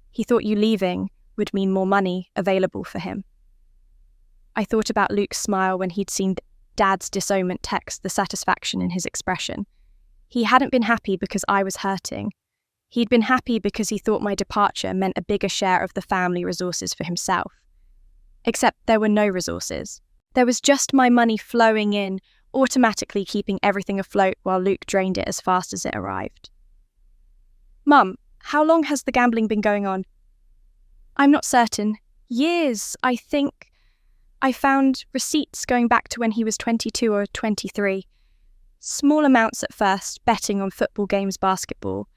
He thought you leaving would mean more money available for him. I thought about Luke's smile when he'd seen Dad's disownment text, the satisfaction in his expression. He hadn't been happy because I was hurting. He'd been happy because he thought my departure meant a bigger share of the family resources for himself. Except there were no resources. There was just my money flowing in, automatically keeping everything afloat while Luke drained it as fast as it arrived. Mum, how long has the gambling been going on? I'm not certain. Years, I think. I found receipts going back to when he was 22 or 23. Small amounts at first, betting on football games, basketball.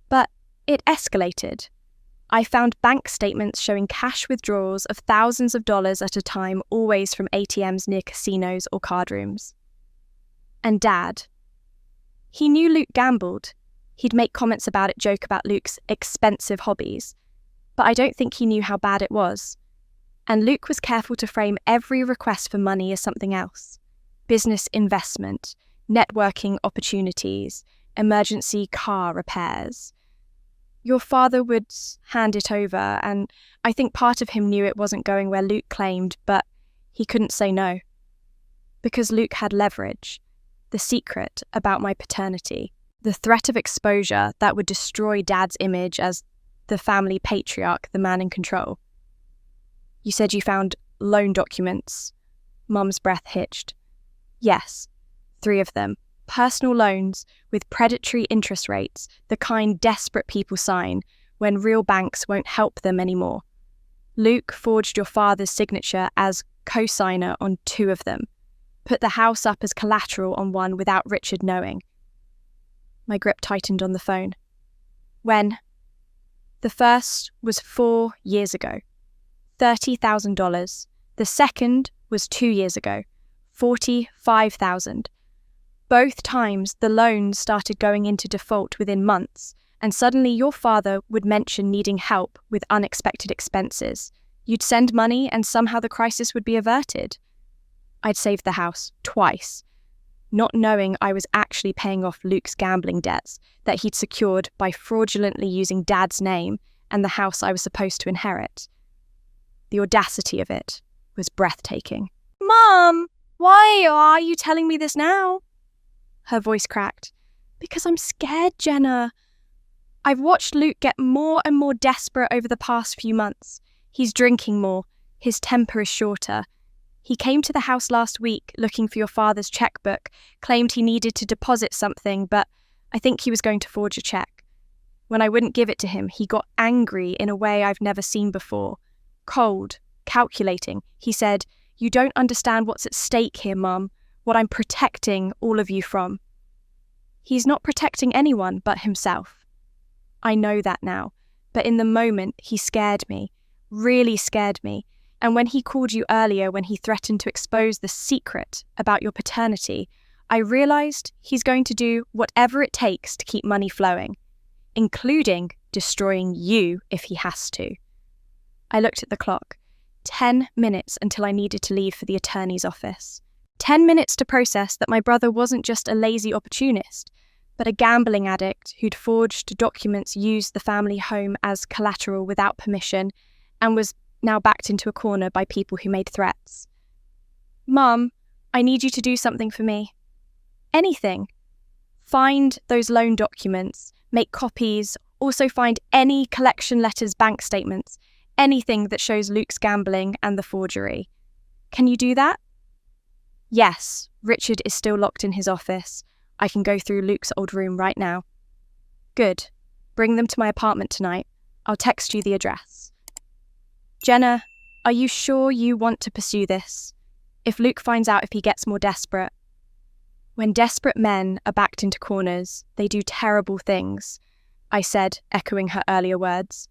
But it escalated. I found bank statements showing cash withdrawals of thousands of dollars at a time, always from ATMs near casinos or card rooms. And Dad. He knew Luke gambled. He'd make comments about it, joke about Luke's expensive hobbies. But I don't think he knew how bad it was. And Luke was careful to frame every request for money as something else. Business investment, networking opportunities, emergency car repairs. Your father would hand it over, and I think part of him knew it wasn't going where Luke claimed, but he couldn't say no. Because Luke had leverage, the secret about my paternity, the threat of exposure that would destroy Dad's image as the family patriarch, the man in control. You said you found loan documents. Mum's breath hitched. Yes, 3 of them. Personal loans with predatory interest rates, the kind desperate people sign when real banks won't help them anymore. Luke forged your father's signature as co-signer on 2 of them, put the house up as collateral on one without Richard knowing. My grip tightened on the phone. When? The first was 4 years ago, $30,000. The second was 2 years ago, $45,000. Both times the loans started going into default within months, and suddenly your father would mention needing help with unexpected expenses. You'd send money and somehow the crisis would be averted. I'd saved the house twice, not knowing I was actually paying off Luke's gambling debts that he'd secured by fraudulently using Dad's name and the house I was supposed to inherit. The audacity of it was breathtaking. Mum, why are you telling me this now? Her voice cracked. Because I'm scared, Jenna. I've watched Luke get more and more desperate over the past few months. He's drinking more. His temper is shorter. He came to the house last week looking for your father's checkbook, claimed he needed to deposit something, but I think he was going to forge a check. When I wouldn't give it to him, he got angry in a way I've never seen before. Cold, calculating. He said, "You don't understand what's at stake here, Mum. What I'm protecting all of you from." He's not protecting anyone but himself. I know that now, but in the moment he scared me, really scared me, and when he called you earlier when he threatened to expose the secret about your paternity, I realized he's going to do whatever it takes to keep money flowing, including destroying you if he has to. I looked at the clock. 10 minutes until I needed to leave for the attorney's office. 10 minutes to process that my brother wasn't just a lazy opportunist, but a gambling addict who'd forged documents, used the family home as collateral without permission, and was now backed into a corner by people who made threats. Mum, I need you to do something for me. Anything. Find those loan documents, make copies, also find any collection letters, bank statements, anything that shows Luke's gambling and the forgery. Can you do that? Yes, Richard is still locked in his office. I can go through Luke's old room right now. Good. Bring them to my apartment tonight. I'll text you the address. Jenna, are you sure you want to pursue this? If Luke finds out if he gets more desperate. When desperate men are backed into corners, they do terrible things, I said, echoing her earlier words,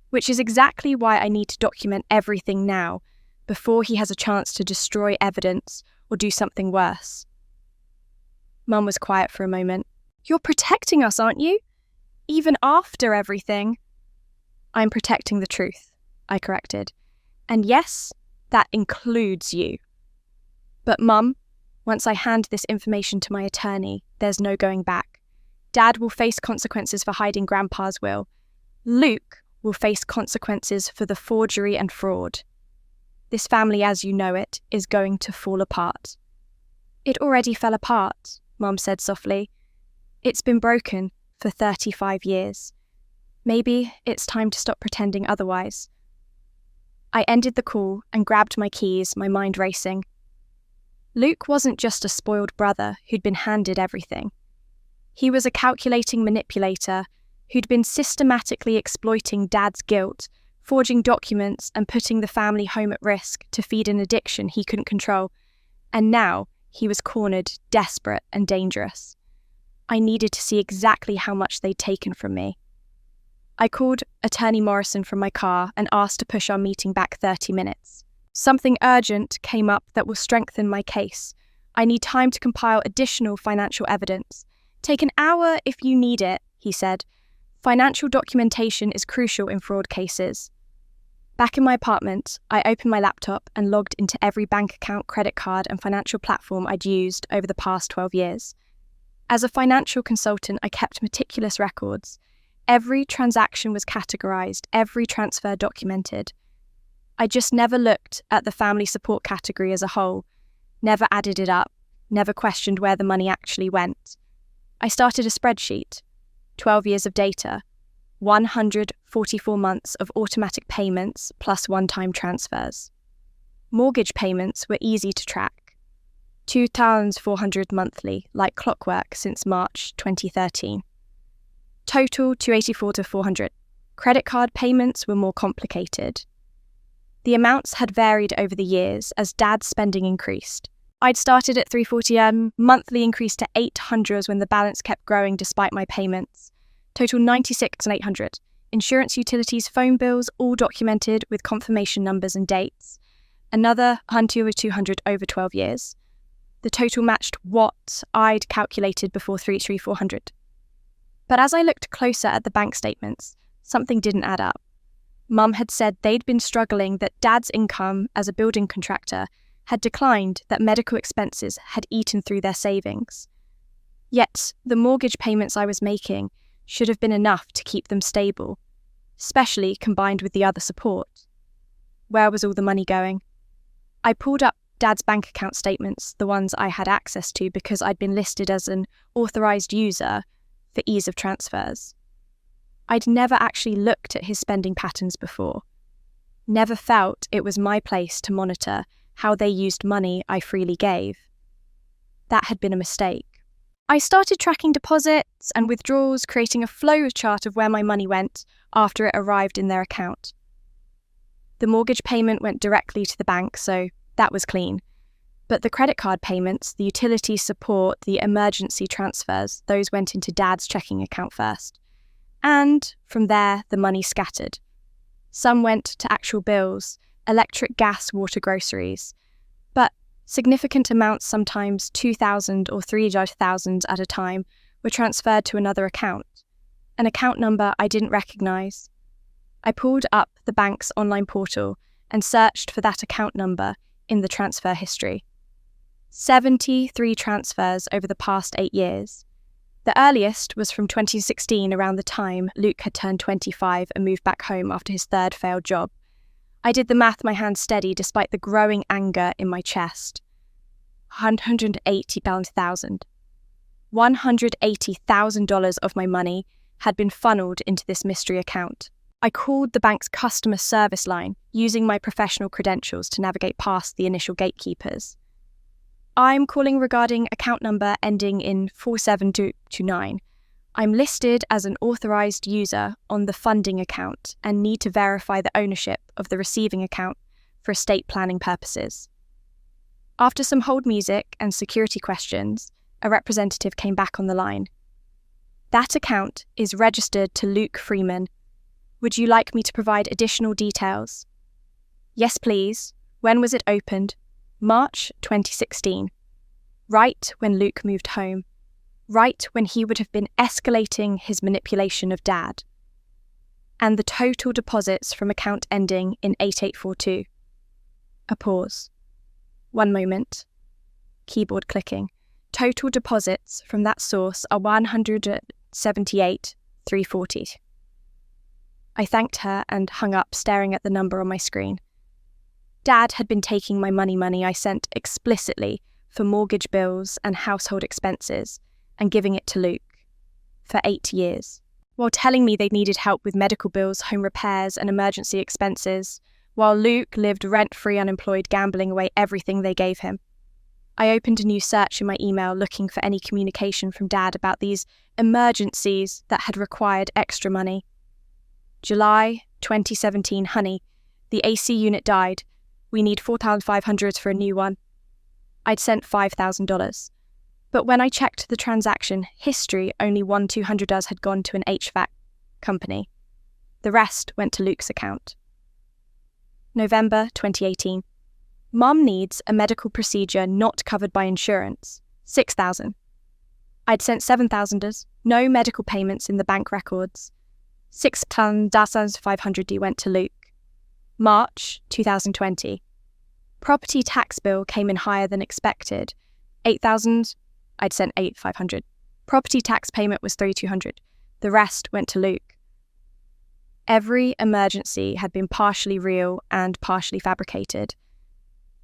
which is exactly why I need to document everything now, before he has a chance to destroy evidence or do something worse. Mum was quiet for a moment. You're protecting us, aren't you? Even after everything? I'm protecting the truth, I corrected. And yes, that includes you. But Mum, once I hand this information to my attorney, there's no going back. Dad will face consequences for hiding Grandpa's will. Luke will face consequences for the forgery and fraud. This family as you know it is going to fall apart. It already fell apart, Mum said softly. It's been broken for 35 years. Maybe it's time to stop pretending otherwise. I ended the call and grabbed my keys, my mind racing. Luke wasn't just a spoiled brother who'd been handed everything. He was a calculating manipulator who'd been systematically exploiting Dad's guilt, forging documents and putting the family home at risk to feed an addiction he couldn't control. And now he was cornered, desperate and dangerous. I needed to see exactly how much they'd taken from me. I called Attorney Morrison from my car and asked to push our meeting back 30 minutes. Something urgent came up that will strengthen my case. I need time to compile additional financial evidence. Take an hour if you need it, he said. Financial documentation is crucial in fraud cases. Back in my apartment, I opened my laptop and logged into every bank account, credit card, and financial platform I'd used over the past 12 years. As a financial consultant, I kept meticulous records. Every transaction was categorized, every transfer documented. I just never looked at the family support category as a whole, never added it up, never questioned where the money actually went. I started a spreadsheet, 12 years of data, 144 months of automatic payments plus one-time transfers. Mortgage payments were easy to track, $2,400 monthly, like clockwork since March 2013. Total $284 to $400. Credit card payments were more complicated. The amounts had varied over the years as Dad's spending increased. I'd started at $340, monthly increased to $800 when the balance kept growing despite my payments. Total $96 and $800. Insurance, utilities, phone bills, all documented with confirmation numbers and dates. Another $100 to $200 over 12 years. The total matched what I'd calculated before $400. But as I looked closer at the bank statements, something didn't add up. Mum had said they'd been struggling, that Dad's income as a building contractor had declined, that medical expenses had eaten through their savings. Yet the mortgage payments I was making should have been enough to keep them stable, especially combined with the other support. Where was all the money going? I pulled up Dad's bank account statements, the ones I had access to because I'd been listed as an authorized user for ease of transfers. I'd never actually looked at his spending patterns before. Never felt it was my place to monitor how they used money I freely gave. That had been a mistake. I started tracking deposits and withdrawals, creating a flow chart of where my money went after it arrived in their account. The mortgage payment went directly to the bank, so that was clean. But the credit card payments, the utility support, the emergency transfers, those went into Dad's checking account first. And from there, the money scattered. Some went to actual bills, electric, gas, water, groceries. But significant amounts, sometimes $2,000 or $3,000 at a time, were transferred to another account, an account number I didn't recognize. I pulled up the bank's online portal and searched for that account number in the transfer history. 73 transfers over the past 8 years. The earliest was from 2016, around the time Luke had turned 25 and moved back home after his third failed job. I did the math, my hands steady despite the growing anger in my chest. $180,000. $180,000 of my money had been funneled into this mystery account. I called the bank's customer service line, using my professional credentials to navigate past the initial gatekeepers. I'm calling regarding account number ending in 4729. I'm listed as an authorized user on the funding account and need to verify the ownership of the receiving account for estate planning purposes. After some hold music and security questions, a representative came back on the line. That account is registered to Luke Freeman. Would you like me to provide additional details? Yes, please. When was it opened? March 2016. Right when Luke moved home. Right when he would have been escalating his manipulation of Dad. And the total deposits from account ending in 8842. A pause. One moment. Keyboard clicking. Total deposits from that source are $178,340. I thanked her and hung up, staring at the number on my screen. Dad had been taking my money I sent explicitly for mortgage bills and household expenses and giving it to Luke for 8 years, while telling me they needed help with medical bills, home repairs and emergency expenses, while Luke lived rent-free unemployed, gambling away everything they gave him. I opened a new search in my email looking for any communication from Dad about these emergencies that had required extra money. July 2017, honey, the AC unit died. We need $4,500 for a new one. I'd sent $5,000. But when I checked the transaction history, only $200 had gone to an HVAC company. The rest went to Luke's account. November 2018. Mum needs a medical procedure not covered by insurance. $6,000. I'd sent $7,000. No medical payments in the bank records. $6,500 went to Luke. March 2020. Property tax bill came in higher than expected. $8,000. I'd sent $8,500. Property tax payment was $3,200. The rest went to Luke. Every emergency had been partially real and partially fabricated.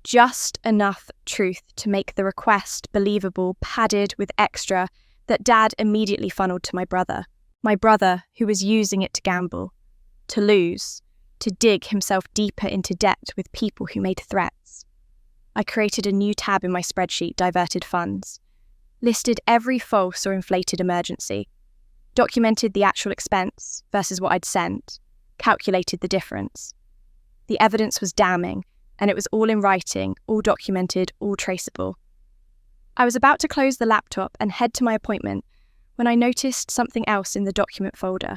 Just enough truth to make the request believable, padded with extra that Dad immediately funneled to my brother. My brother, who was using it to gamble, to lose, to dig himself deeper into debt with people who made threats. I created a new tab in my spreadsheet, diverted funds, listed every false or inflated emergency, documented the actual expense versus what I'd sent, calculated the difference. The evidence was damning, and it was all in writing, all documented, all traceable. I was about to close the laptop and head to my appointment when I noticed something else in the document folder.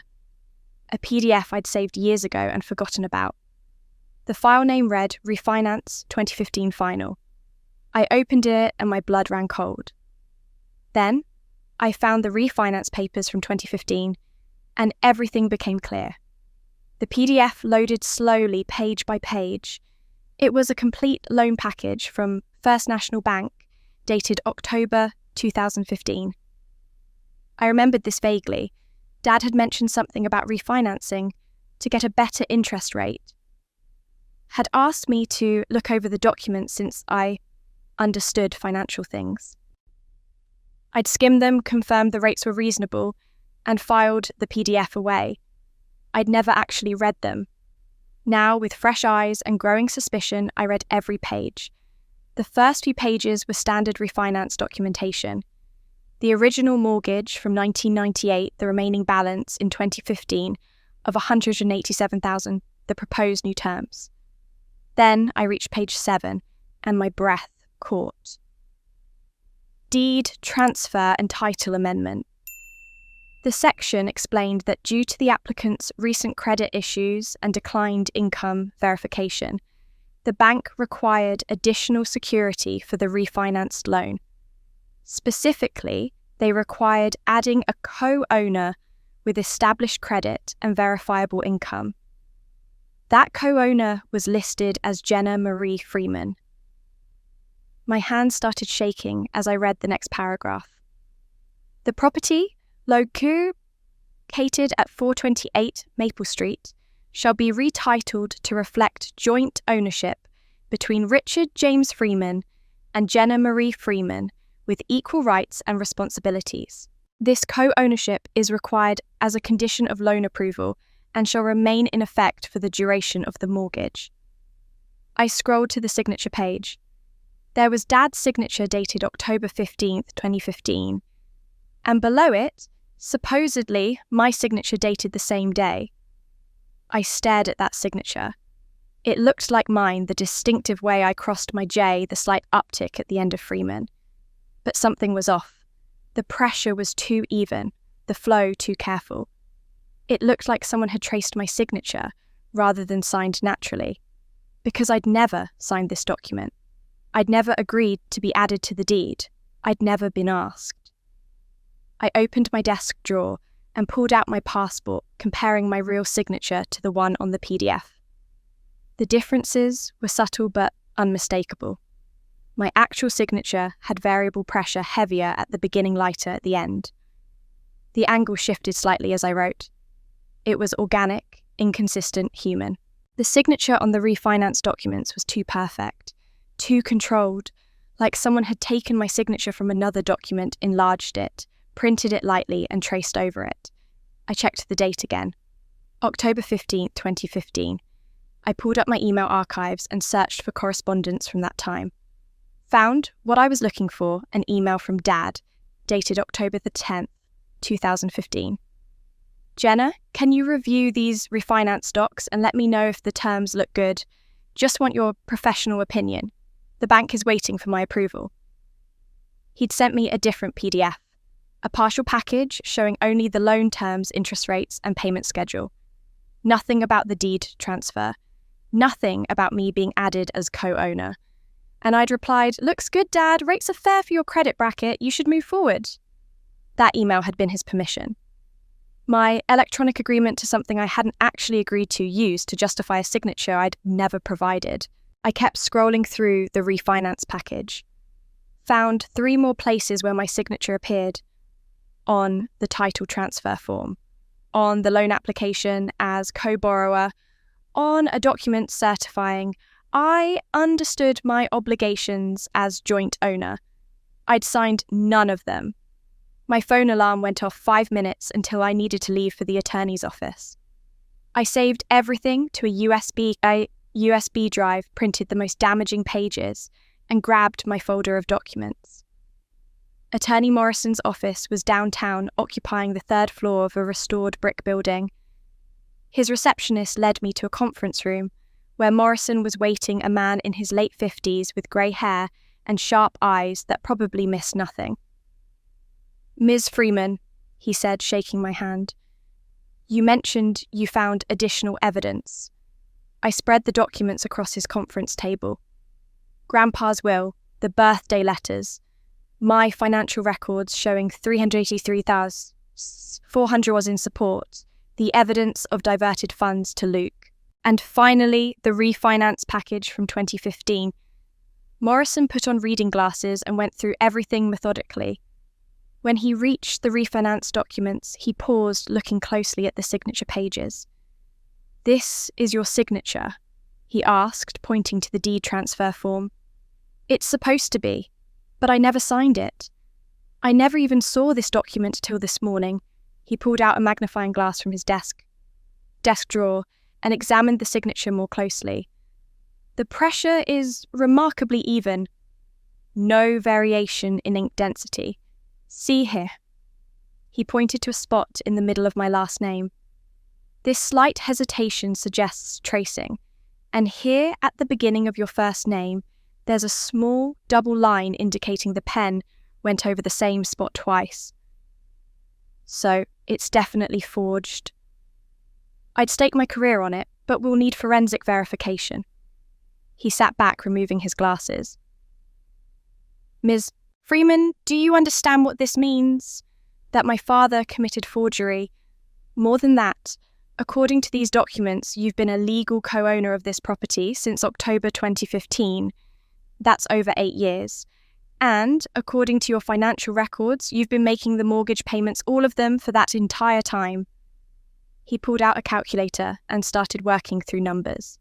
A PDF I'd saved years ago and forgotten about. The file name read Refinance 2015 Final. I opened it and my blood ran cold. Then, I found the refinance papers from 2015 and everything became clear. The PDF loaded slowly, page by page. It was a complete loan package from First National Bank, dated October 2015. I remembered this vaguely. Dad had mentioned something about refinancing to get a better interest rate. Had asked me to look over the documents since I understood financial things. I'd skimmed them, confirmed the rates were reasonable, and filed the PDF away. I'd never actually read them. Now, with fresh eyes and growing suspicion, I read every page. The first few pages were standard refinance documentation. The original mortgage from 1998, the remaining balance in 2015 of $187,000, the proposed new terms. Then I reached page 7, and my breath caught. Deed, transfer, and title amendment. The section explained that due to the applicant's recent credit issues and declined income verification, the bank required additional security for the refinanced loan. Specifically, they required adding a co-owner with established credit and verifiable income. That co-owner was listed as Jenna Marie Freeman. My hand started shaking as I read the next paragraph. The property, located at 428 Maple Street, shall be retitled to reflect joint ownership between Richard James Freeman and Jenna Marie Freeman with equal rights and responsibilities. This co-ownership is required as a condition of loan approval and shall remain in effect for the duration of the mortgage. I scrolled to the signature page. There was Dad's signature dated October 15th, 2015, and below it, supposedly, my signature dated the same day. I stared at that signature. It looked like mine, the distinctive way I crossed my J, the slight uptick at the end of Freeman. But something was off. The pressure was too even, the flow too careful. It looked like someone had traced my signature rather than signed naturally, because I'd never signed this document. I'd never agreed to be added to the deed. I'd never been asked. I opened my desk drawer and pulled out my passport, comparing my real signature to the one on the PDF. The differences were subtle but unmistakable. My actual signature had variable pressure heavier at the beginning, lighter at the end. The angle shifted slightly as I wrote. It was organic, inconsistent, human. The signature on the refinance documents was too perfect, too controlled, like someone had taken my signature from another document, enlarged it, printed it lightly, and traced over it. I checked the date again. October 15th, 2015. I pulled up my email archives and searched for correspondence from that time. Found what I was looking for, an email from Dad, dated October the 10th, 2015. Jenna, can you review these refinance docs and let me know if the terms look good? Just want your professional opinion. The bank is waiting for my approval. He'd sent me a different PDF, a partial package showing only the loan terms, interest rates, and payment schedule. Nothing about the deed transfer. Nothing about me being added as co-owner. And I'd replied, "Looks good, Dad. Rates are fair for your credit bracket. You should move forward." That email had been his permission. My electronic agreement to something I hadn't actually agreed to use to justify a signature I'd never provided. I kept scrolling through the refinance package. Found 3 more places where my signature appeared. On the title transfer form, on the loan application as co-borrower, on a document certifying I understood my obligations as joint owner. I'd signed none of them. My phone alarm went off 5 minutes until I needed to leave for the attorney's office. I saved everything to a USB drive, printed the most damaging pages, and grabbed my folder of documents. Attorney Morrison's office was downtown, occupying the 3rd floor of a restored brick building. His receptionist led me to a conference room, where Morrison was waiting a man in his late 50s with grey hair and sharp eyes that probably missed nothing. "Ms. Freeman," he said, shaking my hand, "you mentioned you found additional evidence." I spread the documents across his conference table. Grandpa's will, the birthday letters, my financial records showing $383,400 was in support, the evidence of diverted funds to Luke, and finally the refinance package from 2015. Morrison put on reading glasses and went through everything methodically. When he reached the refinance documents, he paused, looking closely at the signature pages. "This is your signature?" he asked, pointing to the deed transfer form. "It's supposed to be, but I never signed it. I never even saw this document till this morning." He pulled out a magnifying glass from his desk drawer and examined the signature more closely. "The pressure is remarkably even. No variation in ink density. See here." He pointed to a spot in the middle of my last name. "This slight hesitation suggests tracing, and here at the beginning of your first name, there's a small double line indicating the pen went over the same spot twice. So it's definitely forged. I'd stake my career on it, but we'll need forensic verification." He sat back, removing his glasses. "Ms. Freeman, do you understand what this means? That my father committed forgery? More than that, according to these documents, you've been a legal co-owner of this property since October 2015. That's over 8 years. And according to your financial records, you've been making the mortgage payments, all of them, for that entire time." He pulled out a calculator and started working through numbers.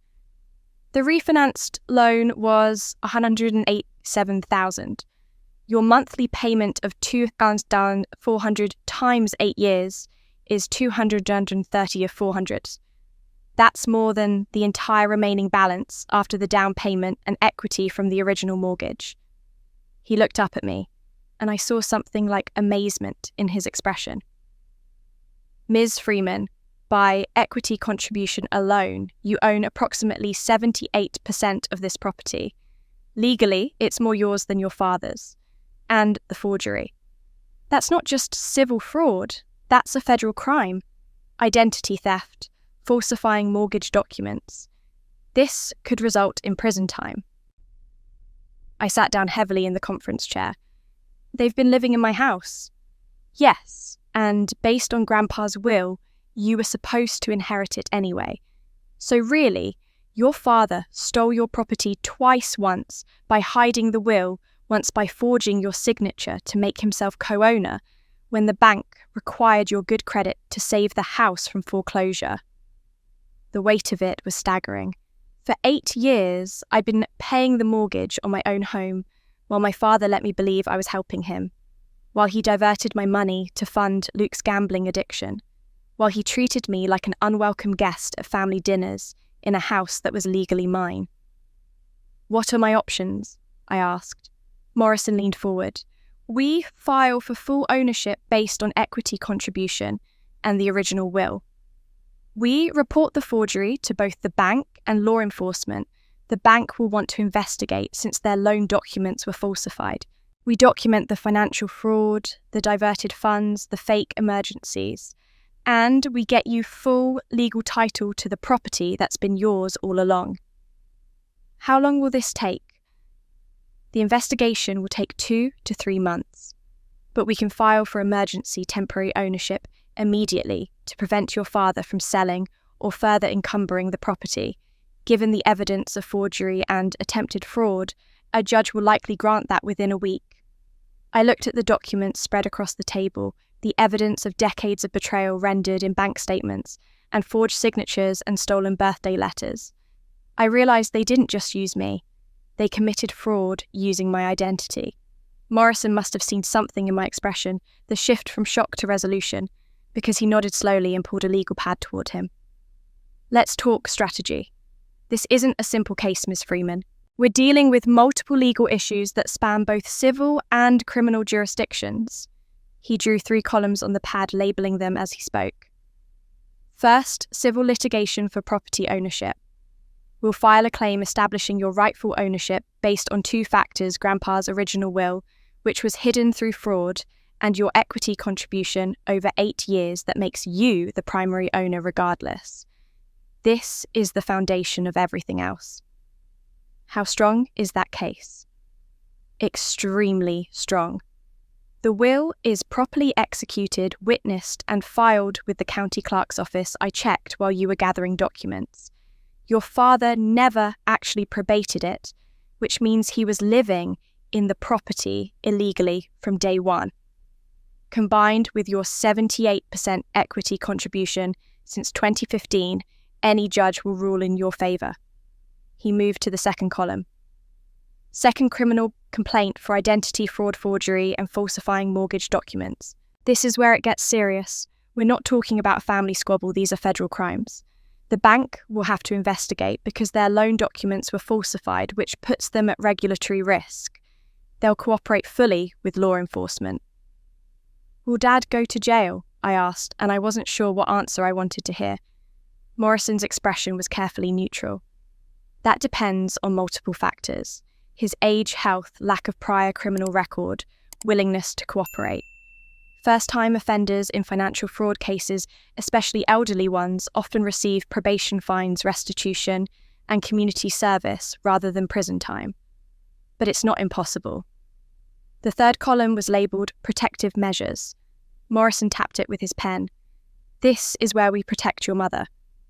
"The refinanced loan was $187,000. Your monthly payment of $2,400 times 8 years is $230 of 400. That's more than the entire remaining balance after the down payment and equity from the original mortgage." He looked up at me, and I saw something like amazement in his expression. "Ms. Freeman, by equity contribution alone, you own approximately 78% of this property. Legally, it's more yours than your father's, and the forgery. That's not just civil fraud, that's a federal crime. Identity theft, falsifying mortgage documents. This could result in prison time. I sat down heavily in the conference chair. They've been living in my house. Yes, and based on Grandpa's will, you were supposed to inherit it anyway. So really, your father stole your property twice, once by hiding the will, once by forging your signature to make himself co-owner, when the bank required your good credit to save the house from foreclosure. The weight of it was staggering. For 8 years, I'd been paying the mortgage on my own home, while my father let me believe I was helping him, while he diverted my money to fund Luke's gambling addiction, while he treated me like an unwelcome guest at family dinners in a house that was legally mine. What are my options? I asked. Morrison leaned forward. We file for full ownership based on equity contribution and the original will. We report the forgery to both the bank and law enforcement. The bank will want to investigate since their loan documents were falsified. We document the financial fraud, the diverted funds, the fake emergencies, and we get you full legal title to the property that's been yours all along. How long will this take? The investigation will take 2 to 3 months, but we can file for emergency temporary ownership immediately to prevent your father from selling or further encumbering the property. Given the evidence of forgery and attempted fraud, a judge will likely grant that within a week. I looked at the documents spread across the table, the evidence of decades of betrayal rendered in bank statements, and forged signatures and stolen birthday letters. I realised they didn't just use me. They committed fraud using my identity. Morrison must have seen something in my expression, the shift from shock to resolution, because he nodded slowly and pulled a legal pad toward him. Let's talk strategy. This isn't a simple case, Ms. Freeman. We're dealing with multiple legal issues that span both civil and criminal jurisdictions. He drew 3 columns on the pad, labelling them as he spoke. First, civil litigation for property ownership. We'll file a claim establishing your rightful ownership based on 2 factors: Grandpa's original will, which was hidden through fraud, and your equity contribution over 8 years that makes you the primary owner regardless. This is the foundation of everything else. How strong is that case? Extremely strong. The will is properly executed, witnessed, and filed with the county clerk's office. I checked while you were gathering documents. Your father never actually probated it, which means he was living in the property illegally from day one. Combined with your 78% equity contribution since 2015, any judge will rule in your favour. He moved to the second column. Second criminal complaint for identity fraud, forgery, and falsifying mortgage documents. This is where it gets serious. We're not talking about a family squabble, these are federal crimes. The bank will have to investigate because their loan documents were falsified, which puts them at regulatory risk. They'll cooperate fully with law enforcement. Will Dad go to jail? I asked, and I wasn't sure what answer I wanted to hear. Morrison's expression was carefully neutral. That depends on multiple factors: his age, health, lack of prior criminal record, willingness to cooperate. First-time offenders in financial fraud cases, especially elderly ones, often receive probation fines, restitution, and community service rather than prison time. But it's not impossible. The third column was labelled protective measures. Morrison tapped it with his pen. This is where we protect your mother.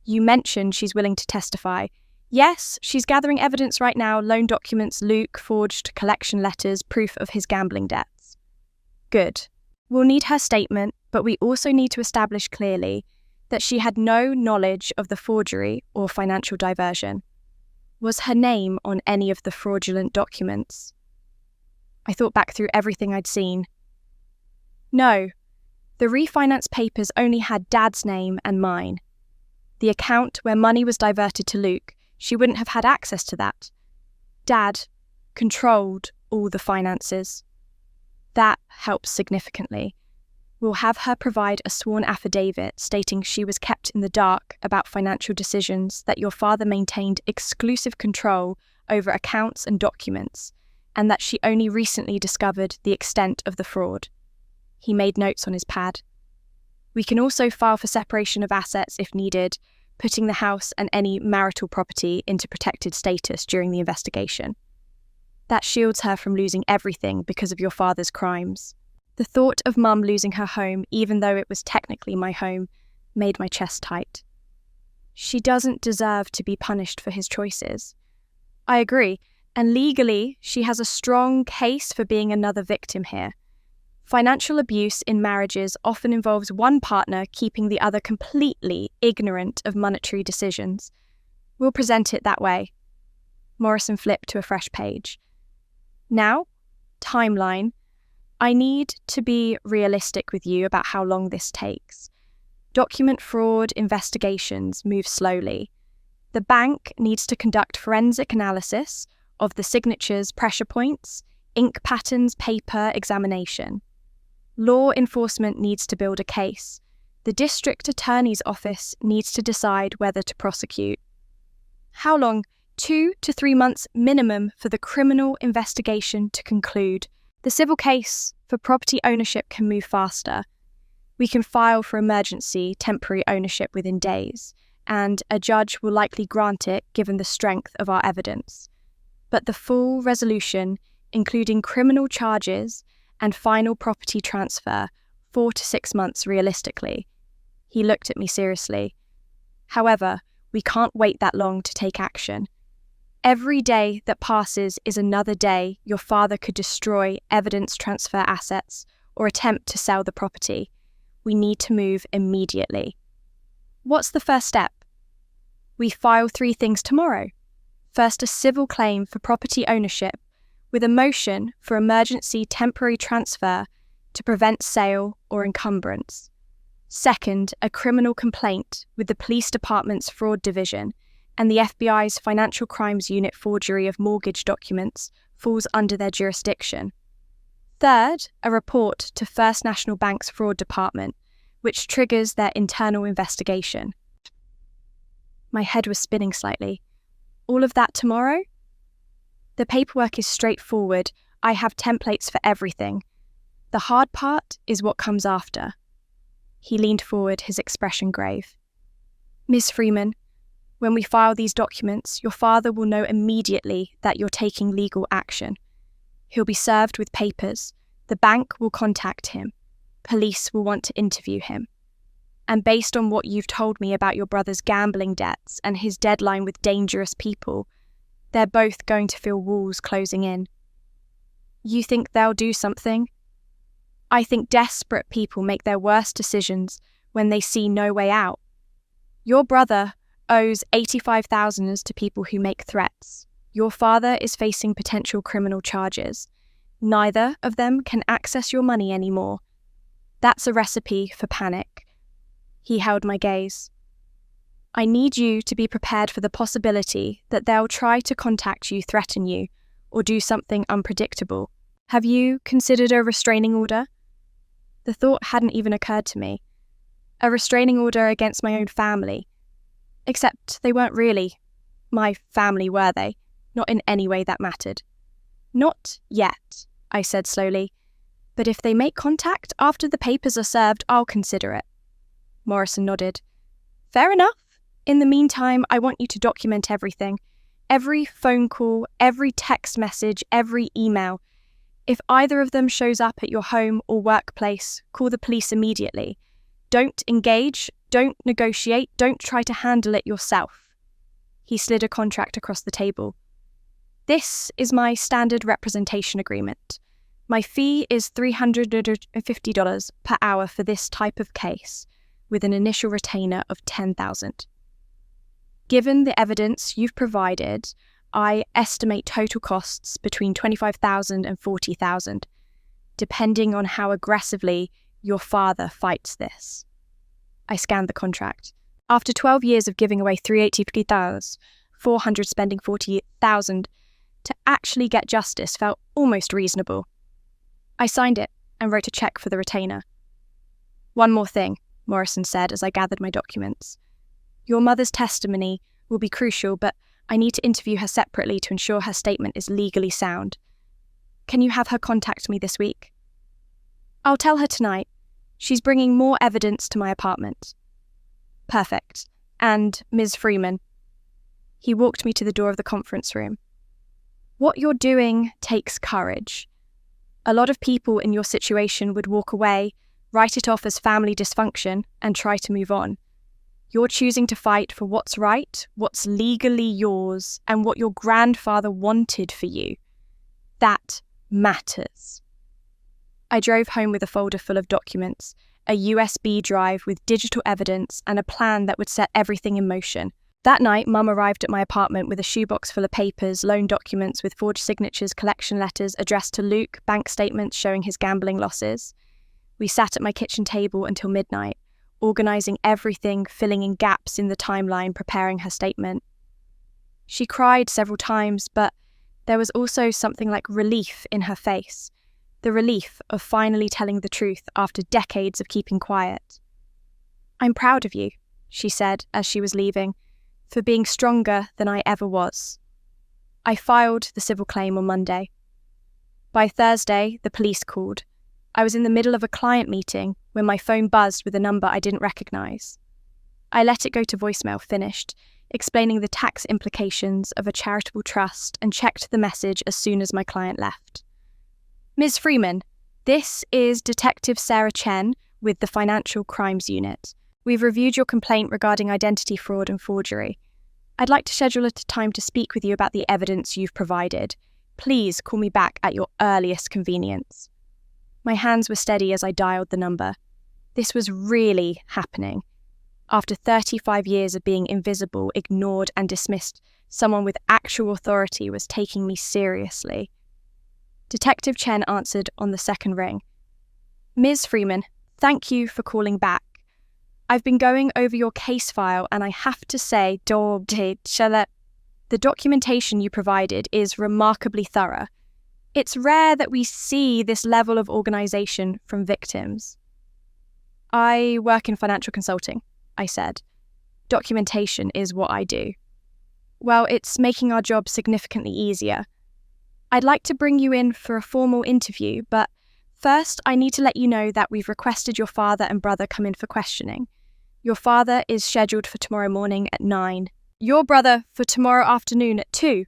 You mentioned she's willing to testify. Yes, she's gathering evidence right now: loan documents, Luke, forged collection letters, proof of his gambling debts. Good. We'll need her statement, but we also need to establish clearly that she had no knowledge of the forgery or financial diversion. Was her name on any of the fraudulent documents? I thought back through everything I'd seen. No, the refinance papers only had Dad's name and mine. The account where money was diverted to Luke, she wouldn't have had access to that. Dad controlled all the finances. That helps significantly. We'll have her provide a sworn affidavit stating she was kept in the dark about financial decisions, that your father maintained exclusive control over accounts and documents, and that she only recently discovered the extent of the fraud. He made notes on his pad. We can also file for separation of assets if needed, putting the house and any marital property into protected status during the investigation. That shields her from losing everything because of your father's crimes. The thought of Mum losing her home, even though it was technically my home, made my chest tight. She doesn't deserve to be punished for his choices. I agree, and legally, she has a strong case for being another victim here. Financial abuse in marriages often involves one partner keeping the other completely ignorant of monetary decisions. We'll present it that way. Morrison flipped to a fresh page. Now, timeline. I need to be realistic with you about how long this takes. Document fraud investigations move slowly. The bank needs to conduct forensic analysis of the signatures, pressure points, ink patterns, paper examination. Law enforcement needs to build a case. The district attorney's office needs to decide whether to prosecute. How long? 2 to 3 months minimum for the criminal investigation to conclude. The civil case for property ownership can move faster. We can file for emergency temporary ownership within days, and a judge will likely grant it given the strength of our evidence. But the full resolution, including criminal charges and final property transfer, 4 to 6 months realistically. He looked at me seriously. However, we can't wait that long to take action. Every day that passes is another day your father could destroy evidence transfer assets or attempt to sell the property. We need to move immediately. What's the first step? We file 3 things tomorrow. First, a civil claim for property ownership with a motion for emergency temporary transfer to prevent sale or encumbrance. Second, a criminal complaint with the police department's fraud division, and the FBI's Financial Crimes Unit forgery of mortgage documents falls under their jurisdiction. Third, a report to First National Bank's fraud department, which triggers their internal investigation. My head was spinning slightly. All of that tomorrow? The paperwork is straightforward. I have templates for everything. The hard part is what comes after. He leaned forward, his expression grave. Miss Freeman, when we file these documents, your father will know immediately that you're taking legal action. He'll be served with papers. The bank will contact him. Police will want to interview him. And based on what you've told me about your brother's gambling debts and his deadline with dangerous people, they're both going to feel walls closing in. You think they'll do something? I think desperate people make their worst decisions when they see no way out. Your brother owes $85,000 to people who make threats. Your father is facing potential criminal charges. Neither of them can access your money anymore. That's a recipe for panic. He held my gaze. I need you to be prepared for the possibility that they'll try to contact you, threaten you, or do something unpredictable. Have you considered a restraining order? The thought hadn't even occurred to me. A restraining order against my own family. Except they weren't really my family, were they? Not in any way that mattered. Not yet, I said slowly. But if they make contact after the papers are served, I'll consider it. Morrison nodded. Fair enough. In the meantime, I want you to document everything. Every phone call, every text message, every email. If either of them shows up at your home or workplace, call the police immediately. Don't engage, don't negotiate, don't try to handle it yourself. He slid a contract across the table. This is my standard representation agreement. My fee is $350 per hour for this type of case, with an initial retainer of $10,000. Given the evidence you've provided, I estimate total costs between $25,000 and $40,000, depending on how aggressively your father fights this. I scanned the contract. After 12 years of giving away $380,000, $400 spending $40,000, to actually get justice felt almost reasonable. I signed it and wrote a check for the retainer. One more thing, Morrison said as I gathered my documents. Your mother's testimony will be crucial, but I need to interview her separately to ensure her statement is legally sound. Can you have her contact me this week? I'll tell her tonight. She's bringing more evidence to my apartment. Perfect. And Ms. Freeman. He walked me to the door of the conference room. What you're doing takes courage. A lot of people in your situation would walk away, write it off as family dysfunction, and try to move on. You're choosing to fight for what's right, what's legally yours, and what your grandfather wanted for you. That matters. I drove home with a folder full of documents, a USB drive with digital evidence, and a plan that would set everything in motion. That night, Mum arrived at my apartment with a shoebox full of papers, loan documents with forged signatures, collection letters addressed to Luke, bank statements showing his gambling losses. We sat at my kitchen table until midnight, organising everything, filling in gaps in the timeline, preparing her statement. She cried several times, but there was also something like relief in her face, the relief of finally telling the truth after decades of keeping quiet. "I'm proud of you," she said as she was leaving, "for being stronger than I ever was." I filed the civil claim on Monday. By Thursday, the police called. I was in the middle of a client meeting when my phone buzzed with a number I didn't recognise. I let it go to voicemail, finished, explaining the tax implications of a charitable trust, and checked the message as soon as my client left. "Ms. Freeman, this is Detective Sarah Chen with the Financial Crimes Unit. We've reviewed your complaint regarding identity fraud and forgery. I'd like to schedule a time to speak with you about the evidence you've provided. Please call me back at your earliest convenience." My hands were steady as I dialed the number. This was really happening. After 35 years of being invisible, ignored and dismissed, someone with actual authority was taking me seriously. Detective Chen answered on the second ring. "Ms. Freeman, thank you for calling back. I've been going over your case file and I have to say, the documentation you provided is remarkably thorough. It's rare that we see this level of organisation from victims." "I work in financial consulting," I said. "Documentation is what I do." "Well, it's making our job significantly easier. I'd like to bring you in for a formal interview, but first I need to let you know that we've requested your father and brother come in for questioning. Your father is scheduled for tomorrow morning at 9. Your brother for tomorrow afternoon at 2.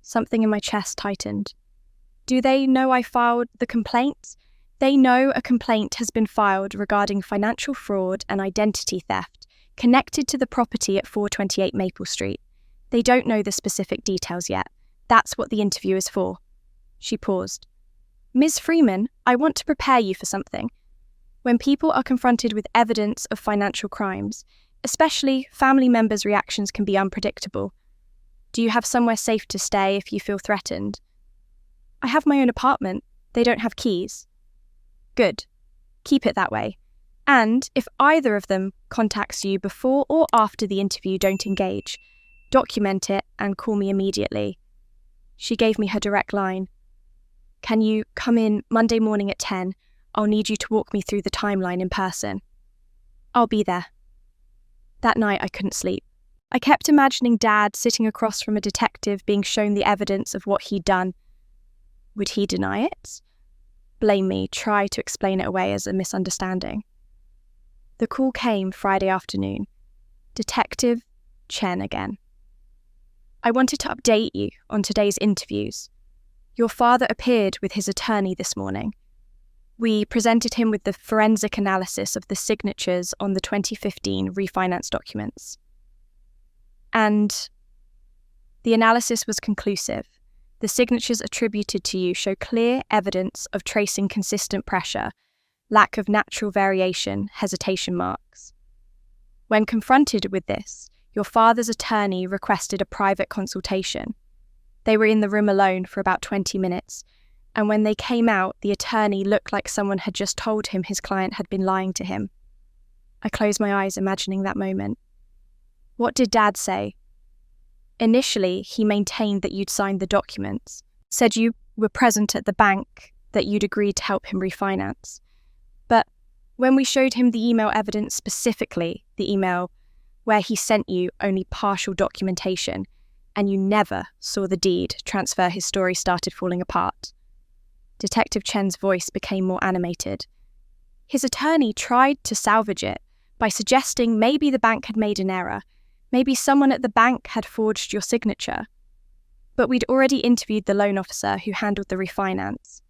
Something in my chest tightened. Do they know I filed the complaint? They know a complaint has been filed regarding financial fraud and identity theft connected to the property at 428 Maple Street. They don't know the specific details yet. That's what the interview is for." She paused. "Ms. Freeman, I want to prepare you for something. When people are confronted with evidence of financial crimes, especially family members' reactions can be unpredictable. Do you have somewhere safe to stay if you feel threatened?" "I have my own apartment. They don't have keys." "Good. Keep it that way. And if either of them contacts you before or after the interview, don't engage. Document it and call me immediately." She gave me her direct line. "Can you come in Monday morning at 10? I'll need you to walk me through the timeline in person." "I'll be there." That night I couldn't sleep. I kept imagining Dad sitting across from a detective being shown the evidence of what he'd done. Would he deny it? Blame me, try to explain it away as a misunderstanding. The call came Friday afternoon. Detective Chen again. "I wanted to update you on today's interviews. Your father appeared with his attorney this morning. We presented him with the forensic analysis of the signatures on the 2015 refinance documents. And the analysis was conclusive. The signatures attributed to you show clear evidence of tracing consistent pressure, lack of natural variation, hesitation marks. When confronted with this, your father's attorney requested a private consultation. They were in the room alone for about 20 minutes, and when they came out, the attorney looked like someone had just told him his client had been lying to him. I closed my eyes, imagining that moment. What did Dad say? Initially, he maintained that you'd signed the documents, said you were present at the bank, that you'd agreed to help him refinance. But when we showed him the email evidence, specifically the email where he sent you only partial documentation, and you never saw the deed transfer, his story started falling apart. Detective Chen's voice became more animated. His attorney tried to salvage it by suggesting maybe the bank had made an error, maybe someone at the bank had forged your signature. But we'd already interviewed the loan officer who handled the refinance.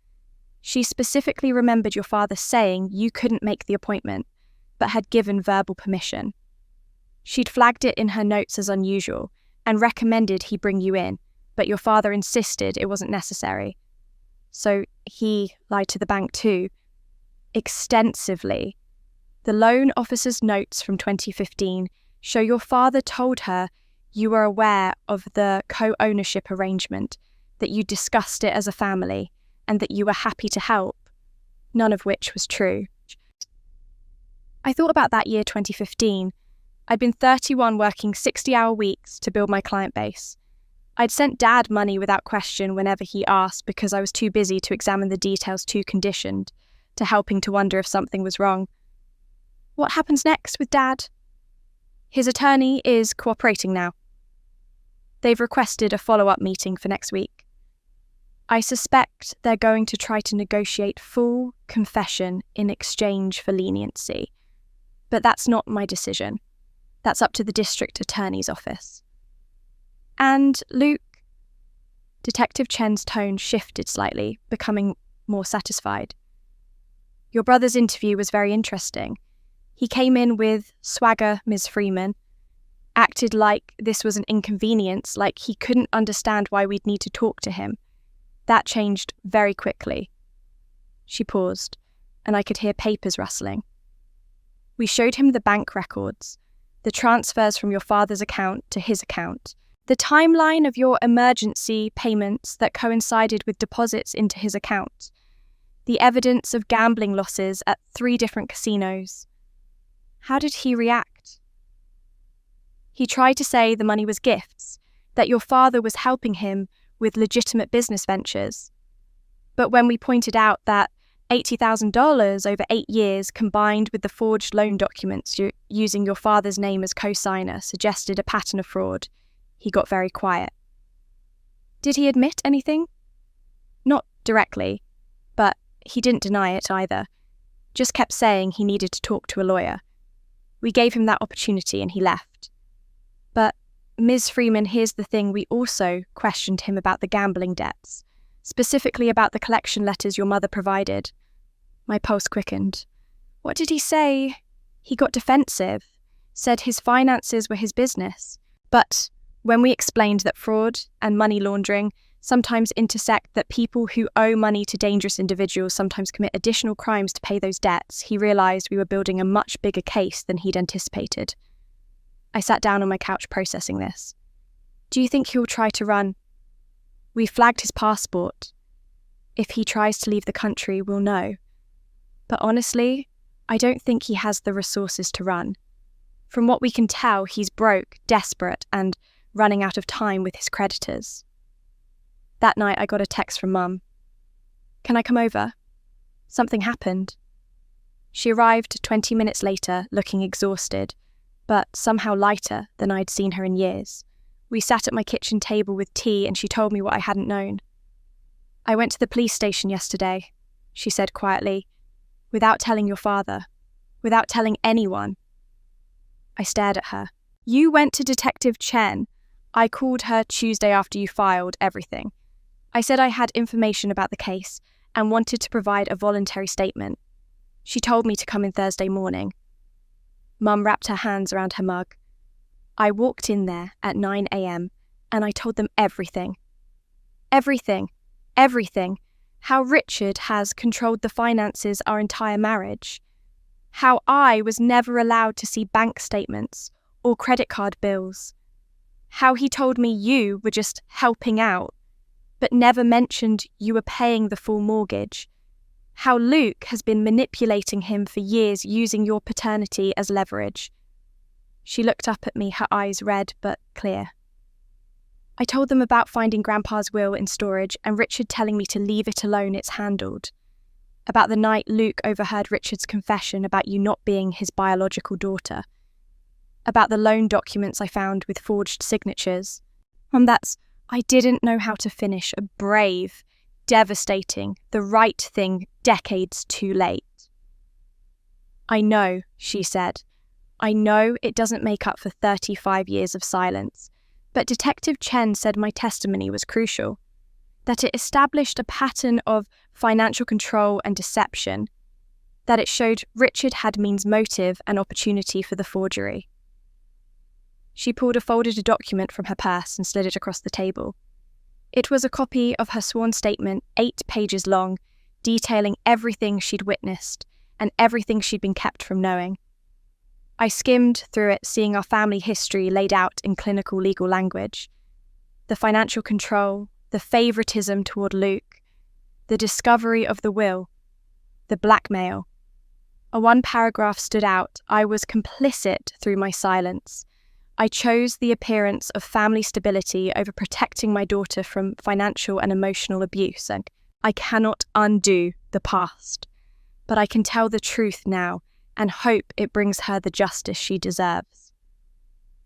She specifically remembered your father saying you couldn't make the appointment, but had given verbal permission. She'd flagged it in her notes as unusual and recommended he bring you in, but your father insisted it wasn't necessary. So he lied to the bank too, extensively. The loan officer's notes from 2015 show your father told her you were aware of the co-ownership arrangement, that you discussed it as a family, and that you were happy to help, none of which was true. I thought about that year 2015. I'd been 31 working 60-hour weeks to build my client base. I'd sent Dad money without question whenever he asked because I was too busy to examine the details, too conditioned to helping to wonder if something was wrong. What happens next with Dad? His attorney is cooperating now. They've requested a follow-up meeting for next week. I suspect they're going to try to negotiate full confession in exchange for leniency. But that's not my decision. That's up to the district attorney's office. And Luke? Detective Chen's tone shifted slightly, becoming more satisfied. Your brother's interview was very interesting. He came in with swagger, Ms. Freeman, acted like this was an inconvenience, like he couldn't understand why we'd need to talk to him. That changed very quickly. She paused, and I could hear papers rustling. We showed him the bank records, the transfers from your father's account to his account, the timeline of your emergency payments that coincided with deposits into his account, the evidence of gambling losses at 3 different casinos. How did he react? He tried to say the money was gifts, that your father was helping him with legitimate business ventures. But when we pointed out that $80,000 over 8 years combined with the forged loan documents using your father's name as co-signer suggested a pattern of fraud, he got very quiet. Did he admit anything? Not directly, but he didn't deny it either. Just kept saying he needed to talk to a lawyer. We gave him that opportunity and he left. But Ms. Freeman, here's the thing, we also questioned him about the gambling debts, specifically about the collection letters your mother provided. My pulse quickened. What did he say? He got defensive, said his finances were his business. But when we explained that fraud and money laundering sometimes intersect, that people who owe money to dangerous individuals sometimes commit additional crimes to pay those debts, he realised we were building a much bigger case than he'd anticipated. I sat down on my couch processing this. Do you think he'll try to run? We flagged his passport. If he tries to leave the country, we'll know. But honestly, I don't think he has the resources to run. From what we can tell, he's broke, desperate, and running out of time with his creditors. That night, I got a text from Mum. Can I come over? Something happened. She arrived 20 minutes later, looking exhausted, but somehow lighter than I'd seen her in years. We sat at my kitchen table with tea and she told me what I hadn't known. I went to the police station yesterday, she said quietly, without telling your father, without telling anyone. I stared at her. You went to Detective Chen. I called her Tuesday after you filed everything. I said I had information about the case and wanted to provide a voluntary statement. She told me to come in Thursday morning. Mum wrapped her hands around her mug. I walked in there at 9 a.m. and I told them everything. Everything. Everything. How Richard has controlled the finances our entire marriage. How I was never allowed to see bank statements or credit card bills. How he told me you were just helping out, but never mentioned you were paying the full mortgage. How Luke has been manipulating him for years using your paternity as leverage. She looked up at me, her eyes red but clear. I told them about finding Grandpa's will in storage and Richard telling me to leave it alone, it's handled. About the night Luke overheard Richard's confession about you not being his biological daughter. About the loan documents I found with forged signatures. And I didn't know how to finish a brave, devastating, the right thing decades too late. I know, she said. I know it doesn't make up for 35 years of silence, but Detective Chen said my testimony was crucial, that it established a pattern of financial control and deception, that it showed Richard had means motive and opportunity for the forgery. She pulled a folded document from her purse and slid it across the table. It was a copy of her sworn statement, 8 pages long, detailing everything she'd witnessed and everything she'd been kept from knowing. I skimmed through it, seeing our family history laid out in clinical legal language. The financial control, the favoritism toward Luke, the discovery of the will, the blackmail. A one paragraph stood out. I was complicit through my silence. I chose the appearance of family stability over protecting my daughter from financial and emotional abuse, and I cannot undo the past. But I can tell the truth now and hope it brings her the justice she deserves.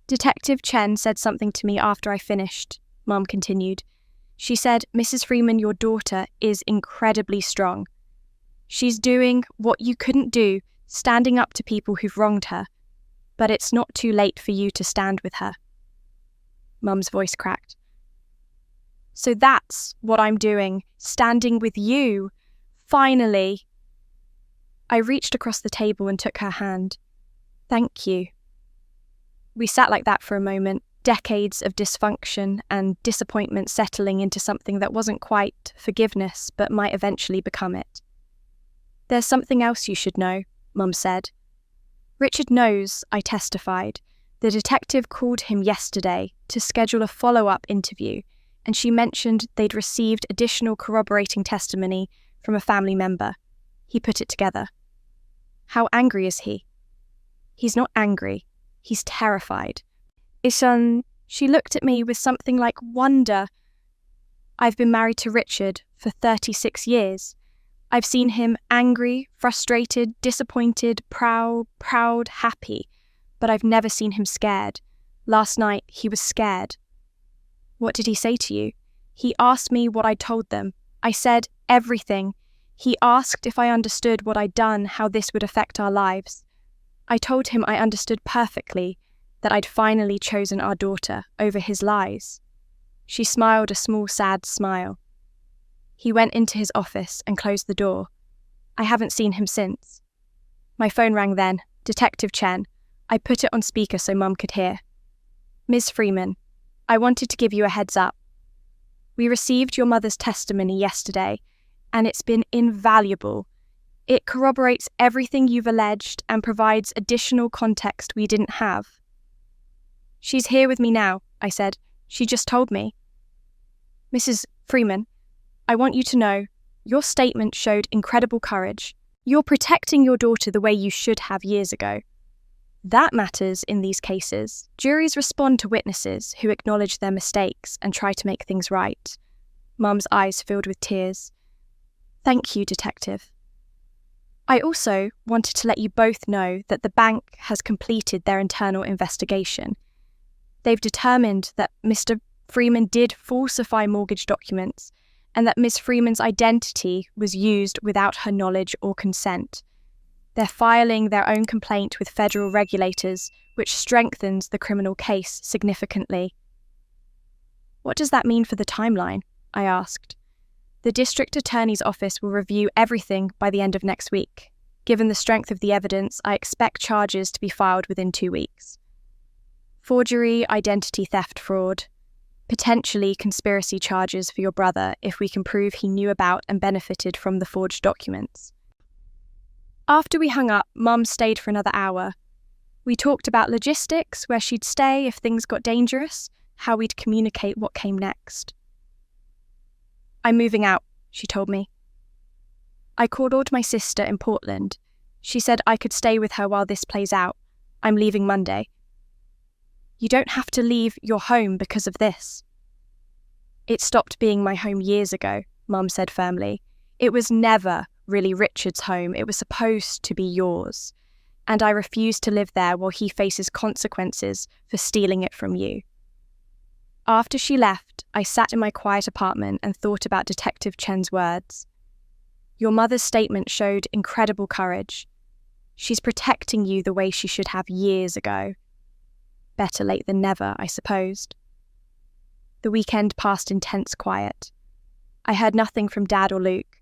Detective Chen said something to me after I finished, Mum continued. She said, Mrs. Freeman, your daughter is incredibly strong. She's doing what you couldn't do, standing up to people who've wronged her. But it's not too late for you to stand with her. Mum's voice cracked. So that's what I'm doing, standing with you. Finally. I reached across the table and took her hand. Thank you. We sat like that for a moment, decades of dysfunction and disappointment settling into something that wasn't quite forgiveness, but might eventually become it. There's something else you should know, Mum said. Richard knows, I testified. The detective called him yesterday to schedule a follow-up interview, and she mentioned they'd received additional corroborating testimony from a family member. He put it together. How angry is he? He's not angry. He's terrified. She looked at me with something like wonder. I've been married to Richard for 36 years. I've seen him angry, frustrated, disappointed, proud, happy, but I've never seen him scared. Last night, he was scared. What did he say to you? He asked me what I told them. I said everything. He asked if I understood what I'd done, how this would affect our lives. I told him I understood perfectly, that I'd finally chosen our daughter over his lies. She smiled a small, sad smile. He went into his office and closed the door. I haven't seen him since. My phone rang then. Detective Chen. I put it on speaker so Mum could hear. Ms. Freeman, I wanted to give you a heads up. We received your mother's testimony yesterday, and it's been invaluable. It corroborates everything you've alleged and provides additional context we didn't have. She's here with me now, I said. She just told me. Mrs. Freeman, I want you to know, your statement showed incredible courage. You're protecting your daughter the way you should have years ago. That matters in these cases. Juries respond to witnesses who acknowledge their mistakes and try to make things right. Mum's eyes filled with tears. Thank you, Detective. I also wanted to let you both know that the bank has completed their internal investigation. They've determined that Mr. Freeman did falsify mortgage documents and that Ms. Freeman's identity was used without her knowledge or consent. They're filing their own complaint with federal regulators, which strengthens the criminal case significantly. What does that mean for the timeline? I asked. The district attorney's office will review everything by the end of next week. Given the strength of the evidence, I expect charges to be filed within 2 weeks. Forgery, identity theft, fraud. Potentially conspiracy charges for your brother if we can prove he knew about and benefited from the forged documents. After we hung up, Mum stayed for another hour. We talked about logistics, where she'd stay if things got dangerous, how we'd communicate what came next. I'm moving out, she told me. I called my sister in Portland. She said I could stay with her while this plays out. I'm leaving Monday. You don't have to leave your home because of this. It stopped being my home years ago, Mum said firmly. It was never really Richard's home. It was supposed to be yours. And I refuse to live there while he faces consequences for stealing it from you. After she left, I sat in my quiet apartment and thought about Detective Chen's words. Your mother's statement showed incredible courage. She's protecting you the way she should have years ago. Better late than never, I supposed. The weekend passed in tense quiet. I heard nothing from Dad or Luke.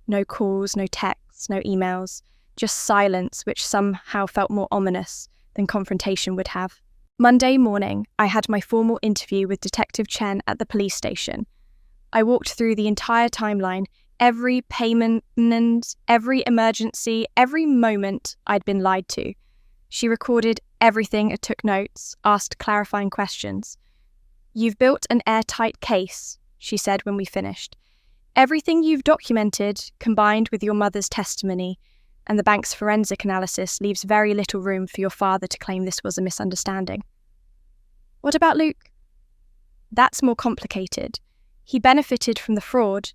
No calls, no texts, no emails, just silence which somehow felt more ominous than confrontation would have. Monday morning, I had my formal interview with Detective Chen at the police station. I walked through the entire timeline, every payment, every emergency, every moment I'd been lied to. She recorded everything and took notes, asked clarifying questions. You've built an airtight case, she said when we finished. Everything you've documented, combined with your mother's testimony and the bank's forensic analysis, leaves very little room for your father to claim this was a misunderstanding. What about Luke? That's more complicated. He benefited from the fraud,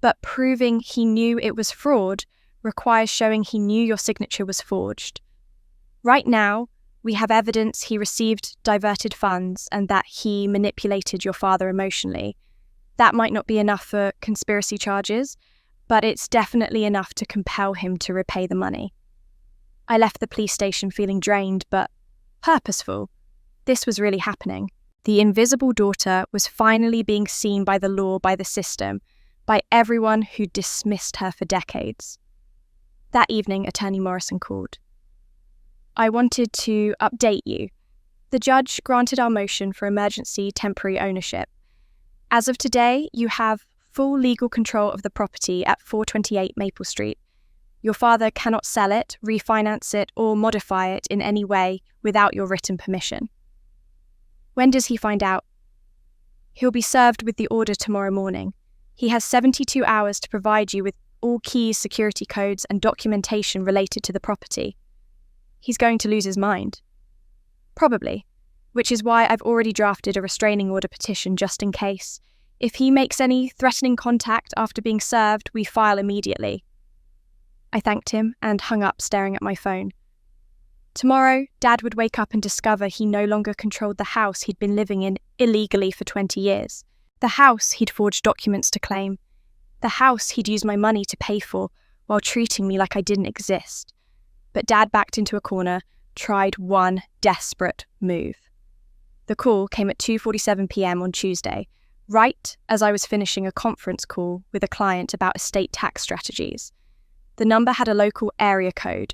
but proving he knew it was fraud requires showing he knew your signature was forged. Right now, we have evidence he received diverted funds and that he manipulated your father emotionally. That might not be enough for conspiracy charges, but it's definitely enough to compel him to repay the money. I left the police station feeling drained, but purposeful. This was really happening. The invisible daughter was finally being seen by the law, by the system, by everyone who dismissed her for decades. That evening, Attorney Morrison called. I wanted to update you. The judge granted our motion for emergency temporary ownership. As of today, you have full legal control of the property at 428 Maple Street. Your father cannot sell it, refinance it, or modify it in any way without your written permission. When does he find out? He'll be served with the order tomorrow morning. He has 72 hours to provide you with all keys, security codes, and documentation related to the property. He's going to lose his mind. Probably, which is why I've already drafted a restraining order petition just in case. If he makes any threatening contact after being served, we file immediately. I thanked him and hung up, staring at my phone. Tomorrow, Dad would wake up and discover he no longer controlled the house he'd been living in illegally for 20 years. The house he'd forged documents to claim. The house he'd used my money to pay for while treating me like I didn't exist. But Dad backed into a corner, tried one desperate move. The call came at 2:47 p.m. on Tuesday, right as I was finishing a conference call with a client about estate tax strategies. The number had a local area code,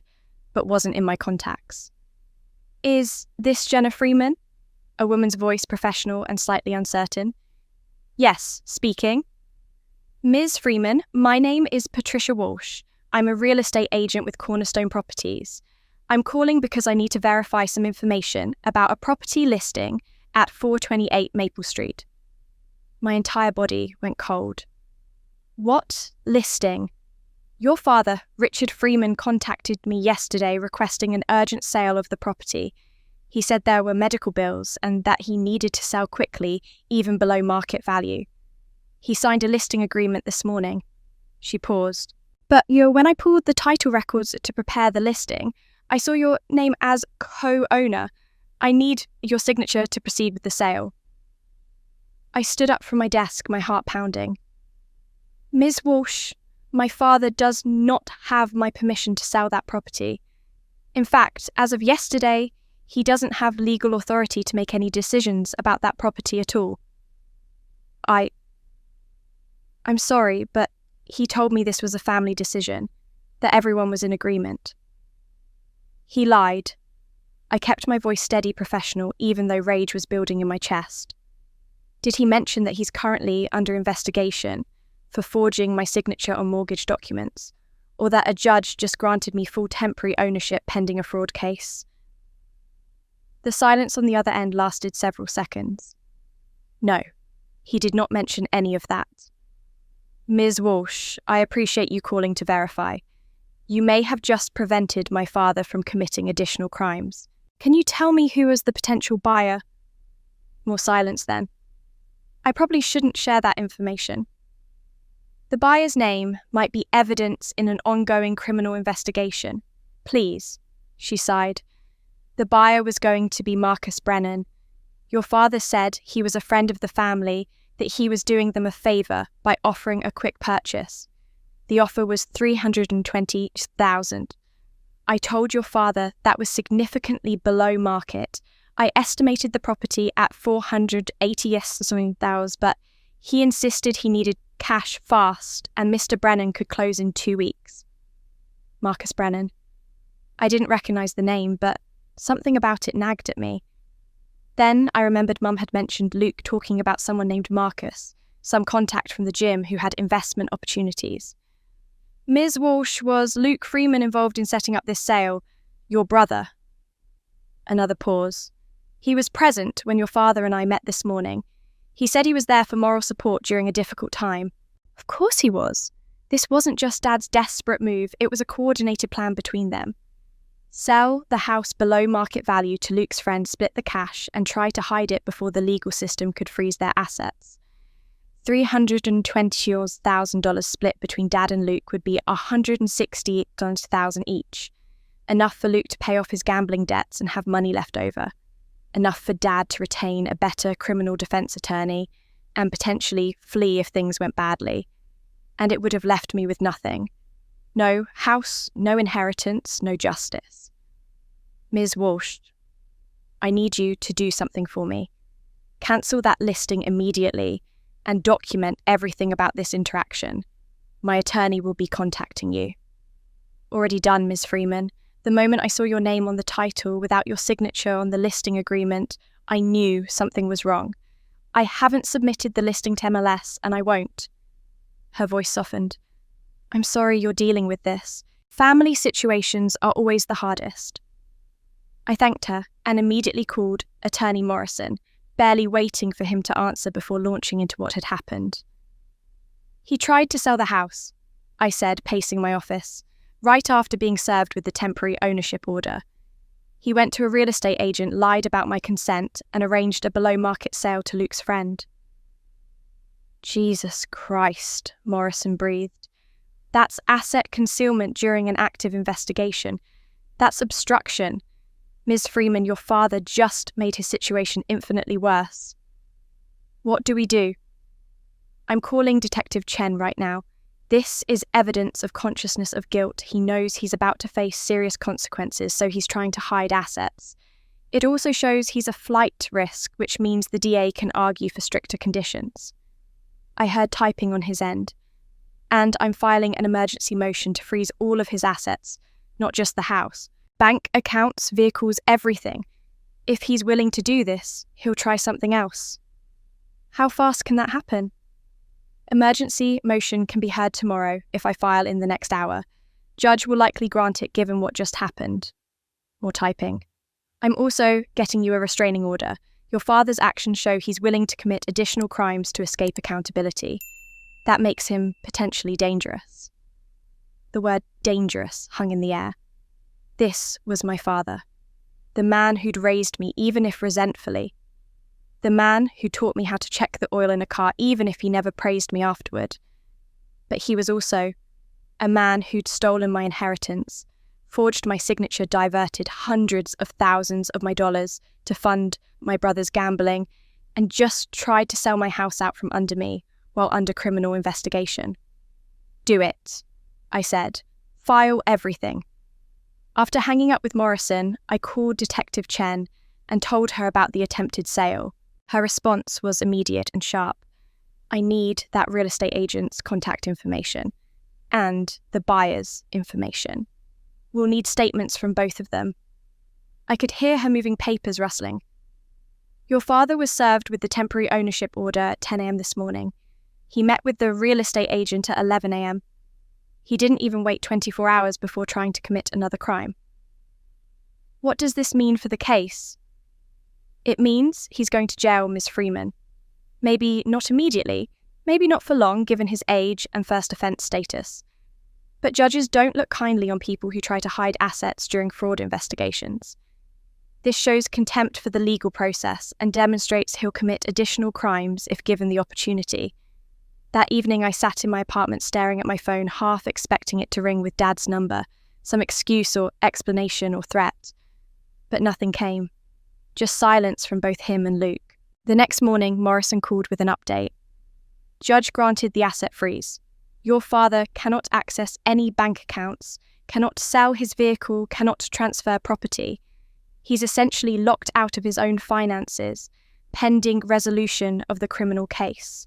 but wasn't in my contacts. Is this Jenna Freeman? A woman's voice, professional and slightly uncertain. Yes, speaking. Ms. Freeman, my name is Patricia Walsh. I'm a real estate agent with Cornerstone Properties. I'm calling because I need to verify some information about a property listing at 428 Maple Street. My entire body went cold. What listing? Your father, Richard Freeman, contacted me yesterday requesting an urgent sale of the property. He said there were medical bills and that he needed to sell quickly, even below market value. He signed a listing agreement this morning. She paused. But when I pulled the title records to prepare the listing, I saw your name as co-owner. I need your signature to proceed with the sale. I stood up from my desk, my heart pounding. Ms. Walsh, my father does not have my permission to sell that property. In fact, as of yesterday, he doesn't have legal authority to make any decisions about that property at all. I'm sorry, but he told me this was a family decision, that everyone was in agreement. He lied. I kept my voice steady, professional, even though rage was building in my chest. Did he mention that he's currently under investigation for forging my signature on mortgage documents, or that a judge just granted me full temporary ownership pending a fraud case? The silence on the other end lasted several seconds. No, he did not mention any of that. Ms. Walsh, I appreciate you calling to verify. You may have just prevented my father from committing additional crimes. Can you tell me who was the potential buyer? More silence then. I probably shouldn't share that information. The buyer's name might be evidence in an ongoing criminal investigation. Please, she sighed. The buyer was going to be Marcus Brennan. Your father said he was a friend of the family, that he was doing them a favor by offering a quick purchase. The offer was $320,000. I told your father that was significantly below market. I estimated the property at $480,000, but he insisted he needed cash fast and Mr. Brennan could close in 2 weeks. Marcus Brennan. I didn't recognize the name, but something about it nagged at me. Then I remembered Mum had mentioned Luke talking about someone named Marcus, some contact from the gym who had investment opportunities. Ms. Walsh, was Luke Freeman involved in setting up this sale? Your brother. Another pause. He was present when your father and I met this morning. He said he was there for moral support during a difficult time. Of course he was. This wasn't just Dad's desperate move, it was a coordinated plan between them. Sell the house below market value to Luke's friend, split the cash, and try to hide it before the legal system could freeze their assets. $320,000 split between Dad and Luke would be $160,000 each. Enough for Luke to pay off his gambling debts and have money left over. Enough for Dad to retain a better criminal defense attorney and potentially flee if things went badly. And it would have left me with nothing. No house, no inheritance, no justice. Ms. Walsh, I need you to do something for me. Cancel that listing immediately and document everything about this interaction. My attorney will be contacting you. Already done, Ms. Freeman. The moment I saw your name on the title without your signature on the listing agreement, I knew something was wrong. I haven't submitted the listing to MLS, and I won't. Her voice softened. I'm sorry you're dealing with this. Family situations are always the hardest. I thanked her and immediately called Attorney Morrison, barely waiting for him to answer before launching into what had happened. He tried to sell the house, I said, pacing my office, right after being served with the temporary ownership order. He went to a real estate agent, lied about my consent, and arranged a below-market sale to Luke's friend. Jesus Christ, Morrison breathed. That's asset concealment during an active investigation. That's obstruction. Ms. Freeman, your father just made his situation infinitely worse. What do we do? I'm calling Detective Chen right now. This is evidence of consciousness of guilt. He knows he's about to face serious consequences, so he's trying to hide assets. It also shows he's a flight risk, which means the DA can argue for stricter conditions. I heard typing on his end. And I'm filing an emergency motion to freeze all of his assets, not just the house. Bank accounts, vehicles, everything. If he's willing to do this, he'll try something else. How fast can that happen? Emergency motion can be heard tomorrow if I file in the next hour. Judge will likely grant it given what just happened. More typing. I'm also getting you a restraining order. Your father's actions show he's willing to commit additional crimes to escape accountability. That makes him potentially dangerous. The word dangerous hung in the air. This was my father. The man who'd raised me, even if resentfully. The man who taught me how to check the oil in a car, even if he never praised me afterward. But he was also a man who'd stolen my inheritance, forged my signature, diverted hundreds of thousands of my dollars to fund my brother's gambling, and just tried to sell my house out from under me while under criminal investigation. Do it, I said. File everything. After hanging up with Morrison, I called Detective Chen and told her about the attempted sale. Her response was immediate and sharp. I need that real estate agent's contact information and the buyer's information. We'll need statements from both of them. I could hear her moving papers rustling. Your father was served with the temporary ownership order at 10 a.m. this morning. He met with the real estate agent at 11 a.m. He didn't even wait 24 hours before trying to commit another crime. What does this mean for the case? It means he's going to jail, Ms. Freeman. Maybe not immediately, maybe not for long given his age and first offence status. But judges don't look kindly on people who try to hide assets during fraud investigations. This shows contempt for the legal process and demonstrates he'll commit additional crimes if given the opportunity. That evening I sat in my apartment staring at my phone, half expecting it to ring with Dad's number, some excuse or explanation or threat. But nothing came. Just silence from both him and Luke. The next morning, Morrison called with an update. Judge granted the asset freeze. Your father cannot access any bank accounts, cannot sell his vehicle, cannot transfer property. He's essentially locked out of his own finances, pending resolution of the criminal case.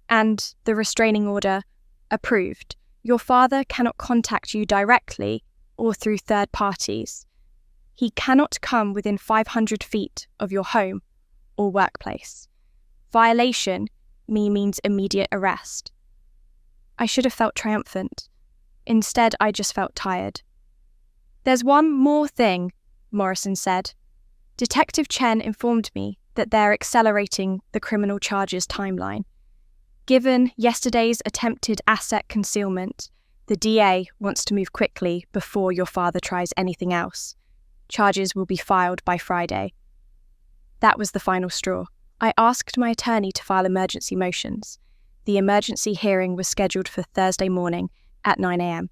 And the restraining order approved. Your father cannot contact you directly or through third parties. He cannot come within 500 feet of your home or workplace. Violation means immediate arrest. I should have felt triumphant. Instead, I just felt tired. There's one more thing, Morrison said. Detective Chen informed me that they're accelerating the criminal charges timeline. Given yesterday's attempted asset concealment, the DA wants to move quickly before your father tries anything else. Charges will be filed by Friday. That was the final straw. I asked my attorney to file emergency motions. The emergency hearing was scheduled for Thursday morning at 9 a.m.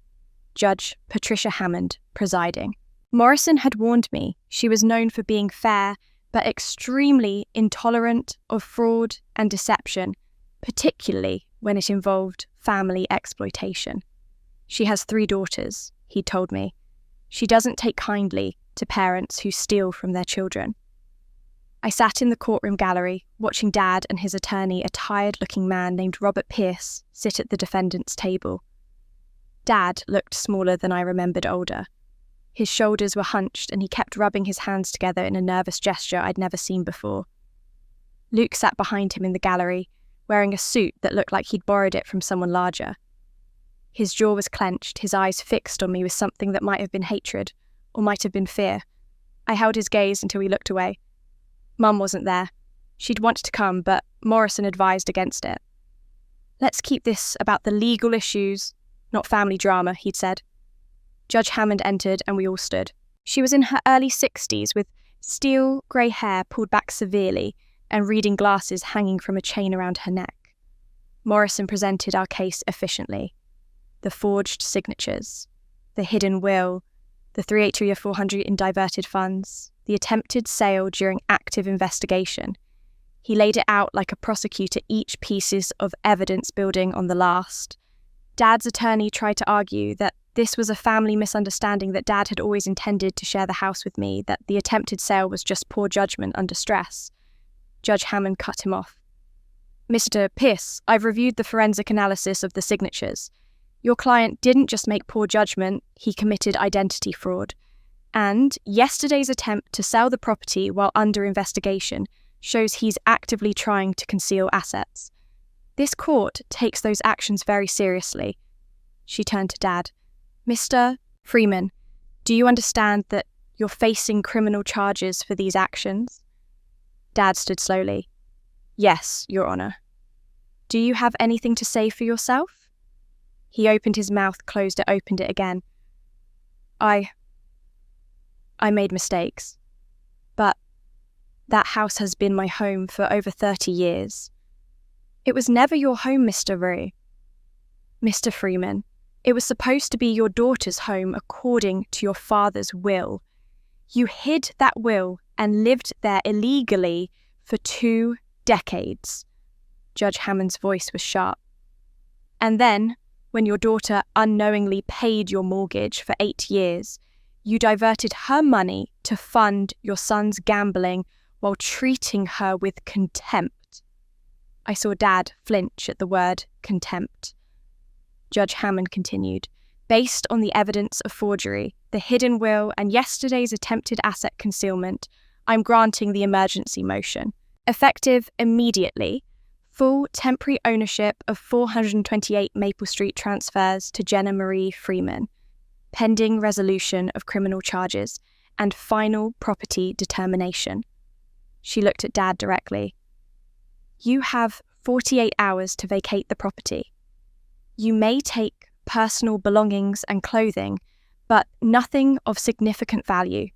Judge Patricia Hammond presiding. Morrison had warned me she was known for being fair but extremely intolerant of fraud and deception, particularly when it involved family exploitation. She has 3 daughters, he told me. She doesn't take kindly to parents who steal from their children. I sat in the courtroom gallery, watching Dad and his attorney, a tired-looking man named Robert Pierce, sit at the defendant's table. Dad looked smaller than I remembered older. His shoulders were hunched and he kept rubbing his hands together in a nervous gesture I'd never seen before. Luke sat behind him in the gallery, wearing a suit that looked like he'd borrowed it from someone larger. His jaw was clenched, his eyes fixed on me with something that might have been hatred, or might have been fear. I held his gaze until he looked away. Mum wasn't there. She'd wanted to come, but Morrison advised against it. Let's keep this about the legal issues, not family drama, he'd said. Judge Hammond entered and we all stood. She was in her early 60s with steel grey hair pulled back severely and reading glasses hanging from a chain around her neck. Morrison presented our case efficiently. The forged signatures, the hidden will, the 383-400 in diverted funds, the attempted sale during active investigation. He laid it out like a prosecutor, each pieces of evidence building on the last. Dad's attorney tried to argue that this was a family misunderstanding, that Dad had always intended to share the house with me, that the attempted sale was just poor judgment under stress. Judge Hammond cut him off. Mr. Pierce, I've reviewed the forensic analysis of the signatures. Your client didn't just make poor judgment, he committed identity fraud. And yesterday's attempt to sell the property while under investigation shows he's actively trying to conceal assets. This court takes those actions very seriously. She turned to Dad. Mr. Freeman, do you understand that you're facing criminal charges for these actions? Dad stood slowly. Yes, Your Honor. Do you have anything to say for yourself? He opened his mouth, closed it, opened it again. I made mistakes, but that house has been my home for over 30 years. It was never your home, Mr. Rue. Mr. Freeman, it was supposed to be your daughter's home according to your father's will. You hid that will and lived there illegally for 2 decades. Judge Hammond's voice was sharp. And then, when your daughter unknowingly paid your mortgage for 8 years, you diverted her money to fund your son's gambling while treating her with contempt. I saw Dad flinch at the word contempt. Judge Hammond continued, based on the evidence of forgery, the hidden will, and yesterday's attempted asset concealment, I'm granting the emergency motion. Effective immediately, full temporary ownership of 428 Maple Street transfers to Jenna Marie Freeman, pending resolution of criminal charges, and final property determination. She looked at Dad directly. You have 48 hours to vacate the property. You may take personal belongings and clothing, but nothing of significant value.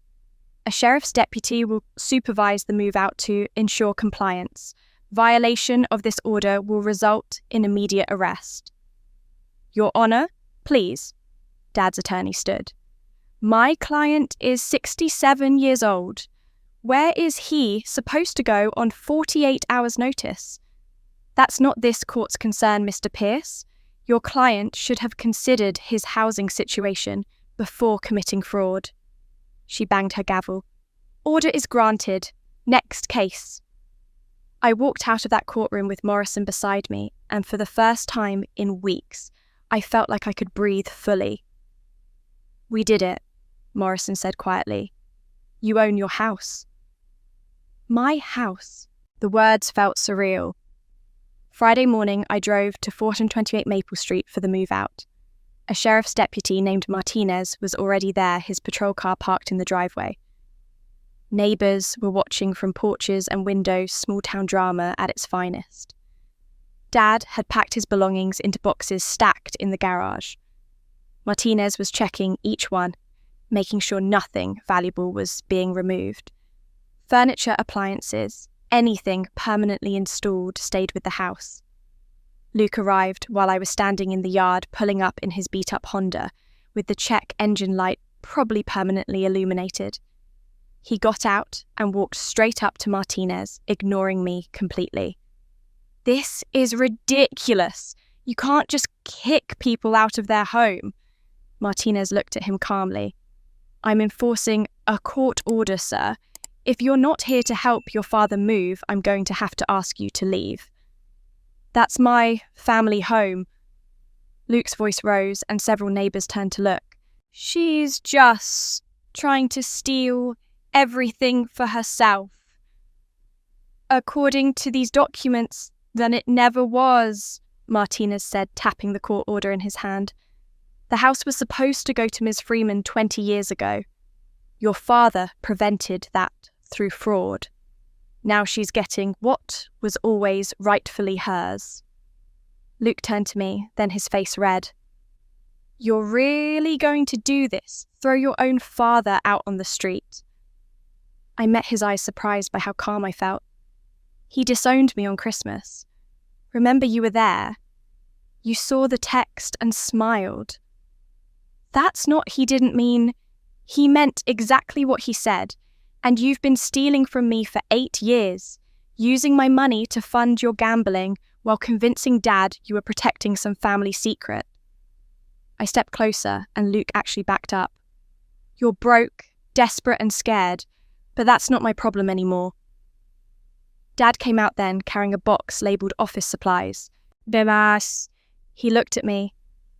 A sheriff's deputy will supervise the move out to ensure compliance. Violation of this order will result in immediate arrest. Your Honor, please. Dad's attorney stood. My client is 67 years old. Where is he supposed to go on 48 hours' notice? That's not this court's concern, Mr. Pierce. Your client should have considered his housing situation before committing fraud. She banged her gavel. Order is granted. Next case. I walked out of that courtroom with Morrison beside me, and for the first time in weeks, I felt like I could breathe fully. We did it, Morrison said quietly. You own your house. My house. The words felt surreal. Friday morning, I drove to 428 Maple Street for the move out. A sheriff's deputy named Martinez was already there, his patrol car parked in the driveway. Neighbours were watching from porches and windows, small-town drama at its finest. Dad had packed his belongings into boxes stacked in the garage. Martinez was checking each one, making sure nothing valuable was being removed. Furniture, appliances, anything permanently installed stayed with the house. Luke arrived while I was standing in the yard pulling up in his beat-up Honda, with the check engine light probably permanently illuminated. He got out and walked straight up to Martinez, ignoring me completely. This is ridiculous. You can't just kick people out of their home. Martinez looked at him calmly. I'm enforcing a court order, sir. If you're not here to help your father move, I'm going to have to ask you to leave. That's my family home. Luke's voice rose and several neighbours turned to look. She's just trying to steal everything for herself. According to these documents, then it never was, Martinez said, tapping the court order in his hand. The house was supposed to go to Ms. Freeman 20 years ago. Your father prevented that through fraud. Now she's getting what was always rightfully hers. Luke turned to me, then his face red. You're really going to do this? Throw your own father out on the street? I met his eyes, surprised by how calm I felt. He disowned me on Christmas. Remember, you were there. You saw the text and smiled. That's not he didn't mean. He meant exactly what he said. And you've been stealing from me for 8 years, using my money to fund your gambling while convincing Dad you were protecting some family secret. I stepped closer and Luke actually backed up. You're broke, desperate and scared, but that's not my problem anymore. Dad came out then, carrying a box labelled office supplies. Verás. He looked at me,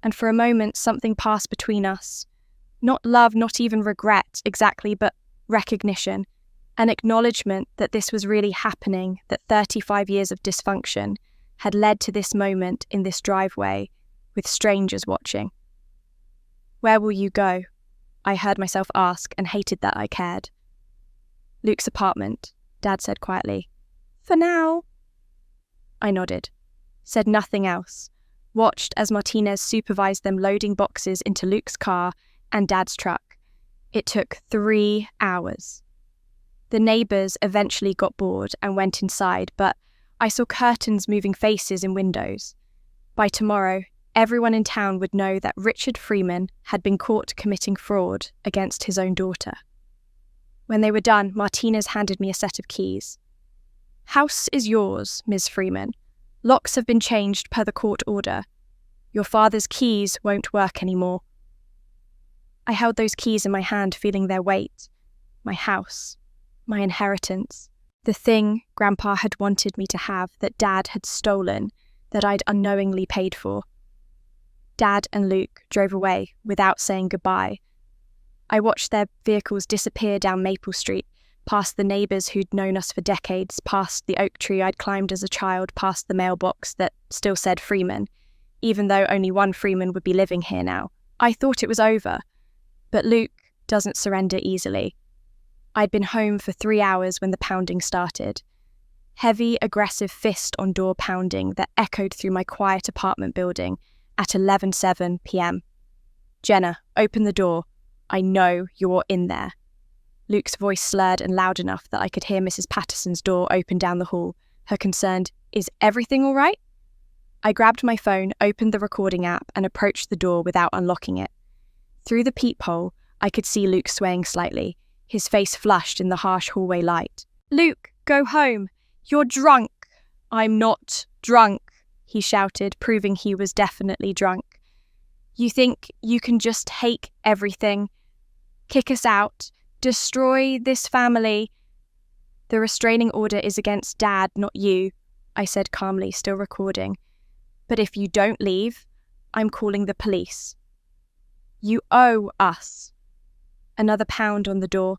and for a moment something passed between us. Not love, not even regret exactly, but recognition, an acknowledgement that this was really happening, that 35 years of dysfunction had led to this moment in this driveway with strangers watching. Where will you go? I heard myself ask and hated that I cared. Luke's apartment, Dad said quietly. For now. I nodded, said nothing else, watched as Martinez supervised them loading boxes into Luke's car and Dad's truck. It took 3 hours. The neighbours eventually got bored and went inside, but I saw curtains moving faces in windows. By tomorrow, everyone in town would know that Richard Freeman had been caught committing fraud against his own daughter. When they were done, Martinez handed me a set of keys. House is yours, Ms. Freeman. Locks have been changed per the court order. Your father's keys won't work anymore. I held those keys in my hand, feeling their weight. My house, my inheritance, the thing Grandpa had wanted me to have that Dad had stolen, that I'd unknowingly paid for. Dad and Luke drove away without saying goodbye. I watched their vehicles disappear down Maple Street, past the neighbours who'd known us for decades, past the oak tree I'd climbed as a child, past the mailbox that still said Freeman, even though only one Freeman would be living here now. I thought it was over. But Luke doesn't surrender easily. I'd been home for 3 hours when the pounding started. Heavy, aggressive fist on door pounding that echoed through my quiet apartment building at 11:07 p.m. Jenna, open the door. I know you're in there. Luke's voice slurred and loud enough that I could hear Mrs. Patterson's door open down the hall, her concerned, is everything all right? I grabbed my phone, opened the recording app, and approached the door without unlocking it. Through the peephole, I could see Luke swaying slightly, his face flushed in the harsh hallway light. "Luke, go home. You're drunk." "I'm not drunk," he shouted, proving he was definitely drunk. "You think you can just take everything, kick us out, destroy this family?" "The restraining order is against Dad, not you," I said calmly, still recording. "But if you don't leave, I'm calling the police." "You owe us." Another pound on the door.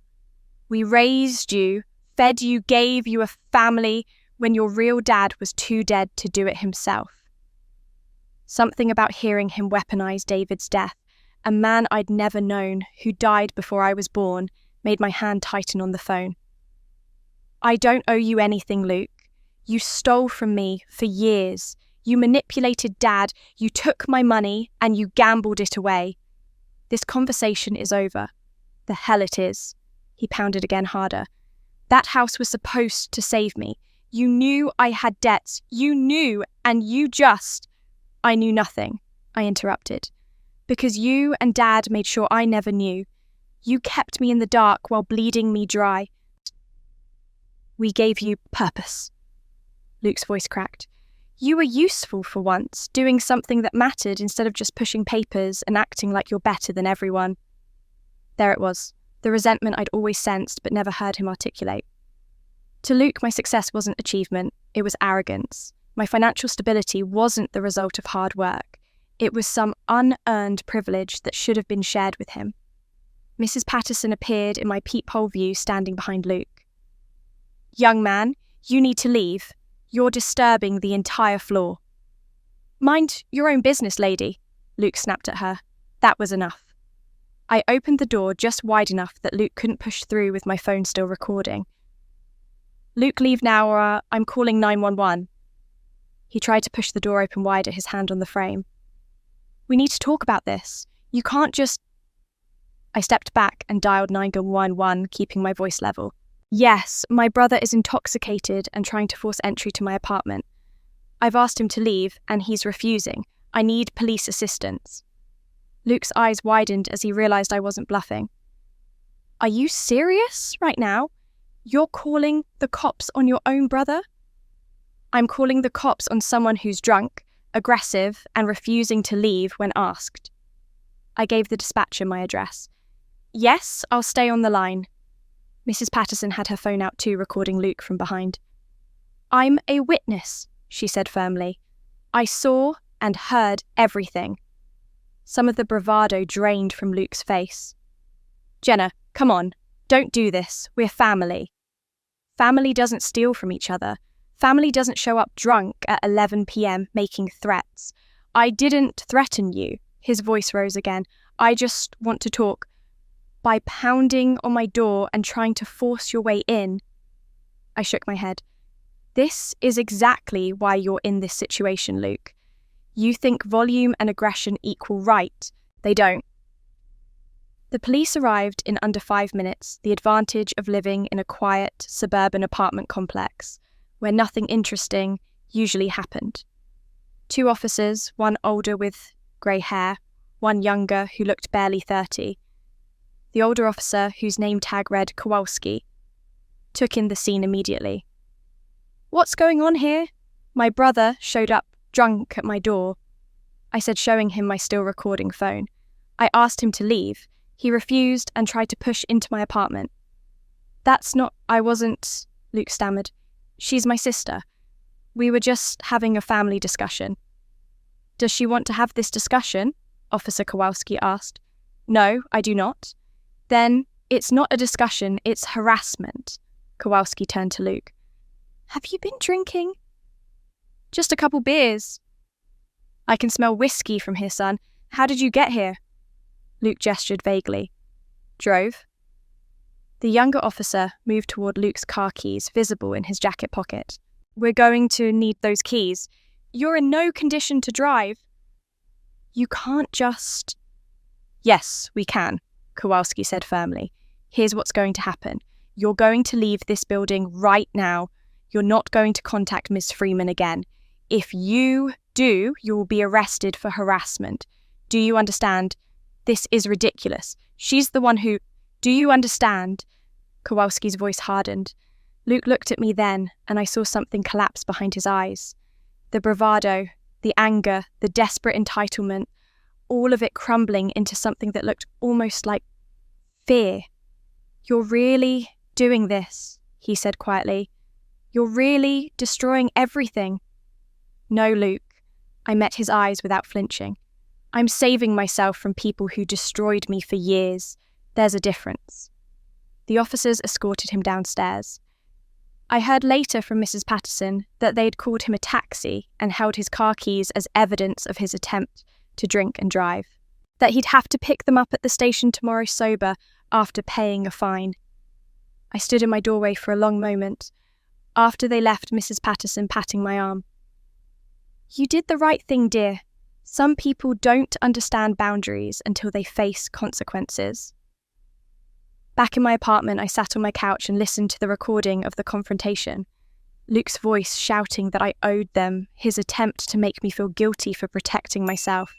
"We raised you, fed you, gave you a family when your real dad was too dead to do it himself." Something about hearing him weaponize David's death, a man I'd never known who died before I was born, made my hand tighten on the phone. "I don't owe you anything, Luke. You stole from me for years. You manipulated Dad, you took my money, and you gambled it away. This conversation is over." "The hell it is." He pounded again harder. "That house was supposed to save me. You knew I had debts. You knew, and you just—" "I knew nothing," I interrupted. "Because you and Dad made sure I never knew. You kept me in the dark while bleeding me dry. We gave you purpose." Luke's voice cracked. "You were useful for once, doing something that mattered instead of just pushing papers and acting like you're better than everyone." There it was, the resentment I'd always sensed but never heard him articulate. To Luke, my success wasn't achievement, it was arrogance. My financial stability wasn't the result of hard work. It was some unearned privilege that should have been shared with him. Mrs. Patterson appeared in my peephole view standing behind Luke. "Young man, you need to leave. You're disturbing the entire floor." "Mind your own business, lady," Luke snapped at her. That was enough. I opened the door just wide enough that Luke couldn't push through with my phone still recording. "Luke, leave now or I'm calling 911. He tried to push the door open wider, his hand on the frame. "We need to talk about this. You can't just—" I stepped back and dialed 911, keeping my voice level. "Yes, my brother is intoxicated and trying to force entry to my apartment. I've asked him to leave, and he's refusing. I need police assistance." Luke's eyes widened as he realized I wasn't bluffing. "Are you serious right now? You're calling the cops on your own brother?" "I'm calling the cops on someone who's drunk, aggressive, and refusing to leave when asked." I gave the dispatcher my address. "Yes, I'll stay on the line." Mrs. Patterson had her phone out too, recording Luke from behind. "I'm a witness," she said firmly. "I saw and heard everything." Some of the bravado drained from Luke's face. "Jenna, come on. Don't do this. We're family." Family doesn't steal from each other. Family doesn't show up drunk at 11 p.m. making threats. "I didn't threaten you." His voice rose again. "I just want to talk." "By pounding on my door and trying to force your way in." I shook my head. "This is exactly why you're in this situation, Luke. You think volume and aggression equal right. They don't." The police arrived in under 5 minutes, the advantage of living in a quiet, suburban apartment complex, where nothing interesting usually happened. 2 officers, one older with grey hair, one younger who looked barely 30. The older officer, whose name tag read Kowalski, took in the scene immediately. "What's going on here?" "My brother showed up drunk at my door," I said, showing him my still recording phone. "I asked him to leave. He refused and tried to push into my apartment." "That's not— I wasn't," Luke stammered. "She's my sister. We were just having a family discussion." "Does she want to have this discussion?" Officer Kowalski asked. "No, I do not." "Then it's not a discussion, it's harassment." Kowalski turned to Luke. "Have you been drinking?" "Just a couple beers." "I can smell whiskey from here, son. How did you get here?" Luke gestured vaguely. "Drove." The younger officer moved toward Luke's car keys, visible in his jacket pocket. "We're going to need those keys. You're in no condition to drive." "You can't just—" "Yes, we can," Kowalski said firmly. "Here's what's going to happen. You're going to leave this building right now. You're not going to contact Ms. Freeman again. If you do, you will be arrested for harassment. Do you understand? This is ridiculous. She's the one who— Do you understand? Kowalski's voice hardened. Luke looked at me then, and I saw something collapse behind his eyes. The bravado, the anger, the desperate entitlement, all of it crumbling into something that looked almost like fear. "You're really doing this," he said quietly. "You're really destroying everything." "No, Luke." I met his eyes without flinching. "I'm saving myself from people who destroyed me for years. There's a difference." The officers escorted him downstairs. I heard later from Mrs. Patterson that they'd called him a taxi and held his car keys as evidence of his attempt to drink and drive, that he'd have to pick them up at the station tomorrow sober after paying a fine. I stood in my doorway for a long moment, after they left, Mrs. Patterson patting my arm. "You did the right thing, dear. Some people don't understand boundaries until they face consequences." Back in my apartment, I sat on my couch and listened to the recording of the confrontation. Luke's voice shouting that I owed them, his attempt to make me feel guilty for protecting myself,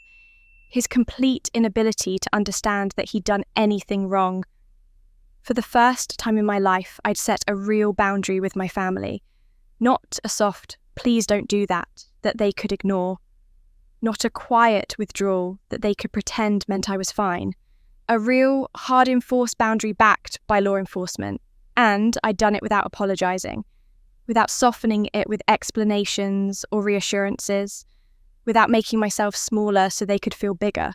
his complete inability to understand that he'd done anything wrong. For the first time in my life, I'd set a real boundary with my family. Not a soft, "please don't do that," that they could ignore. Not a quiet withdrawal that they could pretend meant I was fine. A real, hard enforced boundary backed by law enforcement. And I'd done it without apologising, without softening it with explanations or reassurances, without making myself smaller so they could feel bigger.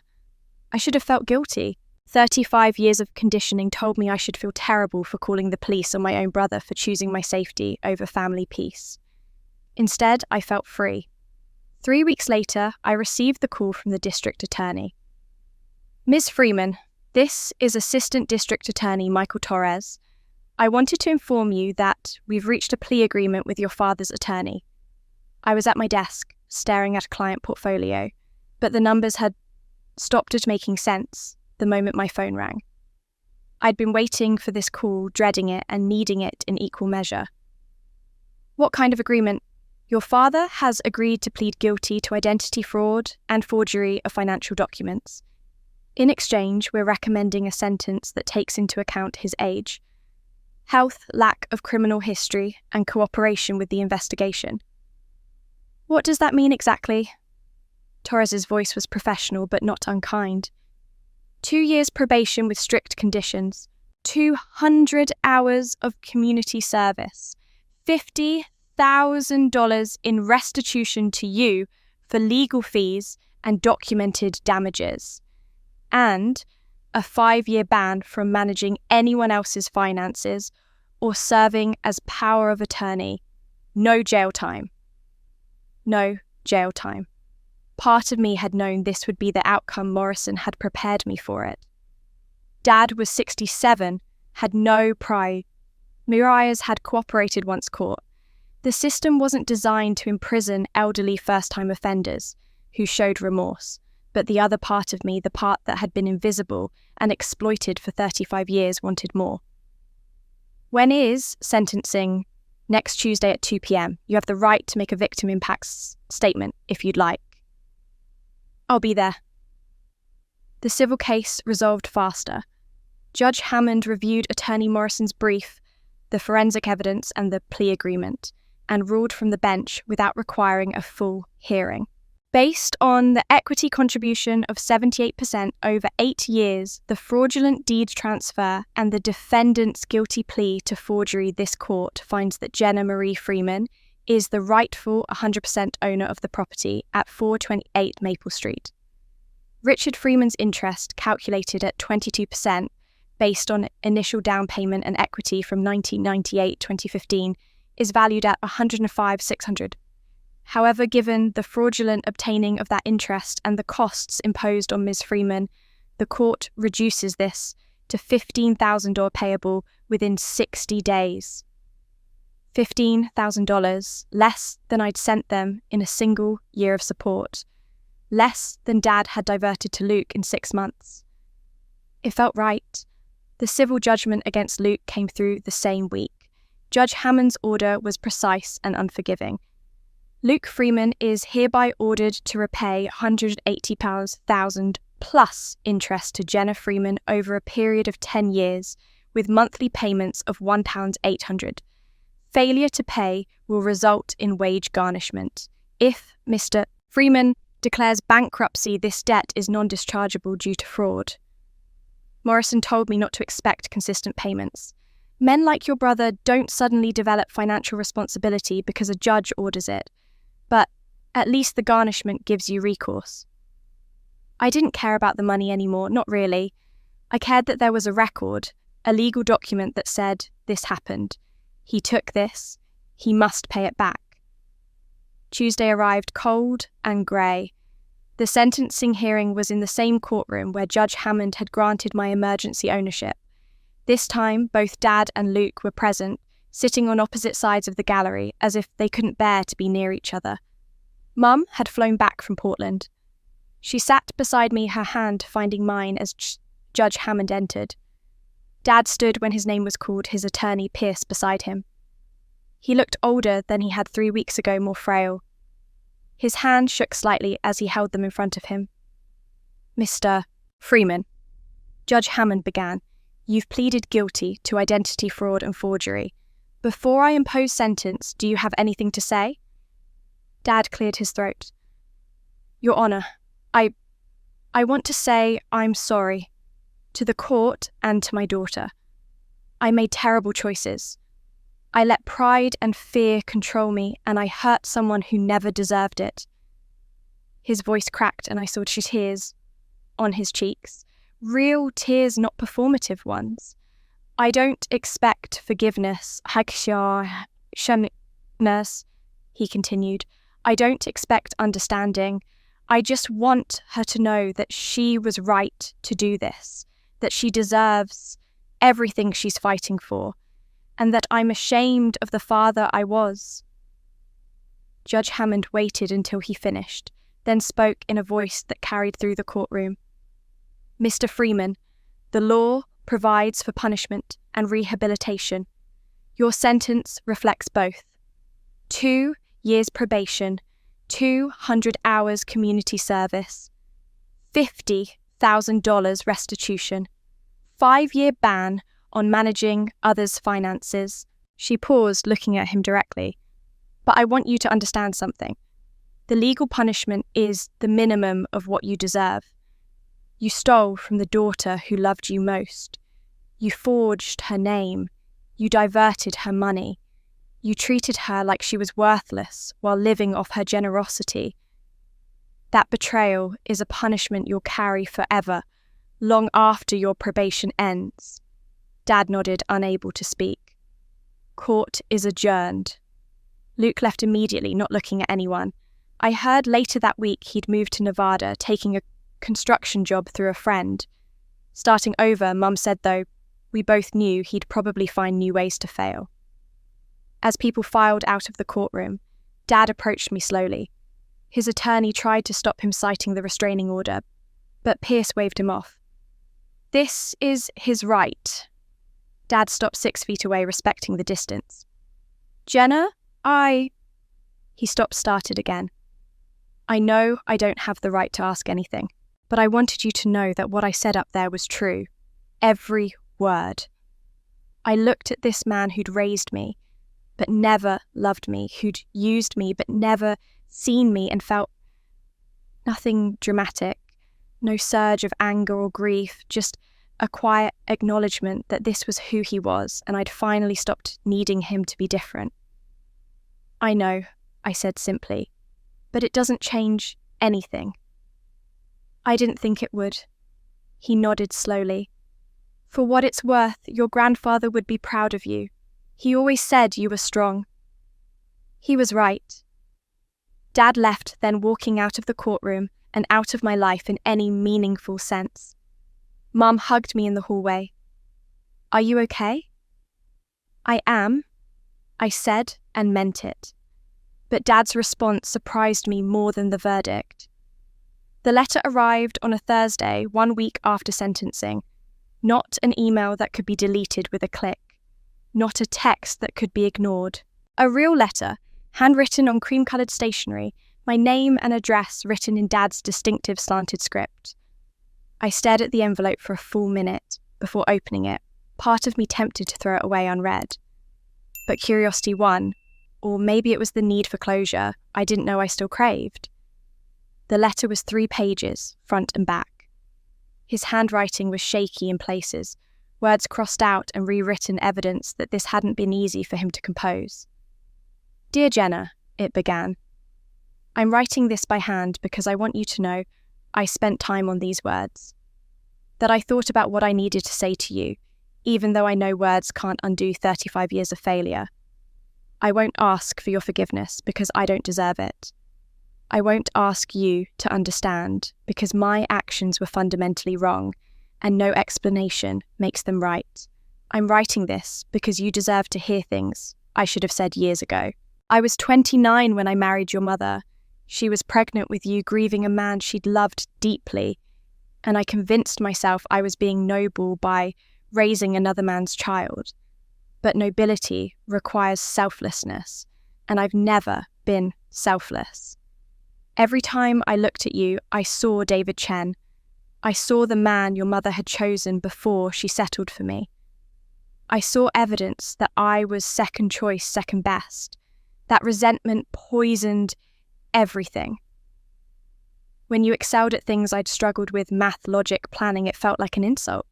I should have felt guilty. 35 years of conditioning told me I should feel terrible for calling the police on my own brother for choosing my safety over family peace. Instead, I felt free. 3 weeks later, I received the call from the district attorney. "Ms. Freeman, this is Assistant District Attorney Michael Torres. I wanted to inform you that we've reached a plea agreement with your father's attorney." I was at my desk, staring at a client portfolio, but the numbers had stopped at making sense the moment my phone rang. I'd been waiting for this call, dreading it and needing it in equal measure. "What kind of agreement?" "Your father has agreed to plead guilty to identity fraud and forgery of financial documents. In exchange, we're recommending a sentence that takes into account his age, health, lack of criminal history, and cooperation with the investigation." "What does that mean exactly?" Torres's voice was professional but not unkind. 2 years probation with strict conditions, 200 hours of community service, $50,000 in restitution to you for legal fees and documented damages, and a 5-year ban from managing anyone else's finances or serving as power of attorney. No jail time. No jail time. Part of me had known this would be the outcome. Morrison had prepared me for it. Dad was 67, had no pride. Mariah's had cooperated once caught. The system wasn't designed to imprison elderly first-time offenders who showed remorse, but the other part of me, the part that had been invisible and exploited for 35 years, wanted more. "When is sentencing?" "Next Tuesday at 2 p.m. You have the right to make a victim impact statement if you'd like." "I'll be there." The civil case resolved faster. Judge Hammond reviewed Attorney Morrison's brief, the forensic evidence and the plea agreement, and ruled from the bench without requiring a full hearing. Based on the equity contribution of 78% over 8 years, the fraudulent deed transfer, and the defendant's guilty plea to forgery, this court finds that Jenna Marie Freeman is the rightful 100% owner of the property at 428 Maple Street. Richard Freeman's interest, calculated at 22% based on initial down payment and equity from 1998-2015, is valued at $105,600. However, given the fraudulent obtaining of that interest and the costs imposed on Ms. Freeman, the court reduces this to $15,000 payable within 60 days. $15,000, less than I'd sent them in a single year of support, less than Dad had diverted to Luke in 6 months. It felt right. The civil judgment against Luke came through the same week. Judge Hammond's order was precise and unforgiving. Luke Freeman is hereby ordered to repay £180,000 plus interest to Jenna Freeman over a period of 10 years, with monthly payments of £1,800. Failure to pay will result in wage garnishment. If Mr. Freeman declares bankruptcy, this debt is non-dischargeable due to fraud. Morrison told me not to expect consistent payments. Men like your brother don't suddenly develop financial responsibility because a judge orders it, but at least the garnishment gives you recourse. I didn't care about the money anymore, not really. I cared that there was a record, a legal document that said this happened. He took this. He must pay it back. Tuesday arrived cold and grey. The sentencing hearing was in the same courtroom where Judge Hammond had granted my emergency ownership. This time, both Dad and Luke were present, sitting on opposite sides of the gallery as if they couldn't bear to be near each other. Mum had flown back from Portland. She sat beside me, her hand finding mine as Judge Hammond entered. Dad stood when his name was called, his attorney Pierce beside him. He looked older than he had 3 weeks ago, more frail. His hand shook slightly as he held them in front of him. Mr. Freeman, Judge Hammond began, you've pleaded guilty to identity fraud and forgery. Before I impose sentence, do you have anything to say? Dad cleared his throat. Your Honour, I want to say I'm sorry. To the court and to my daughter. I made terrible choices. I let pride and fear control me, and I hurt someone who never deserved it. His voice cracked and I saw tears on his cheeks. Real tears, not performative ones. I don't expect forgiveness, he continued. I don't expect understanding. I just want her to know that she was right to do this, that she deserves everything she's fighting for, and that I'm ashamed of the father I was. Judge Hammond waited until he finished, then spoke in a voice that carried through the courtroom. Mr. Freeman, the law provides for punishment and rehabilitation. Your sentence reflects both. 2 years probation, 200 hours community service, $50,000 restitution, 5-year ban on managing others' finances. She paused, looking at him directly. But I want you to understand something. The legal punishment is the minimum of what you deserve. You stole from the daughter who loved you most. You forged her name. You diverted her money. You treated her like she was worthless while living off her generosity. That betrayal is a punishment you'll carry forever, long after your probation ends. Dad nodded, unable to speak. Court is adjourned. Luke left immediately, not looking at anyone. I heard later that week he'd moved to Nevada, taking a construction job through a friend. Starting over, Mum said, though, we both knew he'd probably find new ways to fail. As people filed out of the courtroom, Dad approached me slowly. His attorney tried to stop him citing the restraining order, but Pierce waved him off. This is his right. Dad stopped 6 feet away, respecting the distance. Jenna, He started again. I know I don't have the right to ask anything, but I wanted you to know that what I said up there was true. Every word. I looked at this man who'd raised me, but never loved me, who'd used me, but never seen me, and felt nothing dramatic, no surge of anger or grief, just a quiet acknowledgement that this was who he was, and I'd finally stopped needing him to be different. I know, I said simply, but it doesn't change anything. I didn't think it would. He nodded slowly. For what it's worth, your grandfather would be proud of you. He always said you were strong. He was right. Dad left, then walking out of the courtroom and out of my life in any meaningful sense. Mum hugged me in the hallway. Are you okay? I am, I said and meant it. But Dad's response surprised me more than the verdict. The letter arrived on a Thursday, 1 week after sentencing. Not an email that could be deleted with a click. Not a text that could be ignored. A real letter, handwritten on cream-coloured stationery, my name and address written in Dad's distinctive slanted script. I stared at the envelope for a full minute before opening it, part of me tempted to throw it away unread. But curiosity won, or maybe it was the need for closure I didn't know I still craved. The letter was 3 pages, front and back. His handwriting was shaky in places, words crossed out and rewritten evidence that this hadn't been easy for him to compose. "Dear Jenna," it began. "I'm writing this by hand because I want you to know I spent time on these words. That I thought about what I needed to say to you, even though I know words can't undo 35 years of failure. I won't ask for your forgiveness because I don't deserve it. I won't ask you to understand because my actions were fundamentally wrong and no explanation makes them right. I'm writing this because you deserve to hear things I should have said years ago. I was 29 when I married your mother. She was pregnant with you, grieving a man she'd loved deeply, and I convinced myself I was being noble by raising another man's child. But nobility requires selflessness, and I've never been selfless. Every time I looked at you, I saw David Chen. I saw the man your mother had chosen before she settled for me. I saw evidence that I was second choice, second best. That resentment poisoned everything. When you excelled at things I'd struggled with, math, logic, planning, it felt like an insult.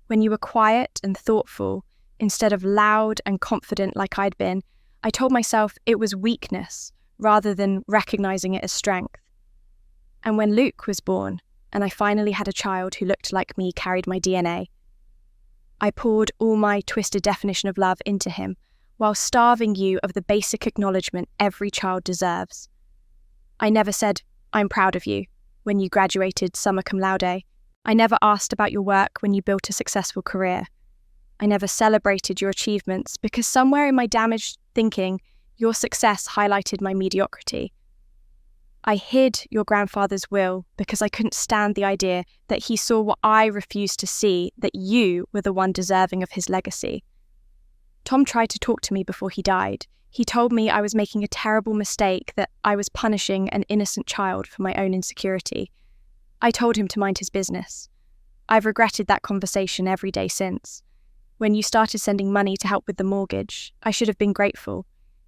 When you were quiet and thoughtful, instead of loud and confident like I'd been, I told myself it was weakness rather than recognizing it as strength. And when Luke was born, and I finally had a child who looked like me, carried my DNA, I poured all my twisted definition of love into him, while starving you of the basic acknowledgement every child deserves. I never said, "I'm proud of you," when you graduated summa cum laude. I never asked about your work when you built a successful career. I never celebrated your achievements because somewhere in my damaged thinking, your success highlighted my mediocrity. I hid your grandfather's will because I couldn't stand the idea that he saw what I refused to see, that you were the one deserving of his legacy. Tom tried to talk to me before he died. He told me I was making a terrible mistake, that I was punishing an innocent child for my own insecurity. I told him to mind his business. I've regretted that conversation every day since. When you started sending money to help with the mortgage, I should have been grateful.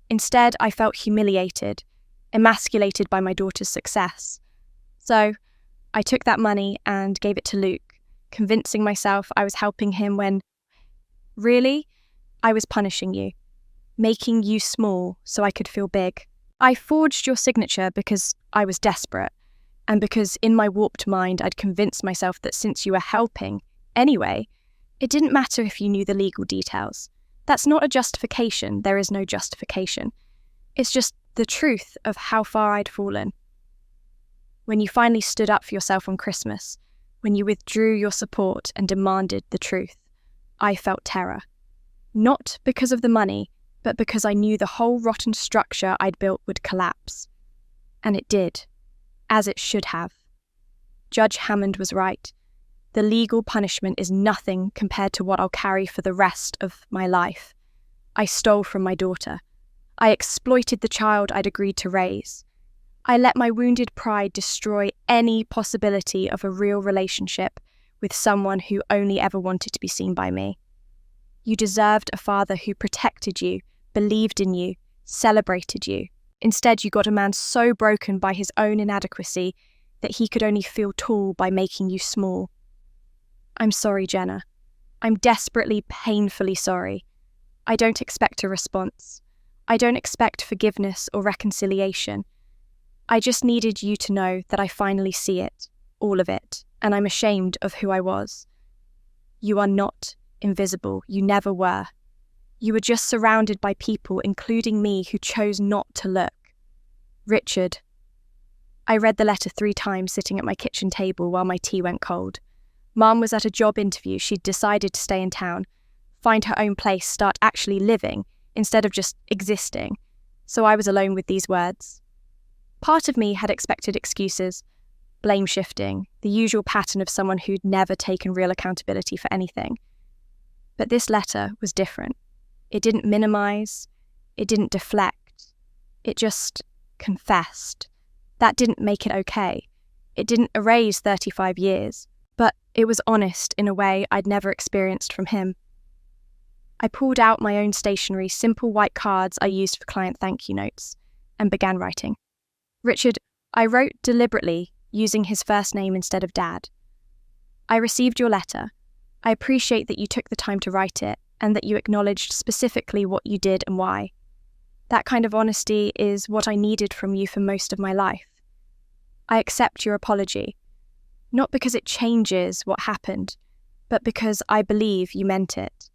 Instead, I felt humiliated, emasculated by my daughter's success. So, I took that money and gave it to Luke, convincing myself I was helping him when, really, I was punishing you, making you small so I could feel big. I forged your signature because I was desperate, and because in my warped mind I'd convinced myself that since you were helping anyway, it didn't matter if you knew the legal details. That's not a justification. There is no justification. It's just the truth of how far I'd fallen. When you finally stood up for yourself on Christmas, when you withdrew your support and demanded the truth, I felt terror. Not because of the money, but because I knew the whole rotten structure I'd built would collapse. And it did, as it should have. Judge Hammond was right. The legal punishment is nothing compared to what I'll carry for the rest of my life. I stole from my daughter. I exploited the child I'd agreed to raise. I let my wounded pride destroy any possibility of a real relationship with someone who only ever wanted to be seen by me. You deserved a father who protected you, believed in you, celebrated you. Instead, you got a man so broken by his own inadequacy that he could only feel tall by making you small. I'm sorry, Jenna. I'm desperately, painfully sorry. I don't expect a response. I don't expect forgiveness or reconciliation. I just needed you to know that I finally see it, all of it, and I'm ashamed of who I was. You are not invisible. You never were. You were just surrounded by people, including me, who chose not to look. Richard. I read the letter 3 times sitting at my kitchen table while my tea went cold. Mum was at a job interview. She'd decided to stay in town, find her own place, start actually living, instead of just existing. So I was alone with these words. Part of me had expected excuses, blame shifting, the usual pattern of someone who'd never taken real accountability for anything. But this letter was different. It didn't minimize, it didn't deflect, it just confessed. That didn't make it okay. It didn't erase 35 years, but It was honest in a way I'd never experienced from him. I pulled out my own stationery, simple white cards I used for client thank you notes, and began writing. Richard, I wrote deliberately, using his first name instead of Dad. I received your letter. I appreciate that you took the time to write it and that you acknowledged specifically what you did and why. That kind of honesty is what I needed from you for most of my life. I accept your apology, not because it changes what happened, but because I believe you meant it.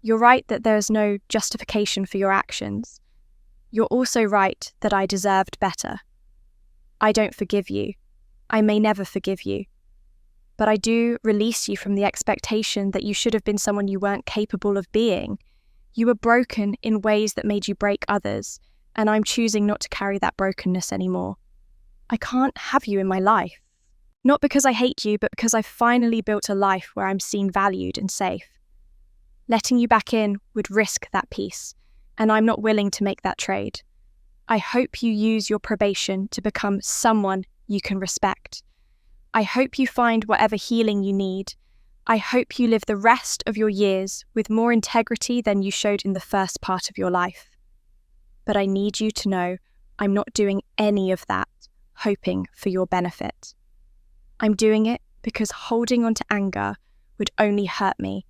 You're right that there is no justification for your actions. You're also right that I deserved better. I don't forgive you. I may never forgive you. But I do release you from the expectation that you should have been someone you weren't capable of being. You were broken in ways that made you break others, and I'm choosing not to carry that brokenness anymore. I can't have you in my life. Not because I hate you, but because I've finally built a life where I'm seen valued and safe. Letting you back in would risk that peace, and I'm not willing to make that trade. I hope you use your probation to become someone you can respect. I hope you find whatever healing you need. I hope you live the rest of your years with more integrity than you showed in the first part of your life. But I need you to know I'm not doing any of that hoping for your benefit. I'm doing it because holding on to anger would only hurt me,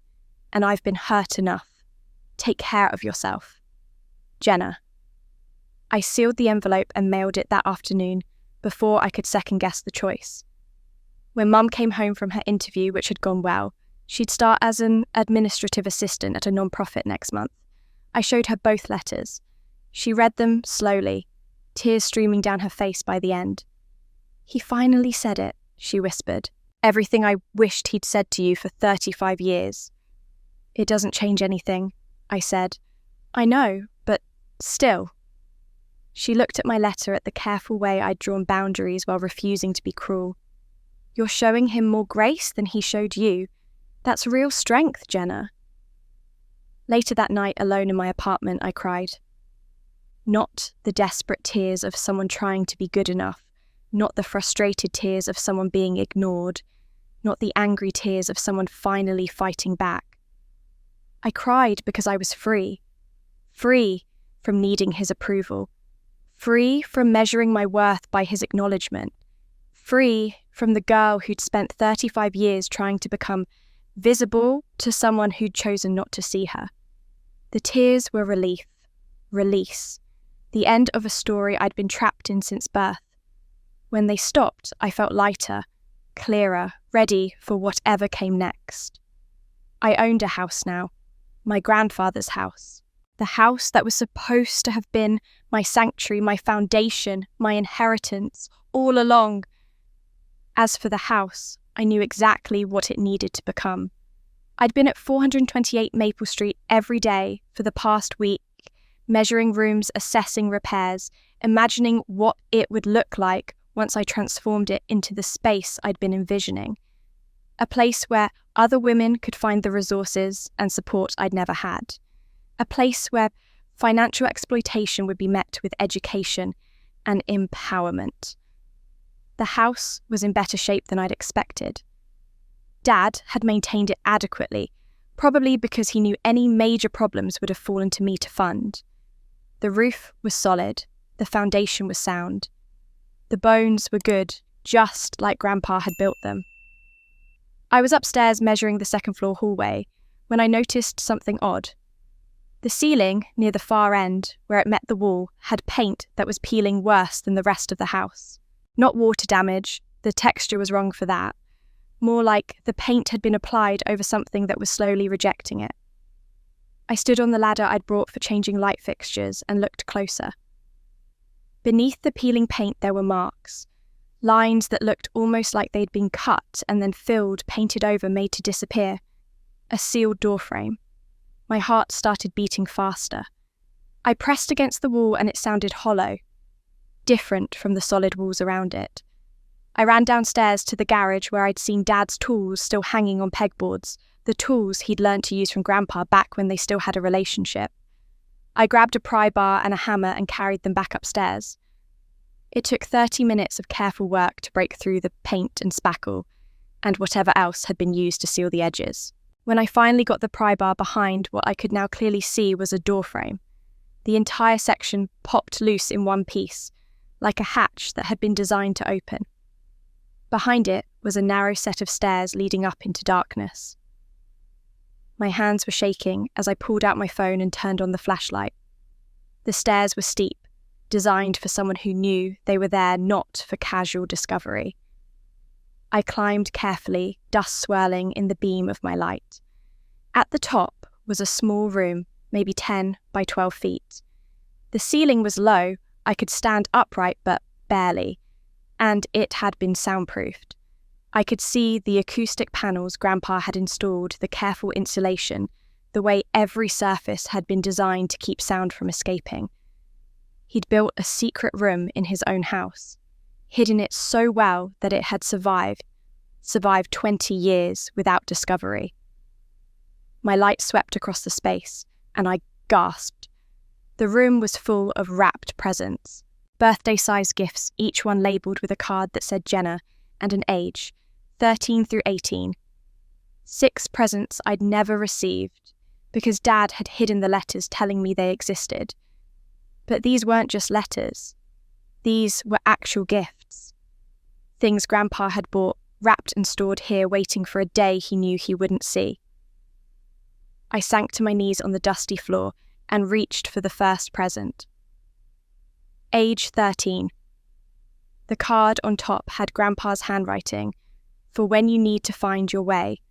and I've been hurt enough. Take care of yourself. Jenna. I sealed the envelope and mailed it that afternoon before I could second-guess the choice. When Mum came home from her interview, which had gone well, she'd start as an administrative assistant at a non-profit next month. I showed her both letters. She read them slowly, tears streaming down her face by the end. He finally said it, she whispered. Everything I wished he'd said to you for 35 years. It doesn't change anything, I said. I know, but still. She looked at my letter at the careful way I'd drawn boundaries while refusing to be cruel. You're showing him more grace than he showed you. That's real strength, Jenna. Later that night, alone in my apartment, I cried. Not the desperate tears of someone trying to be good enough, not the frustrated tears of someone being ignored, not the angry tears of someone finally fighting back. I cried because I was free. Free from needing his approval. Free from measuring my worth by his acknowledgement. Free from the girl who'd spent 35 years trying to become visible to someone who'd chosen not to see her. The tears were relief, release, the end of a story I'd been trapped in since birth. When they stopped, I felt lighter, clearer, ready for whatever came next. I owned a house now, my grandfather's house. The house that was supposed to have been my sanctuary, my foundation, my inheritance, all along. As for the house, I knew exactly what it needed to become. I'd been at 428 Maple Street every day for the past week, measuring rooms, assessing repairs, imagining what it would look like once I transformed it into the space I'd been envisioning. A place where other women could find the resources and support I'd never had. A place where financial exploitation would be met with education and empowerment. The house was in better shape than I'd expected. Dad had maintained it adequately, probably because he knew any major problems would have fallen to me to fund. The roof was solid, the foundation was sound. The bones were good, just like Grandpa had built them. I was upstairs measuring the second-floor hallway when I noticed something odd. The ceiling, near the far end, where it met the wall, had paint that was peeling worse than the rest of the house. Not water damage, the texture was wrong for that. More like the paint had been applied over something that was slowly rejecting it. I stood on the ladder I'd brought for changing light fixtures and looked closer. Beneath the peeling paint there were marks, lines that looked almost like they'd been cut and then filled, painted over, made to disappear. A sealed doorframe. My heart started beating faster. I pressed against the wall and it sounded hollow, different from the solid walls around it. I ran downstairs to the garage where I'd seen Dad's tools still hanging on pegboards, the tools he'd learned to use from Grandpa back when they still had a relationship. I grabbed a pry bar and a hammer and carried them back upstairs. It took 30 minutes of careful work to break through the paint and spackle, and whatever else had been used to seal the edges. When I finally got the pry bar behind what I could now clearly see was a door frame, the entire section popped loose in one piece, like a hatch that had been designed to open. Behind it was a narrow set of stairs leading up into darkness. My hands were shaking as I pulled out my phone and turned on the flashlight. The stairs were steep, designed for someone who knew they were there not for casual discovery. I climbed carefully, dust swirling in the beam of my light. At the top was a small room, maybe 10 by 12 feet. The ceiling was low, I could stand upright but barely, and it had been soundproofed. I could see the acoustic panels Grandpa had installed, the careful insulation, the way every surface had been designed to keep sound from escaping. He'd built a secret room in his own house, hidden it so well that it had survived 20 years without discovery. My light swept across the space, and I gasped. The room was full of wrapped presents, birthday-sized gifts, each one labelled with a card that said Jenna and an age, 13 through 18. 6 presents I'd never received, because Dad had hidden the letters telling me they existed. But these weren't just letters. These were actual gifts. Things Grandpa had bought, wrapped and stored here, waiting for a day he knew he wouldn't see. I sank to my knees on the dusty floor and reached for the first present. Age 13. The card on top had Grandpa's handwriting, for when you need to find your way.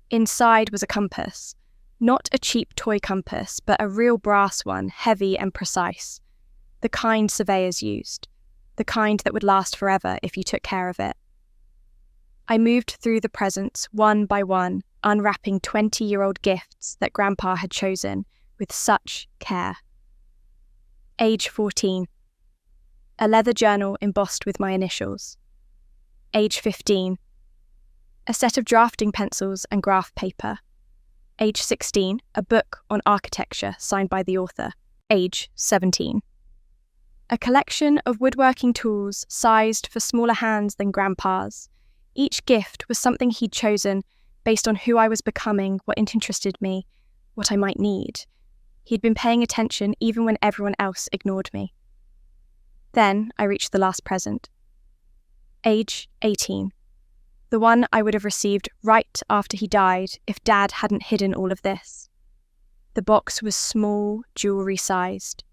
Inside was a compass, not a cheap toy compass, but a real brass one, heavy and precise, the kind surveyors used, the kind that would last forever if you took care of it. I moved through the presents one by one, unwrapping 20-year-old gifts that Grandpa had chosen with such care. Age 14. A leather journal embossed with my initials. Age 15. A set of drafting pencils and graph paper. Age 16. A book on architecture signed by the author. Age 17. A collection of woodworking tools sized for smaller hands than Grandpa's. Each gift was something he'd chosen based on who I was becoming, what interested me, what I might need. He'd been paying attention even when everyone else ignored me. Then I reached the last present. Age 18. The one I would have received right after he died if Dad hadn't hidden all of this. The box was small, jewellery-sized.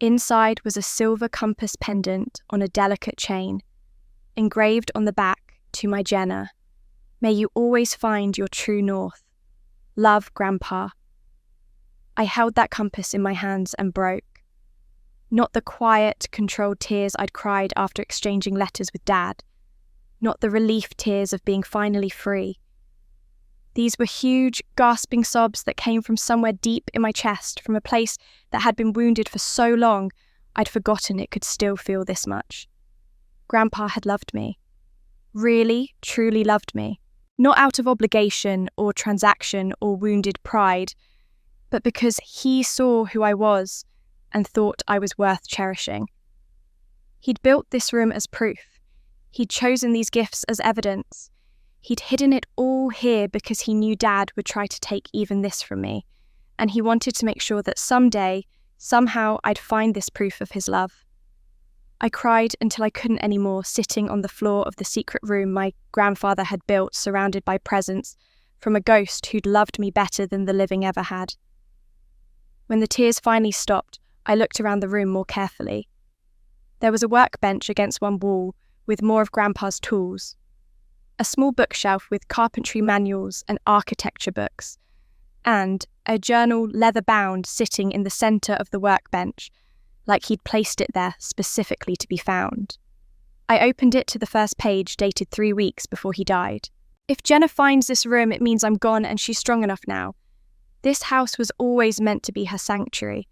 Inside was a silver compass pendant on a delicate chain, engraved on the back, to my Jenna. May you always find your true north. Love, Grandpa. I held that compass in my hands and broke. Not the quiet, controlled tears I'd cried after exchanging letters with Dad. Not the relief tears of being finally free. These were huge, gasping sobs that came from somewhere deep in my chest, from a place that had been wounded for so long I'd forgotten it could still feel this much. Grandpa had loved me. Really, truly loved me. Not out of obligation or transaction or wounded pride, but because he saw who I was and thought I was worth cherishing. He'd built this room as proof. He'd chosen these gifts as evidence. He'd hidden it all here because he knew Dad would try to take even this from me, and he wanted to make sure that someday, somehow, I'd find this proof of his love. I cried until I couldn't anymore, sitting on the floor of the secret room my grandfather had built, surrounded by presents from a ghost who'd loved me better than the living ever had. When the tears finally stopped, I looked around the room more carefully. There was a workbench against one wall with more of Grandpa's tools, a small bookshelf with carpentry manuals and architecture books, and a journal leather-bound sitting in the centre of the workbench, like he'd placed it there specifically to be found. I opened it to the first page, dated 3 weeks before he died. If Jenna finds this room, it means I'm gone and she's strong enough now. This house was always meant to be her sanctuary,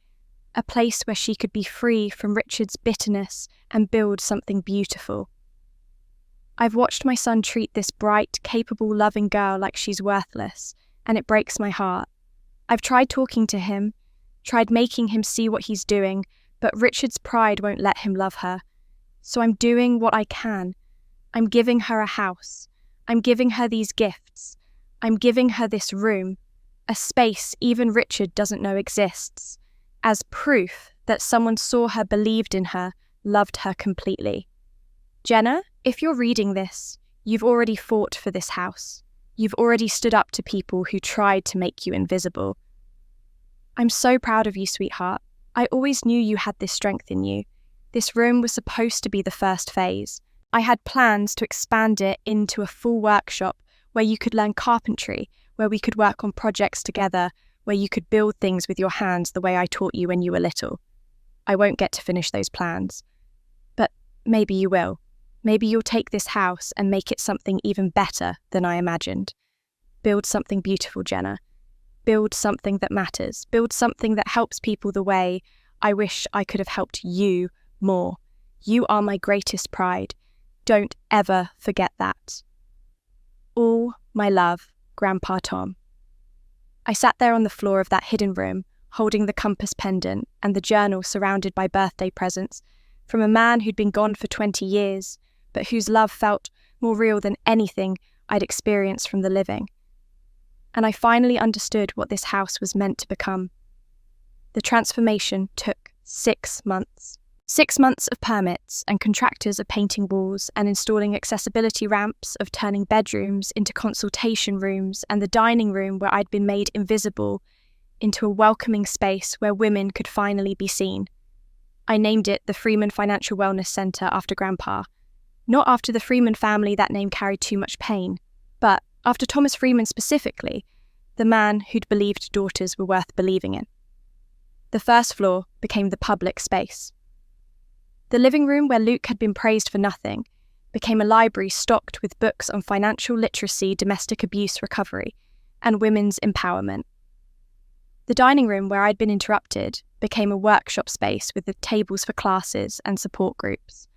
a place where she could be free from Richard's bitterness and build something beautiful. I've watched my son treat this bright, capable, loving girl like she's worthless, and it breaks my heart. I've tried talking to him, tried making him see what he's doing, but Richard's pride won't let him love her. So I'm doing what I can. I'm giving her a house. I'm giving her these gifts. I'm giving her this room, a space even Richard doesn't know exists, as proof that someone saw her, believed in her, loved her completely. Jenna, if you're reading this, you've already fought for this house. You've already stood up to people who tried to make you invisible. I'm so proud of you, sweetheart. I always knew you had this strength in you. This room was supposed to be the first phase. I had plans to expand it into a full workshop where you could learn carpentry, where we could work on projects together, where you could build things with your hands the way I taught you when you were little. I won't get to finish those plans. But maybe you will. Maybe you'll take this house and make it something even better than I imagined. Build something beautiful, Jenna. Build something that matters. Build something that helps people the way I wish I could have helped you more. You are my greatest pride. Don't ever forget that. All my love, Grandpa Tom. I sat there on the floor of that hidden room, holding the compass pendant and the journal surrounded by birthday presents from a man who'd been gone for 20 years, but whose love felt more real than anything I'd experienced from the living. And I finally understood what this house was meant to become. The transformation took 6 months. 6 months of permits and contractors of painting walls and installing accessibility ramps, of turning bedrooms into consultation rooms, and the dining room where I'd been made invisible into a welcoming space where women could finally be seen. I named it the Freeman Financial Wellness Centre after Grandpa. Not after the Freeman family, that name carried too much pain, but after Thomas Freeman specifically, the man who'd believed daughters were worth believing in. The first floor became the public space. The living room, where Luke had been praised for nothing, became a library stocked with books on financial literacy, domestic abuse recovery, and women's empowerment. The dining room, where I'd been interrupted, became a workshop space with the tables for classes and support groups.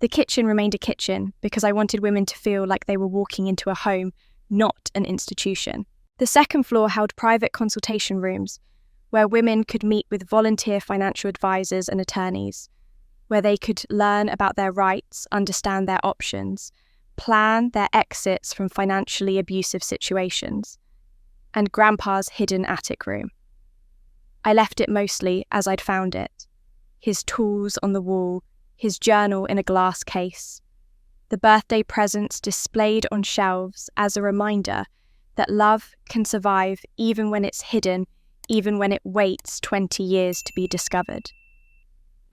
The kitchen remained a kitchen because I wanted women to feel like they were walking into a home, not an institution. The second floor held private consultation rooms, where women could meet with volunteer financial advisors and attorneys, where they could learn about their rights, understand their options, plan their exits from financially abusive situations, and Grandpa's hidden attic room. I left it mostly as I'd found it. His tools on the wall, his journal in a glass case, the birthday presents displayed on shelves as a reminder that love can survive even when it's hidden, even when it waits 20 years to be discovered.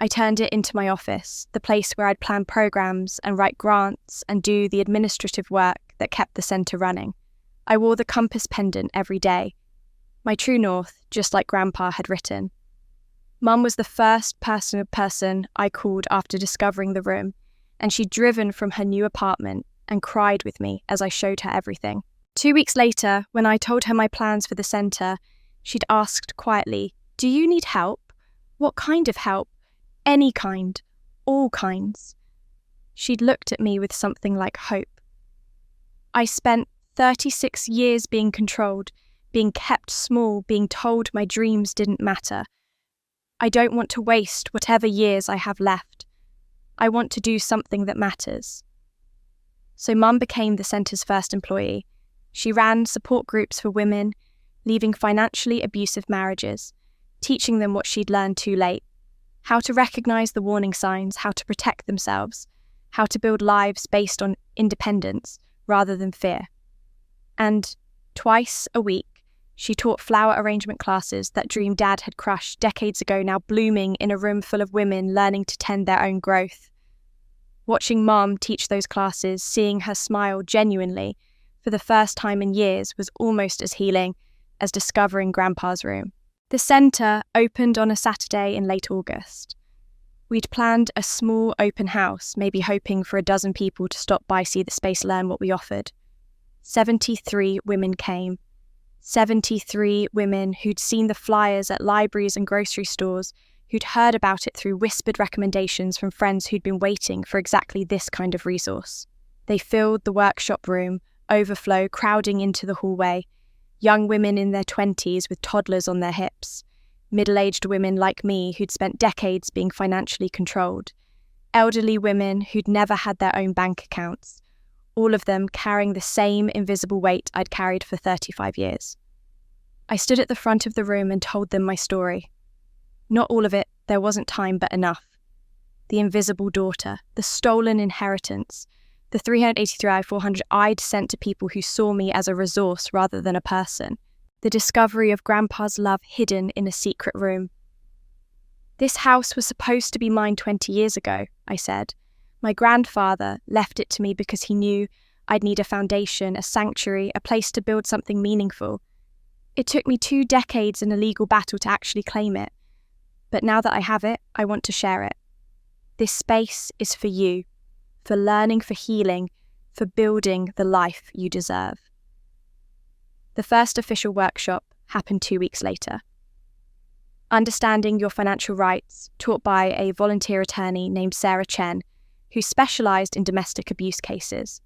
I turned it into my office, the place where I'd plan programs and write grants and do the administrative work that kept the centre running. I wore the compass pendant every day, my true north, just like Grandpa had written. Mum was the first person I called after discovering the room, and she'd driven from her new apartment and cried with me as I showed her everything. 2 weeks later, when I told her my plans for the centre, she'd asked quietly, "Do you need help? What kind of help? Any kind. All kinds." She'd looked at me with something like hope. I spent 36 years being controlled, being kept small, being told my dreams didn't matter. I don't want to waste whatever years I have left. I want to do something that matters. So Mum became the centre's first employee. She ran support groups for women, leaving financially abusive marriages, teaching them what she'd learned too late: how to recognise the warning signs, how to protect themselves, how to build lives based on independence rather than fear. And twice a week, she taught flower arrangement classes that dream Dad had crushed decades ago, now blooming in a room full of women learning to tend their own growth. Watching Mom teach those classes, seeing her smile genuinely for the first time in years, was almost as healing as discovering Grandpa's room. The centre opened on a Saturday in late August. We'd planned a small open house, maybe hoping for a dozen people to stop by, see the space, learn what we offered. 73 women came. 73 women who'd seen the flyers at libraries and grocery stores, who'd heard about it through whispered recommendations from friends who'd been waiting for exactly this kind of resource. They filled the workshop room, overflow, crowding into the hallway. Young women in their 20s with toddlers on their hips. Middle-aged women like me who'd spent decades being financially controlled. Elderly women who'd never had their own bank accounts. all of them carrying the same invisible weight I'd carried for 35 years. I stood at the front of the room and told them my story. Not all of it, there wasn't time, but enough. The invisible daughter, the stolen inheritance, the 383 400 I'd sent to people who saw me as a resource rather than a person, the discovery of Grandpa's love hidden in a secret room. This house was supposed to be mine 20 years ago, I said. My grandfather left it to me because he knew I'd need a foundation, a sanctuary, a place to build something meaningful. It took me 2 decades in a legal battle to actually claim it. But now that I have it, I want to share it. This space is for you, for learning, for healing, for building the life you deserve. The first official workshop happened 2 weeks later. Understanding Your Financial Rights, taught by a volunteer attorney named Sarah Chen, who specialised in domestic abuse cases.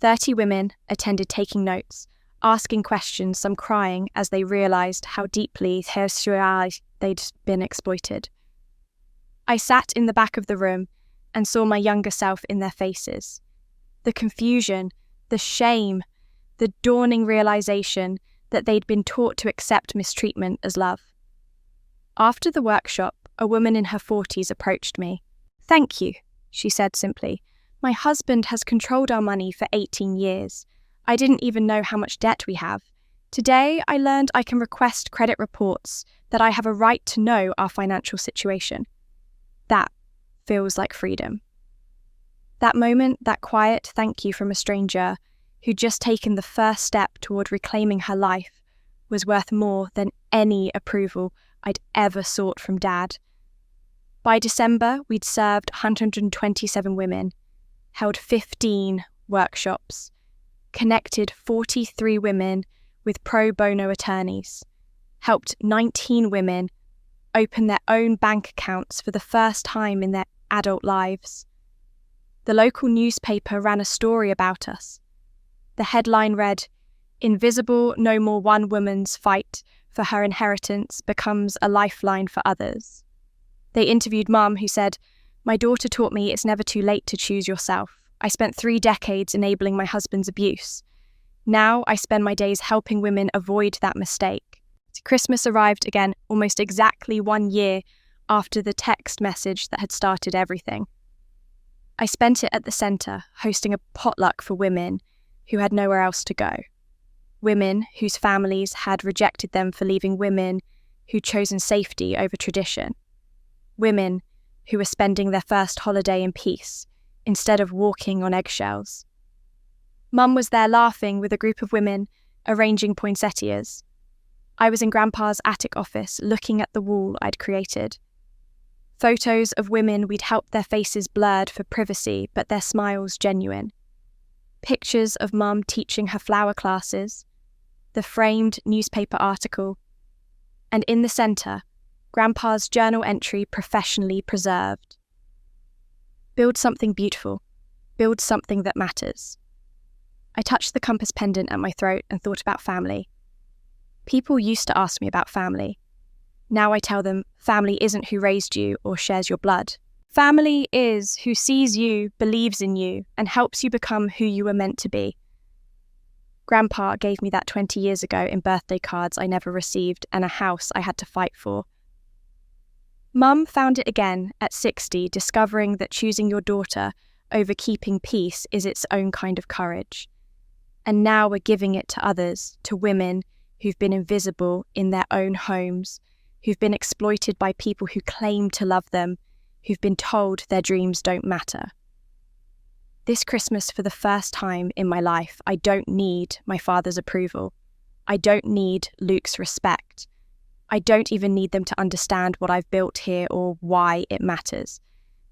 30 women attended taking notes, asking questions, some crying as they realised how deeply they'd been exploited. I sat in the back of the room and saw my younger self in their faces. The confusion, the shame, the dawning realisation that they'd been taught to accept mistreatment as love. After the workshop, a woman in her 40s approached me. "Thank you," she said simply. "My husband has controlled our money for 18 years. I didn't even know how much debt we have. Today, I learned I can request credit reports, that I have a right to know our financial situation." That feels like freedom. That moment, that quiet thank you from a stranger who'd just taken the first step toward reclaiming her life, was worth more than any approval I'd ever sought from Dad. By December, we'd served 127 women, held 15 workshops, connected 43 women with pro bono attorneys, helped 19 women open their own bank accounts for the first time in their adult lives. The local newspaper ran a story about us. The headline read, "Invisible, no more one woman's fight for her inheritance becomes a lifeline for others." They interviewed Mum, who said, "My daughter taught me it's never too late to choose yourself. I spent 3 decades enabling my husband's abuse. Now I spend my days helping women avoid that mistake." Christmas arrived again almost exactly 1 year after the text message that had started everything. I spent it at the centre, hosting a potluck for women who had nowhere else to go. Women whose families had rejected them for leaving women who'd chosen safety over tradition. Women who were spending their first holiday in peace instead of walking on eggshells. Mum was there laughing with a group of women arranging poinsettias. I was in Grandpa's attic office looking at the wall I'd created. Photos of women we'd helped their faces blurred for privacy, but their smiles genuine. Pictures of Mum teaching her flower classes, the framed newspaper article, and in the centre, Grandpa's journal entry professionally preserved. Build something beautiful. Build something that matters. I touched the compass pendant at my throat and thought about family. People used to ask me about family. Now I tell them, family isn't who raised you or shares your blood. Family is who sees you, believes in you, and helps you become who you were meant to be. Grandpa gave me that 20 years ago in birthday cards I never received and a house I had to fight for. Mum found it again at 60, discovering that choosing your daughter over keeping peace is its own kind of courage. And now we're giving it to others, to women who've been invisible in their own homes, who've been exploited by people who claim to love them, who've been told their dreams don't matter. This Christmas, for the first time in my life, I don't need my father's approval. I don't need Luke's respect. I don't even need them to understand what I've built here or why it matters,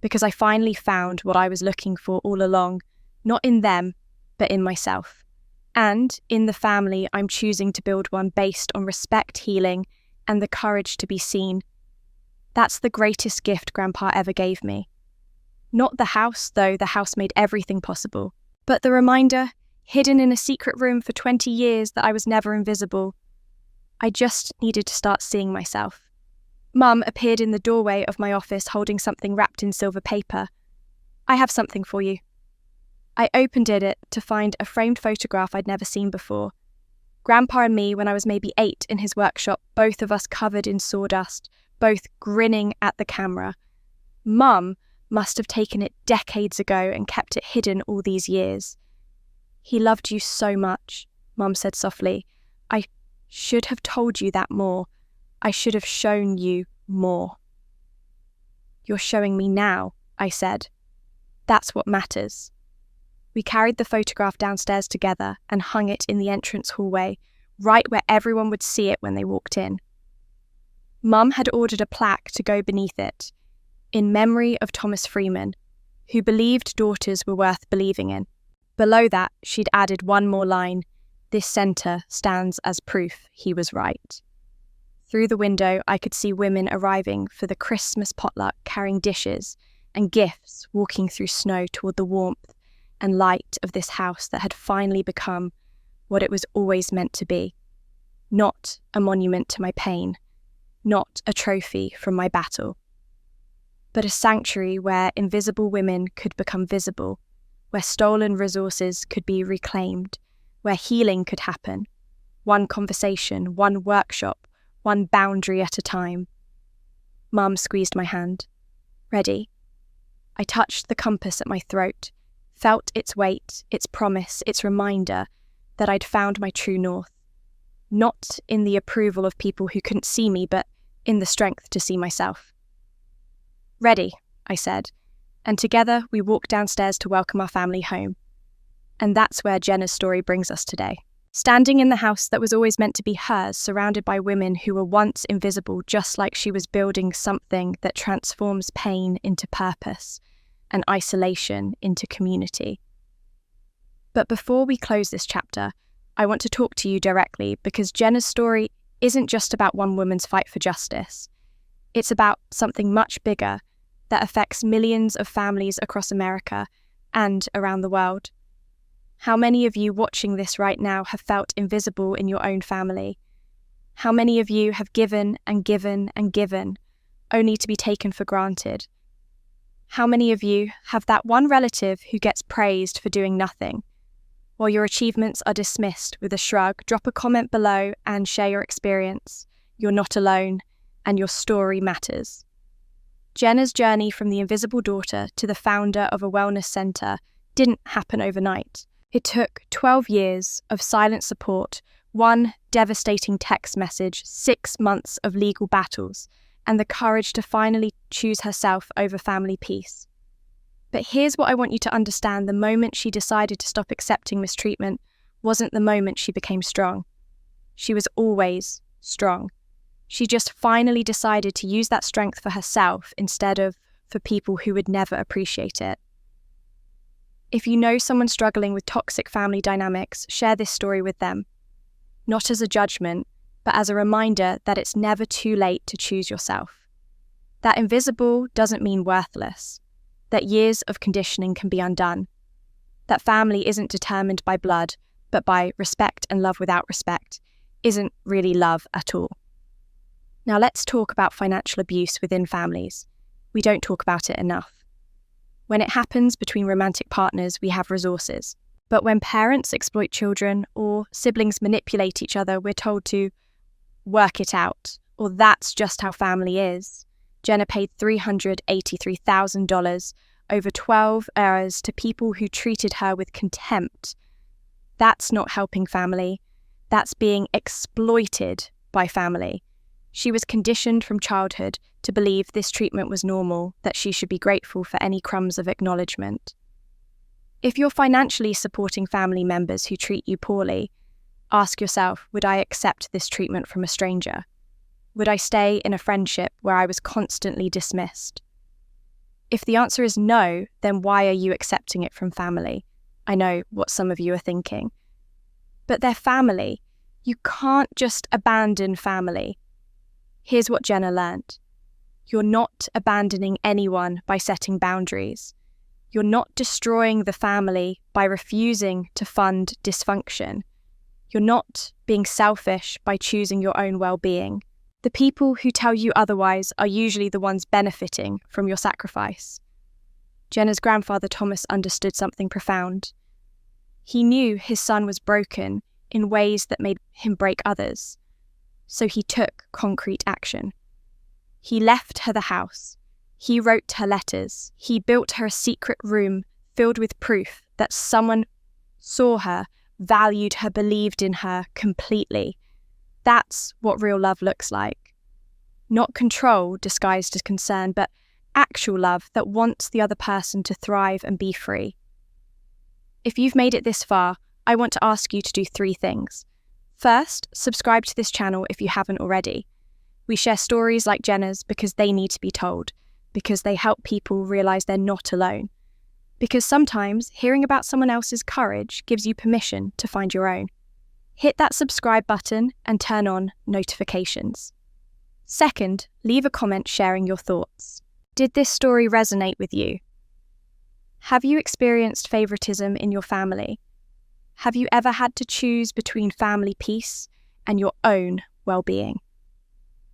because I finally found what I was looking for all along, not in them, but in myself. And in the family, I'm choosing to build one based on respect, healing, and the courage to be seen. That's the greatest gift Grandpa ever gave me. Not the house, though the house made everything possible, but the reminder, hidden in a secret room for 20 years, that I was never invisible. I just needed to start seeing myself. Mum appeared in the doorway of my office holding something wrapped in silver paper. "I have something for you." I opened it to find a framed photograph I'd never seen before. Grandpa and me when I was maybe 8 in his workshop, both of us covered in sawdust, both grinning at the camera. Mum must have taken it decades ago and kept it hidden all these years. "He loved you so much," Mum said softly. "I should have told you that more. I should have shown you more." "You're showing me now," I said. "That's what matters." We carried the photograph downstairs together and hung it in the entrance hallway, right where everyone would see it when they walked in. Mum had ordered a plaque to go beneath it, in memory of Thomas Freeman, who believed daughters were worth believing in. Below that, she'd added one more line: "This centre stands as proof he was right." Through the window, I could see women arriving for the Christmas potluck, carrying dishes and gifts, walking through snow toward the warmth and light of this house that had finally become what it was always meant to be. Not a monument to my pain, not a trophy from my battle, but a sanctuary where invisible women could become visible, where stolen resources could be reclaimed, where healing could happen, one conversation, one workshop, one boundary at a time. Mum squeezed my hand. "Ready?" I touched the compass at my throat, felt its weight, its promise, its reminder that I'd found my true north. Not in the approval of people who couldn't see me, but in the strength to see myself. "Ready," I said, and together we walked downstairs to welcome our family home. And that's where Jenna's story brings us today. Standing in the house that was always meant to be hers, surrounded by women who were once invisible, just like she was building something that transforms pain into purpose and isolation into community. But before we close this chapter, I want to talk to you directly because Jenna's story isn't just about one woman's fight for justice. It's about something much bigger that affects millions of families across America and around the world. How many of you watching this right now have felt invisible in your own family? How many of you have given and given and given, only to be taken for granted? How many of you have that one relative who gets praised for doing nothing, while your achievements are dismissed with a shrug? Drop a comment below and share your experience. You're not alone, and your story matters. Jenna's journey from the invisible daughter to the founder of a wellness centre didn't happen overnight. It took 12 years of silent support, one devastating text message, 6 months of legal battles, and the courage to finally choose herself over family peace. But here's what I want you to understand: the moment she decided to stop accepting mistreatment wasn't the moment she became strong. She was always strong. She just finally decided to use that strength for herself instead of for people who would never appreciate it. If you know someone struggling with toxic family dynamics, share this story with them. Not as a judgment, but as a reminder that it's never too late to choose yourself. That invisible doesn't mean worthless. That years of conditioning can be undone. That family isn't determined by blood, but by respect, and love without respect isn't really love at all. Now let's talk about financial abuse within families. We don't talk about it enough. When it happens between romantic partners, we have resources. But when parents exploit children or siblings manipulate each other, we're told to work it out, or that's just how family is. Jenna paid $383,000 over 12 hours to people who treated her with contempt. That's not helping family. That's being exploited by family. She was conditioned from childhood to believe this treatment was normal, that she should be grateful for any crumbs of acknowledgement. If you're financially supporting family members who treat you poorly, ask yourself, would I accept this treatment from a stranger? Would I stay in a friendship where I was constantly dismissed? If the answer is no, then why are you accepting it from family? I know what some of you are thinking. But they're family. You can't just abandon family. Here's what Jenna learned. You're not abandoning anyone by setting boundaries. You're not destroying the family by refusing to fund dysfunction. You're not being selfish by choosing your own well-being. The people who tell you otherwise are usually the ones benefiting from your sacrifice. Jenna's grandfather Thomas understood something profound. He knew his son was broken in ways that made him break others, so he took concrete action. He left her the house. He wrote her letters. He built her a secret room filled with proof that someone saw her, valued her, believed in her completely. That's what real love looks like. Not control disguised as concern, but actual love that wants the other person to thrive and be free. If you've made it this far, I want to ask you to do 3 things. First, subscribe to this channel if you haven't already. We share stories like Jenna's because they need to be told, because they help people realize they're not alone. Because sometimes hearing about someone else's courage gives you permission to find your own. Hit that subscribe button and turn on notifications. Second, leave a comment sharing your thoughts. Did this story resonate with you? Have you experienced favoritism in your family? Have you ever had to choose between family peace and your own well-being?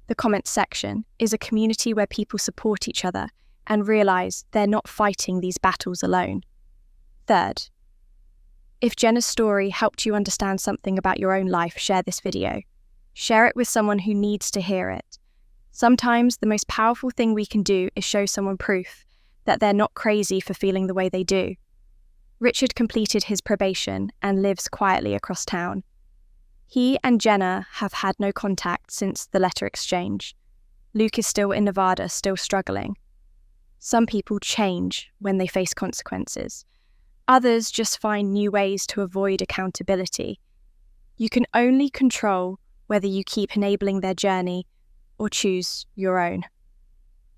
The comments section is a community where people support each other and realize they're not fighting these battles alone. Third, if Jenna's story helped you understand something about your own life, share this video. Share it with someone who needs to hear it. Sometimes the most powerful thing we can do is show someone proof that they're not crazy for feeling the way they do. Richard completed his probation and lives quietly across town. He and Jenna have had no contact since the letter exchange. Luke is still in Nevada, still struggling. Some people change when they face consequences. Others just find new ways to avoid accountability. You can only control whether you keep enabling their journey or choose your own.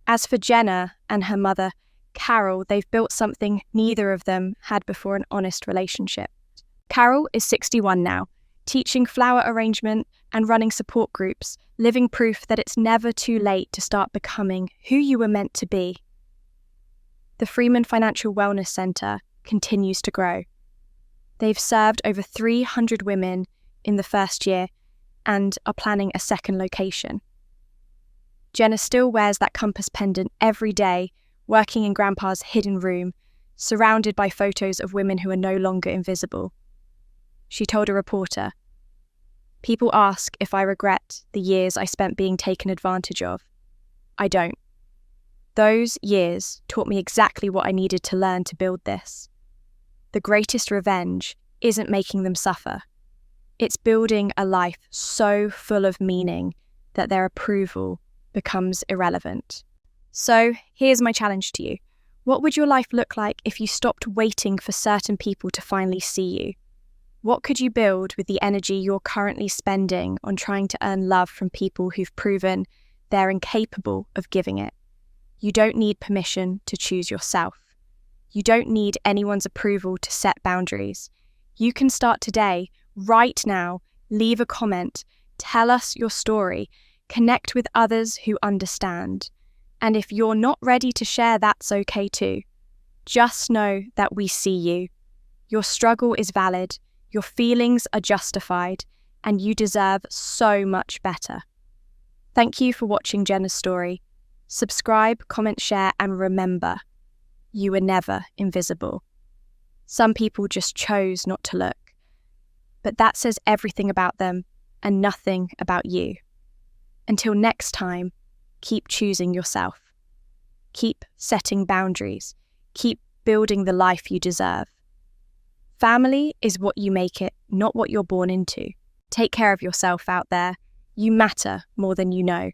As for Jenna and her mother, Carol, they've built something neither of them had before: an honest relationship. Carol is 61 now, teaching flower arrangement and running support groups, living proof that it's never too late to start becoming who you were meant to be. The Freeman Financial Wellness Center continues to grow. They've served over 300 women in the first year and are planning a second location. Jenna still wears that compass pendant every day, working in Grandpa's hidden room, surrounded by photos of women who are no longer invisible. She told a reporter, "People ask if I regret the years I spent being taken advantage of. I don't. Those years taught me exactly what I needed to learn to build this. The greatest revenge isn't making them suffer. It's building a life so full of meaning that their approval becomes irrelevant." So, here's my challenge to you. What would your life look like if you stopped waiting for certain people to finally see you? What could you build with the energy you're currently spending on trying to earn love from people who've proven they're incapable of giving it? You don't need permission to choose yourself. You don't need anyone's approval to set boundaries. You can start today, right now. Leave a comment, tell us your story, connect with others who understand. And if you're not ready to share, that's okay too. Just know that we see you. Your struggle is valid, your feelings are justified, and you deserve so much better. Thank you for watching Jenna's story. Subscribe, comment, share, and remember, you were never invisible. Some people just chose not to look. But that says everything about them and nothing about you. Until next time, keep choosing yourself. Keep setting boundaries. Keep building the life you deserve. Family is what you make it, not what you're born into. Take care of yourself out there. You matter more than you know.